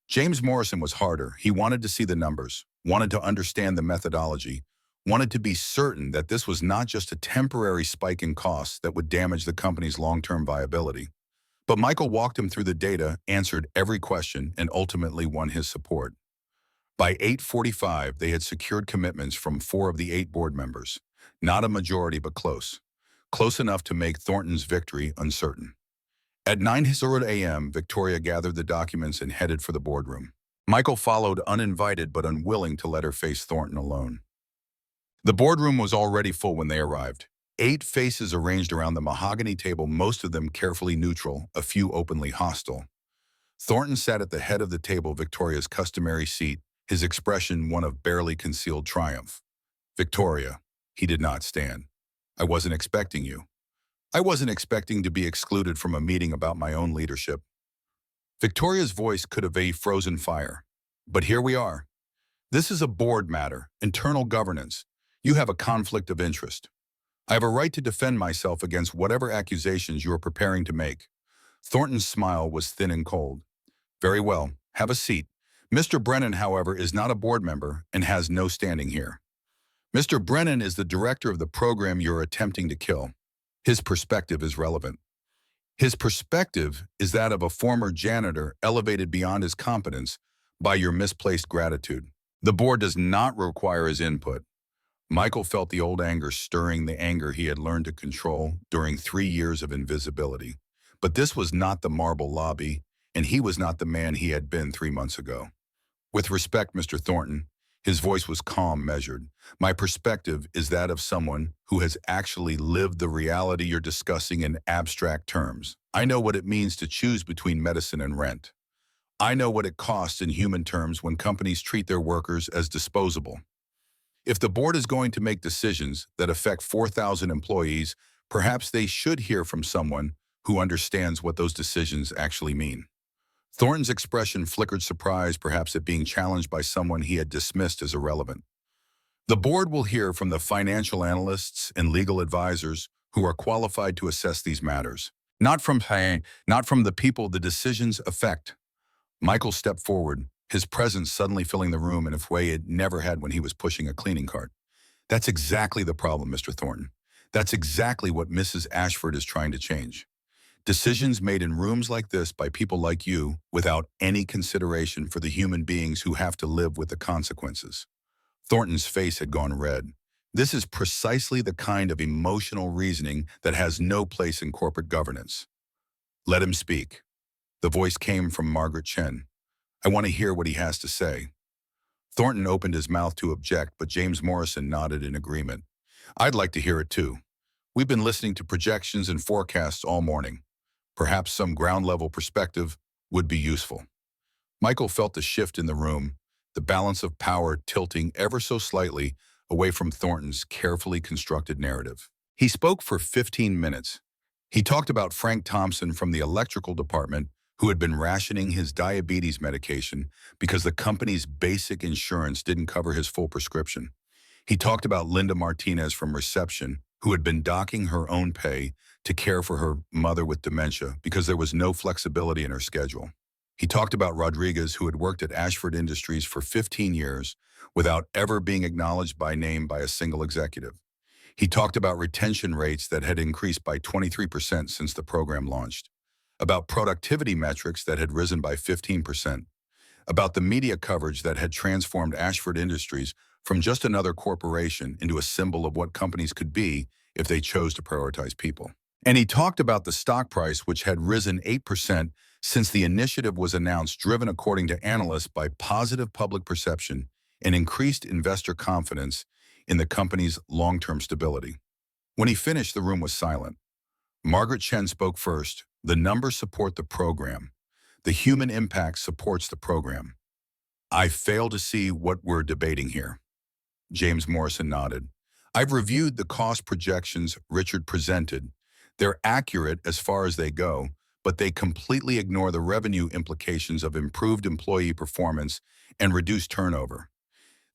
James Morrison was harder. He wanted to see the numbers, wanted to understand the methodology, wanted to be certain that this was not just a temporary spike in costs that would damage the company's long-term viability. But Michael walked him through the data, answered every question, and ultimately won his support. By 8:45, they had secured commitments from 4 of the 8 board members. Not a majority, but close. Close enough to make Thornton's victory uncertain. At 9:00 a.m., Victoria gathered the documents and headed for the boardroom. Michael followed, uninvited but unwilling to let her face Thornton alone. The boardroom was already full when they arrived. 8 faces arranged around the mahogany table, most of them carefully neutral, a few openly hostile. Thornton sat at the head of the table, Victoria's customary seat, his expression one of barely concealed triumph. "Victoria," he did not stand. "I wasn't expecting you. I wasn't expecting to be excluded from a meeting about my own leadership." Victoria's voice could have a frozen fire. "But here we are. This is a board matter, internal governance. You have a conflict of interest. I have a right to defend myself against whatever accusations you are preparing to make." Thornton's smile was thin and cold. "Very well, have a seat. Mr. Brennan, however, is not a board member and has no standing here. Mr. Brennan is the director of the program you're attempting to kill. His perspective is relevant. His perspective is that of a former janitor elevated beyond his competence by your misplaced gratitude. The board does not require his input." Michael felt the old anger stirring, the anger he had learned to control during 3 years of invisibility. But this was not the marble lobby, and he was not the man he had been 3 months ago. "With respect, Mr. Thornton," his voice was calm, measured, "my perspective is that of someone who has actually lived the reality you're discussing in abstract terms. I know what it means to choose between medicine and rent. I know what it costs in human terms when companies treat their workers as disposable. If the board is going to make decisions that affect 4,000 employees, perhaps they should hear from someone who understands what those decisions actually mean." Thornton's expression flickered surprise, perhaps at being challenged by someone he had dismissed as irrelevant. "The board will hear from the financial analysts and legal advisors who are qualified to assess these matters, not from the people the decisions affect." Michael stepped forward, his presence suddenly filling the room in a way it never had when he was pushing a cleaning cart. That's exactly the problem, Mr. Thornton. That's exactly what Mrs. Ashford is trying to change. Decisions made in rooms like this by people like you without any consideration for the human beings who have to live with the consequences. Thornton's face had gone red. This is precisely the kind of emotional reasoning that has no place in corporate governance. Let him speak. The voice came from Margaret Chen. I want to hear what he has to say. Thornton opened his mouth to object, but James Morrison nodded in agreement. I'd like to hear it too. We've been listening to projections and forecasts all morning. Perhaps some ground-level perspective would be useful. Michael felt the shift in the room, the balance of power tilting ever so slightly away from Thornton's carefully constructed narrative. He spoke for 15 minutes. He talked about Frank Thompson from the electrical department who had been rationing his diabetes medication because the company's basic insurance didn't cover his full prescription. He talked about Linda Martinez from reception, who had been docking her own pay to care for her mother with dementia because there was no flexibility in her schedule. He talked about Rodriguez, who had worked at Ashford Industries for 15 years without ever being acknowledged by name by a single executive. He talked about retention rates that had increased by 23% since the program launched, about productivity metrics that had risen by 15%, about the media coverage that had transformed Ashford Industries from just another corporation into a symbol of what companies could be if they chose to prioritize people. And he talked about the stock price, which had risen 8% since the initiative was announced, driven according to analysts by positive public perception and increased investor confidence in the company's long-term stability. When he finished, the room was silent. Margaret Chen spoke first. The numbers support the program. The human impact supports the program. I fail to see what we're debating here. James Morrison nodded. I've reviewed the cost projections Richard presented. They're accurate as far as they go, but they completely ignore the revenue implications of improved employee performance and reduced turnover.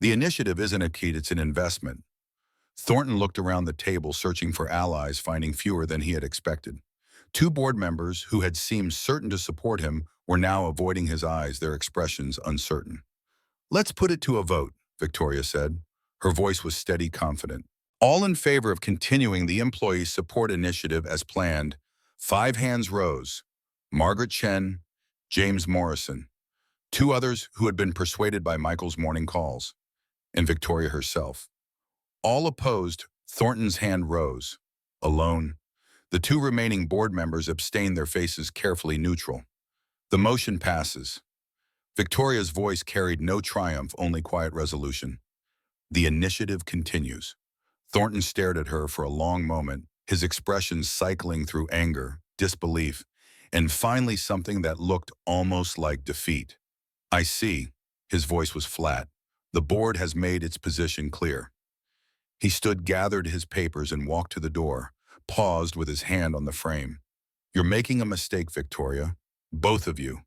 The initiative isn't a key, it's an investment. Thornton looked around the table, searching for allies, finding fewer than he had expected. Two board members who had seemed certain to support him were now avoiding his eyes, their expressions uncertain. Let's put it to a vote, Victoria said. Her voice was steady, confident. All in favor of continuing the employee support initiative as planned. 5 hands rose. Margaret Chen, James Morrison, 2 others who had been persuaded by Michael's morning calls, and Victoria herself. All opposed. Thornton's hand rose. Alone. The 2 remaining board members abstained, their faces carefully neutral. The motion passes. Victoria's voice carried no triumph, only quiet resolution. The initiative continues. Thornton stared at her for a long moment, his expression cycling through anger, disbelief, and finally something that looked almost like defeat. I see. His voice was flat. The board has made its position clear. He stood, gathered his papers, and walked to the door, paused with his hand on the frame. You're making a mistake, Victoria. Both of you.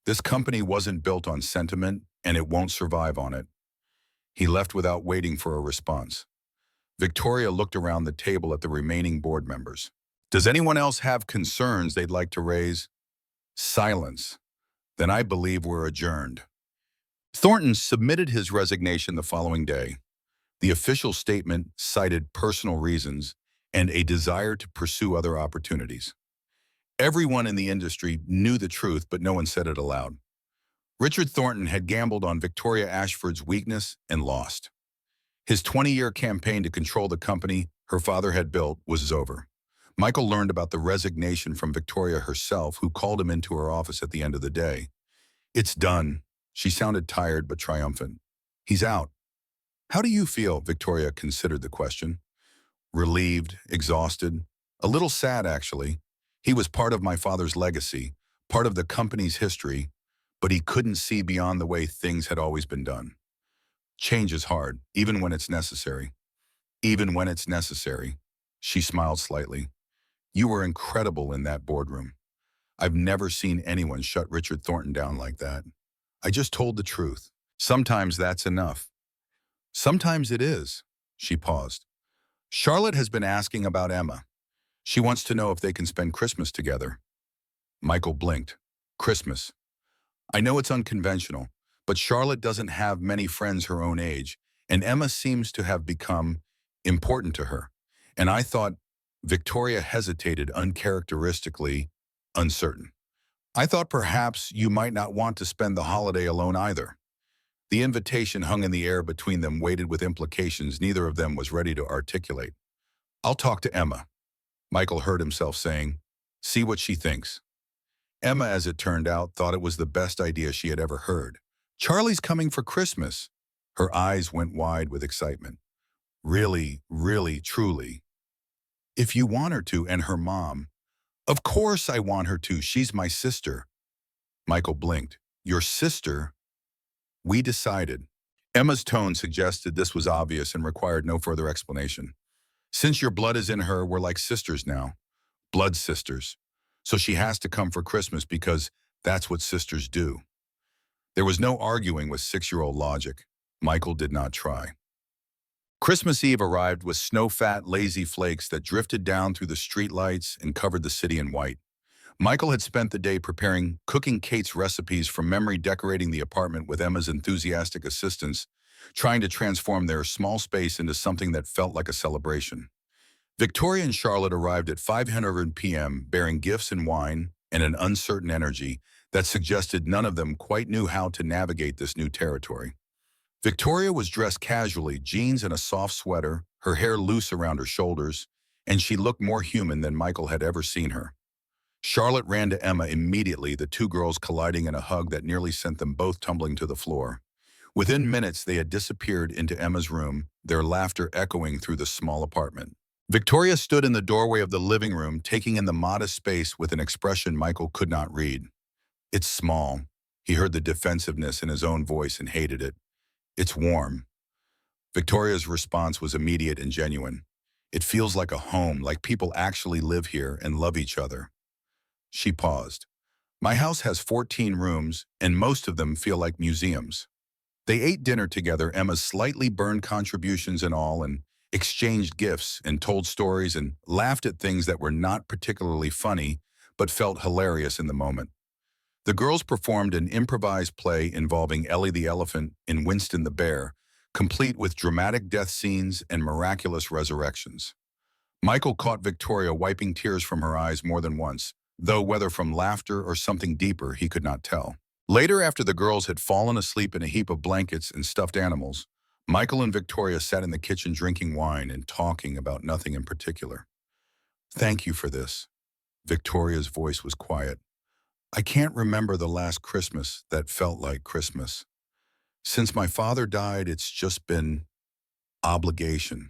This company wasn't built on sentiment, and it won't survive on it. He left without waiting for a response. Victoria looked around the table at the remaining board members. Does anyone else have concerns they'd like to raise? Silence. Then I believe we're adjourned. Thornton submitted his resignation the following day. The official statement cited personal reasons and a desire to pursue other opportunities. Everyone in the industry knew the truth, but no one said it aloud. Richard Thornton had gambled on Victoria Ashford's weakness and lost. His 20-year campaign to control the company her father had built was over. Michael learned about the resignation from Victoria herself, who called him into her office at the end of the day. It's done. She sounded tired but triumphant. He's out. How do you feel? Victoria considered the question. Relieved, exhausted, a little sad actually. He was part of my father's legacy, part of the company's history, but he couldn't see beyond the way things had always been done. Change is hard, even when it's necessary. Even when it's necessary. She smiled slightly. You were incredible in that boardroom. I've never seen anyone shut Richard Thornton down like that. I just told the truth. Sometimes that's enough. Sometimes it is. She paused. Charlotte has been asking about Emma. She wants to know if they can spend Christmas together. Michael blinked. Christmas. I know it's unconventional, but Charlotte doesn't have many friends her own age, and Emma seems to have become important to her. And I thought Victoria hesitated uncharacteristically uncertain. I thought perhaps you might not want to spend the holiday alone either. The invitation hung in the air between them, weighted with implications neither of them was ready to articulate. I'll talk to Emma, Michael heard himself saying. See what she thinks. Emma, as it turned out, thought it was the best idea she had ever heard. Charlie's coming for Christmas. Her eyes went wide with excitement. Really, really, truly. If you want her to, and her mom. Of course I want her to. She's my sister. Michael blinked. Your sister? We decided. Emma's tone suggested this was obvious and required no further explanation. Since your blood is in her, we're like sisters now. Blood sisters. So she has to come for Christmas because that's what sisters do. There was no arguing with six-year-old logic. Michael did not try. Christmas Eve arrived with snow-fat, lazy flakes that drifted down through the streetlights and covered the city in white. Michael had spent the day cooking Kate's recipes from memory, decorating the apartment with Emma's enthusiastic assistance, trying to transform their small space into something that felt like a celebration. Victoria and Charlotte arrived at 500 p.m. bearing gifts and wine and an uncertain energy that suggested none of them quite knew how to navigate this new territory. Victoria was dressed casually, jeans and a soft sweater, her hair loose around her shoulders, and she looked more human than Michael had ever seen her. Charlotte ran to Emma immediately, the two girls colliding in a hug that nearly sent them both tumbling to the floor. Within minutes, they had disappeared into Emma's room, their laughter echoing through the small apartment. Victoria stood in the doorway of the living room, taking in the modest space with an expression Michael could not read. It's small. He heard the defensiveness in his own voice and hated it. It's warm. Victoria's response was immediate and genuine. It feels like a home, like people actually live here and love each other. She paused. My house has 14 rooms, and most of them feel like museums. They ate dinner together, Emma's slightly burned contributions and all, and exchanged gifts and told stories and laughed at things that were not particularly funny, but felt hilarious in the moment. The girls performed an improvised play involving Ellie the elephant and Winston the bear, complete with dramatic death scenes and miraculous resurrections. Michael caught Victoria wiping tears from her eyes more than once, though whether from laughter or something deeper he could not tell. Later, after the girls had fallen asleep in a heap of blankets and stuffed animals, Michael and Victoria sat in the kitchen drinking wine and talking about nothing in particular. Thank you for this. Victoria's voice was quiet. I can't remember the last Christmas that felt like Christmas. Since my father died, it's just been obligation,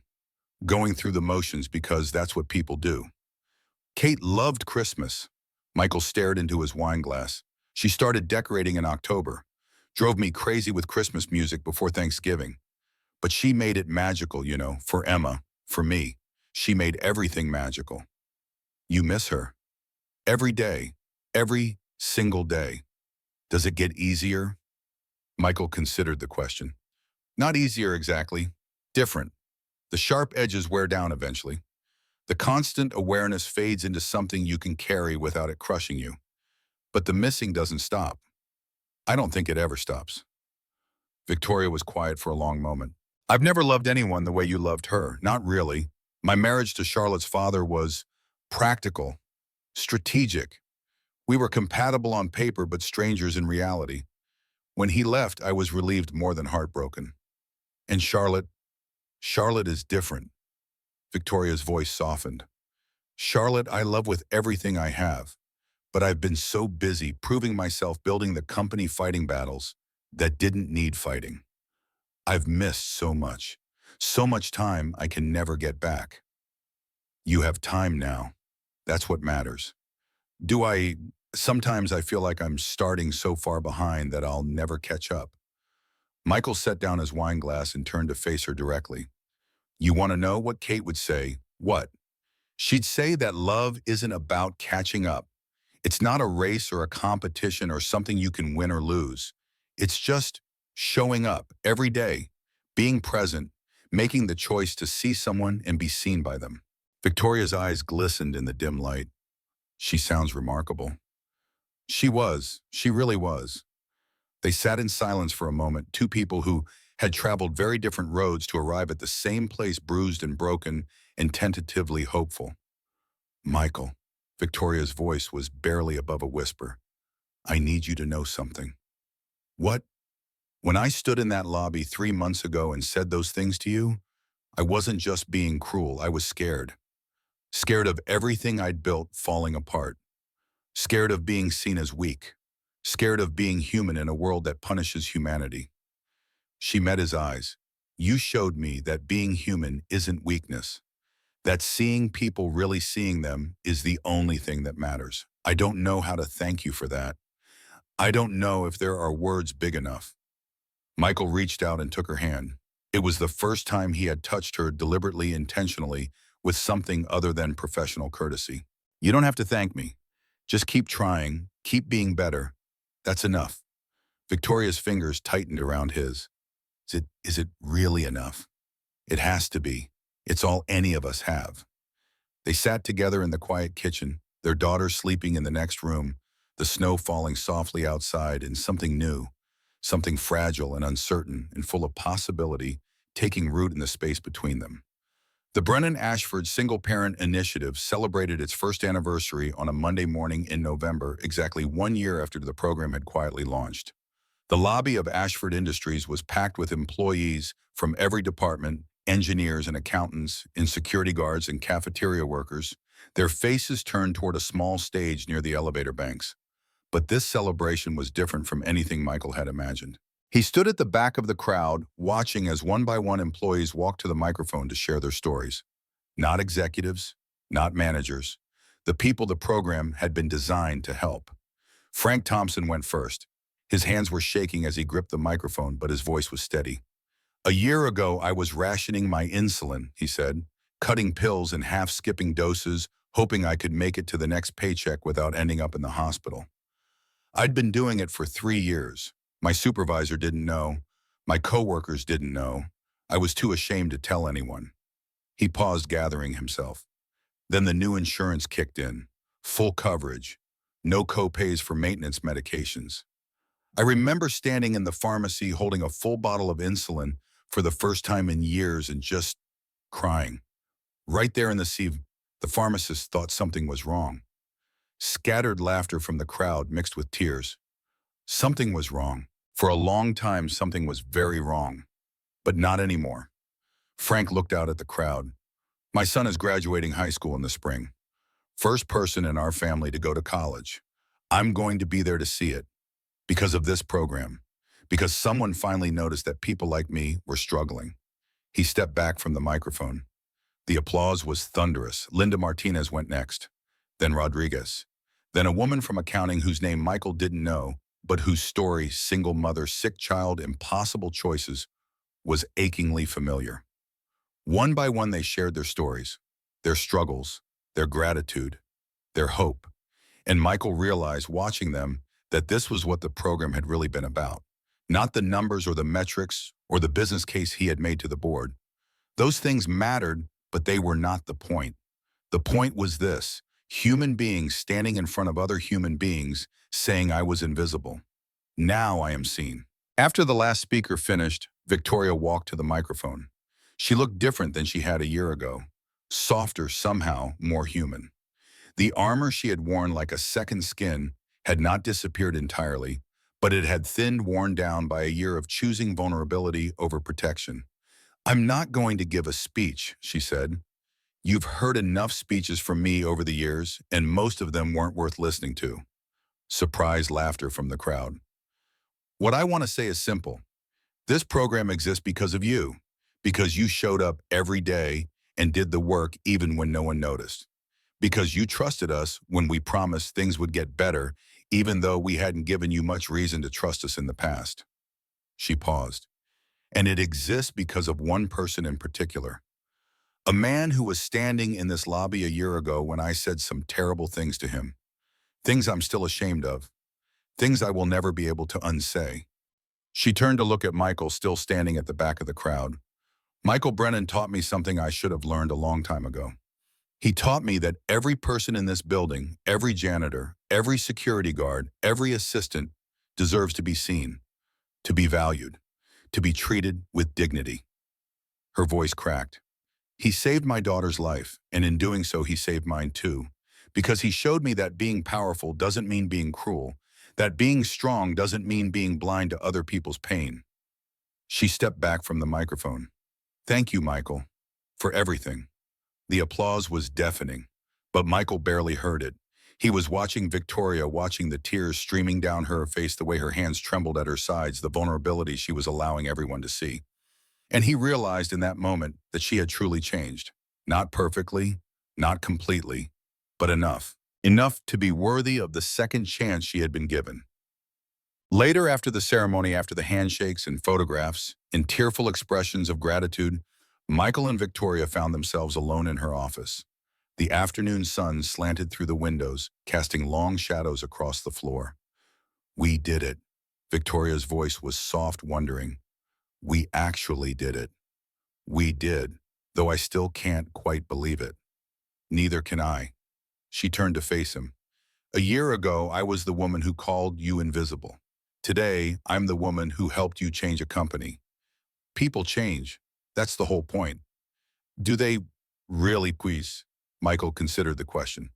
going through the motions because that's what people do. Kate loved Christmas. Michael stared into his wine glass. She started decorating in October, drove me crazy with Christmas music before Thanksgiving. But she made it magical, for Emma, for me. She made everything magical. You miss her. Every day, every single day. Does it get easier? Michael considered the question. Not easier exactly. Different. The sharp edges wear down eventually. The constant awareness fades into something you can carry without it crushing you. But the missing doesn't stop. I don't think it ever stops. Victoria was quiet for a long moment. I've never loved anyone the way you loved her. Not really. My marriage to Charlotte's father was practical, strategic. We were compatible on paper, but strangers in reality. When he left, I was relieved more than heartbroken. And Charlotte is different. Victoria's voice softened. Charlotte, I love with everything I have, but I've been so busy proving myself, building the company, fighting battles that didn't need fighting. I've missed so much time I can never get back. You have time now. That's what matters. Sometimes I feel like I'm starting so far behind that I'll never catch up. Michael set down his wine glass and turned to face her directly. You want to know what Kate would say? What? She'd say that love isn't about catching up. It's not a race or a competition or something you can win or lose. It's just showing up every day, being present, making the choice to see someone and be seen by them. Victoria's eyes glistened in the dim light. She sounds remarkable. She really was. They sat in silence for a moment, two people who had traveled very different roads to arrive at the same place, bruised and broken and tentatively hopeful. Michael, Victoria's voice was barely above a whisper. I need you to know something. What? When I stood in that lobby 3 months ago and said those things to you, I wasn't just being cruel, I was scared. Scared of everything I'd built falling apart. Scared of being seen as weak. Scared of being human in a world that punishes humanity. She met his eyes. You showed me that being human isn't weakness. That seeing people really seeing them is the only thing that matters. I don't know how to thank you for that. I don't know if there are words big enough. Michael reached out and took her hand. It was the first time he had touched her deliberately, intentionally, with something other than professional courtesy. You don't have to thank me. Just keep trying, keep being better. That's enough. Victoria's fingers tightened around his. Is it really enough? It has to be. It's all any of us have. They sat together in the quiet kitchen, their daughter sleeping in the next room, the snow falling softly outside, and something new, something fragile and uncertain and full of possibility taking root in the space between them. The Brennan Ashford Single Parent Initiative celebrated its first anniversary on a Monday morning in November, exactly 1 year after the program had quietly launched. The lobby of Ashford Industries was packed with employees from every department, engineers and accountants, and security guards and cafeteria workers, their faces turned toward a small stage near the elevator banks. But this celebration was different from anything Michael had imagined. He stood at the back of the crowd, watching as one by one employees walked to the microphone to share their stories. Not executives, not managers, the people the program had been designed to help. Frank Thompson went first. His hands were shaking as he gripped the microphone, but his voice was steady. A year ago, I was rationing my insulin, he said, cutting pills and half-skipping doses, hoping I could make it to the next paycheck without ending up in the hospital. I'd been doing it for 3 years. My supervisor didn't know. My coworkers didn't know. I was too ashamed to tell anyone. He paused, gathering himself. Then the new insurance kicked in. Full coverage. No co-pays for maintenance medications. I remember standing in the pharmacy holding a full bottle of insulin for the first time in years and just crying. Right there in the sieve, the pharmacist thought something was wrong. Scattered laughter from the crowd mixed with tears. Something was wrong. For a long time, something was very wrong. But not anymore. Frank looked out at the crowd. My son is graduating high school in the spring. First person in our family to go to college. I'm going to be there to see it. Because of this program. Because someone finally noticed that people like me were struggling. He stepped back from the microphone. The applause was thunderous. Linda Martinez went next. Then Rodriguez. Then a woman from accounting whose name Michael didn't know, but whose story, single mother, sick child, impossible choices, was achingly familiar. One by one they shared their stories, their struggles, their gratitude, their hope. And Michael realized, watching them, that this was what the program had really been about. Not the numbers or the metrics or the business case he had made to the board. Those things mattered, but they were not the point. The point was this: human beings standing in front of other human beings saying I was invisible. Now I am seen. After the last speaker finished, Victoria walked to the microphone. She looked different than she had a year ago. Softer, somehow more human. The armor she had worn like a second skin had not disappeared entirely, but it had thinned, worn down by a year of choosing vulnerability over protection. I'm not going to give a speech, she said. You've heard enough speeches from me over the years, and most of them weren't worth listening to. Surprised laughter from the crowd. What I want to say is simple. This program exists because of you, because you showed up every day and did the work even when no one noticed. Because you trusted us when we promised things would get better, even though we hadn't given you much reason to trust us in the past. She paused. And it exists because of one person in particular. A man who was standing in this lobby a year ago when I said some terrible things to him. Things I'm still ashamed of. Things I will never be able to unsay. She turned to look at Michael, still standing at the back of the crowd. Michael Brennan taught me something I should have learned a long time ago. He taught me that every person in this building, every janitor, every security guard, every assistant deserves to be seen. to be valued, to be treated with dignity. Her voice cracked. He saved my daughter's life, and in doing so, he saved mine too. Because he showed me that being powerful doesn't mean being cruel, that being strong doesn't mean being blind to other people's pain. She stepped back from the microphone. Thank you, Michael, for everything. The applause was deafening, but Michael barely heard it. He was watching Victoria, watching the tears streaming down her face, the way her hands trembled at her sides, the vulnerability she was allowing everyone to see. And he realized in that moment that she had truly changed. Not perfectly, not completely, but enough. Enough to be worthy of the second chance she had been given. Later, after the ceremony, after the handshakes and photographs, in tearful expressions of gratitude, Michael and Victoria found themselves alone in her office. The afternoon sun slanted through the windows, casting long shadows across the floor. We did it. Victoria's voice was soft, wondering. We actually did it. We did, though I still can't quite believe it. Neither can I. She turned to face him. A year ago, I was the woman who called you invisible. Today, I'm the woman who helped you change a company. People change. That's the whole point. Do they really, please? Michael considered the question.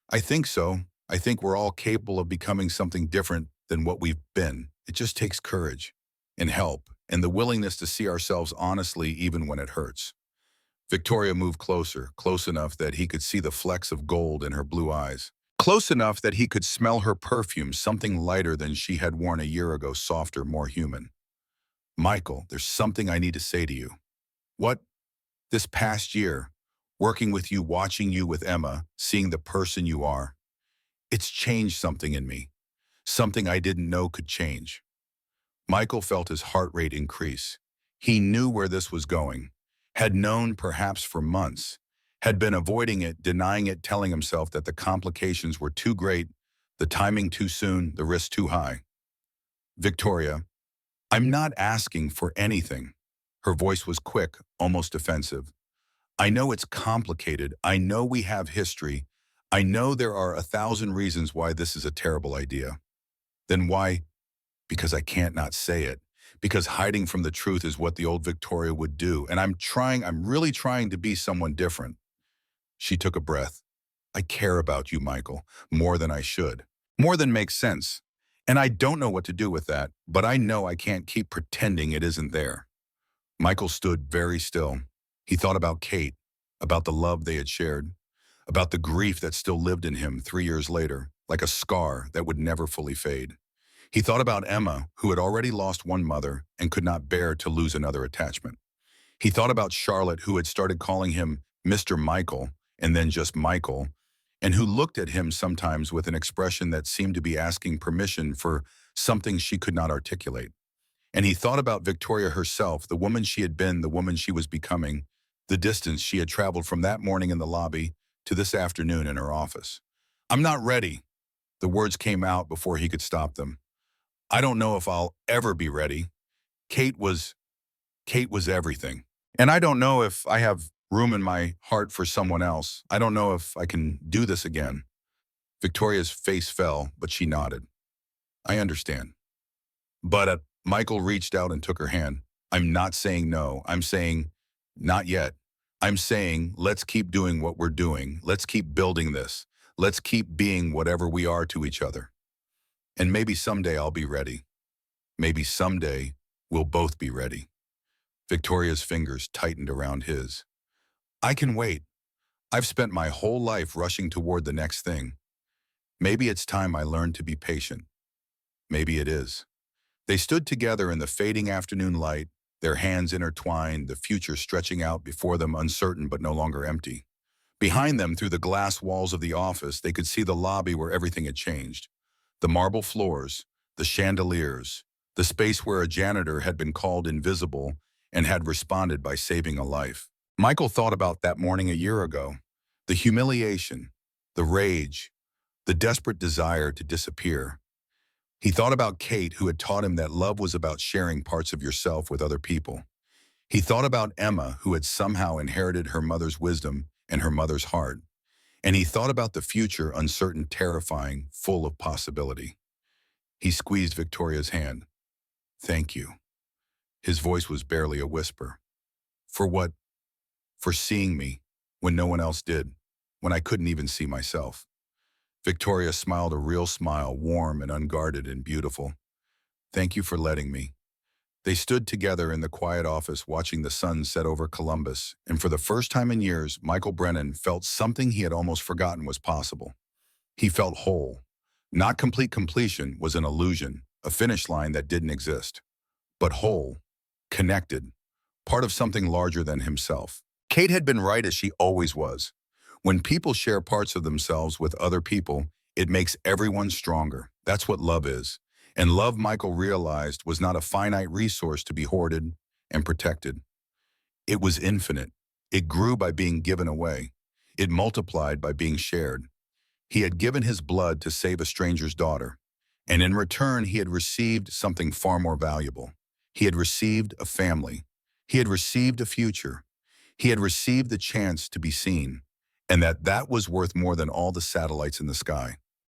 I think so. I think we're all capable of becoming something different than what we've been. It just takes courage and help and the willingness to see ourselves honestly even when it hurts. Victoria moved closer, close enough that he could see the flecks of gold in her blue eyes. Close enough that he could smell her perfume, something lighter than she had worn a year ago, softer, more human. Michael, there's something I need to say to you. What? This past year, working with you, watching you with Emma, seeing the person you are, it's changed something in me, something I didn't know could change. Michael felt his heart rate increase. He knew where this was going, had known perhaps for months, had been avoiding it, denying it, telling himself that the complications were too great, the timing too soon, the risk too high. Victoria, I'm not asking for anything. Her voice was quick, almost offensive. I know it's complicated. I know we have history. I know there are 1,000 reasons why this is a terrible idea. Then why? Because I can't not say it. Because hiding from the truth is what the old Victoria would do. And I'm really trying to be someone different. She took a breath. I care about you, Michael, more than I should. More than makes sense. And I don't know what to do with that, but I know I can't keep pretending it isn't there. Michael stood very still. He thought about Kate, about the love they had shared, about the grief that still lived in him 3 years later, like a scar that would never fully fade. He thought about Emma, who had already lost one mother and could not bear to lose another attachment. He thought about Charlotte, who had started calling him Mr. Michael and then just Michael, and who looked at him sometimes with an expression that seemed to be asking permission for something she could not articulate. And he thought about Victoria herself, the woman she had been, the woman she was becoming, the distance she had traveled from that morning in the lobby to this afternoon in her office. I'm not ready. The words came out before he could stop them. I don't know if I'll ever be ready. Kate was everything. And I don't know if I have room in my heart for someone else. I don't know if I can do this again. Victoria's face fell, but she nodded. I understand. But Michael reached out and took her hand. I'm not saying no. I'm saying not yet. I'm saying let's keep doing what we're doing. Let's keep building this. Let's keep being whatever we are to each other. And maybe someday I'll be ready. Maybe someday we'll both be ready. Victoria's fingers tightened around his. I can wait. I've spent my whole life rushing toward the next thing. Maybe it's time I learned to be patient. Maybe it is. They stood together in the fading afternoon light, their hands intertwined, the future stretching out before them, uncertain but no longer empty. Behind them, through the glass walls of the office, they could see the lobby where everything had changed. The marble floors, the chandeliers, the space where a janitor had been called invisible and had responded by saving a life. Michael thought about that morning a year ago. The humiliation, the rage, the desperate desire to disappear. He thought about Kate, who had taught him that love was about sharing parts of yourself with other people. He thought about Emma, who had somehow inherited her mother's wisdom and her mother's heart. And he thought about the future, uncertain, terrifying, full of possibility. He squeezed Victoria's hand. Thank you. His voice was barely a whisper. For what? For seeing me when no one else did, when I couldn't even see myself. Victoria smiled a real smile, warm and unguarded and beautiful. Thank you for letting me. They stood together in the quiet office watching the sun set over Columbus, and for the first time in years, Michael Brennan felt something he had almost forgotten was possible. He felt whole. Not complete completion was an illusion, a finish line that didn't exist, but whole, connected, part of something larger than himself. Kate had been right as she always was. When people share parts of themselves with other people, it makes everyone stronger. That's what love is. And love, Michael realized, was not a finite resource to be hoarded and protected. It was infinite. It grew by being given away. It multiplied by being shared. He had given his blood to save a stranger's daughter, and in return he had received something far more valuable. He had received a family. He had received a future. He had received the chance to be seen, and that was worth more than all the satellites in the sky.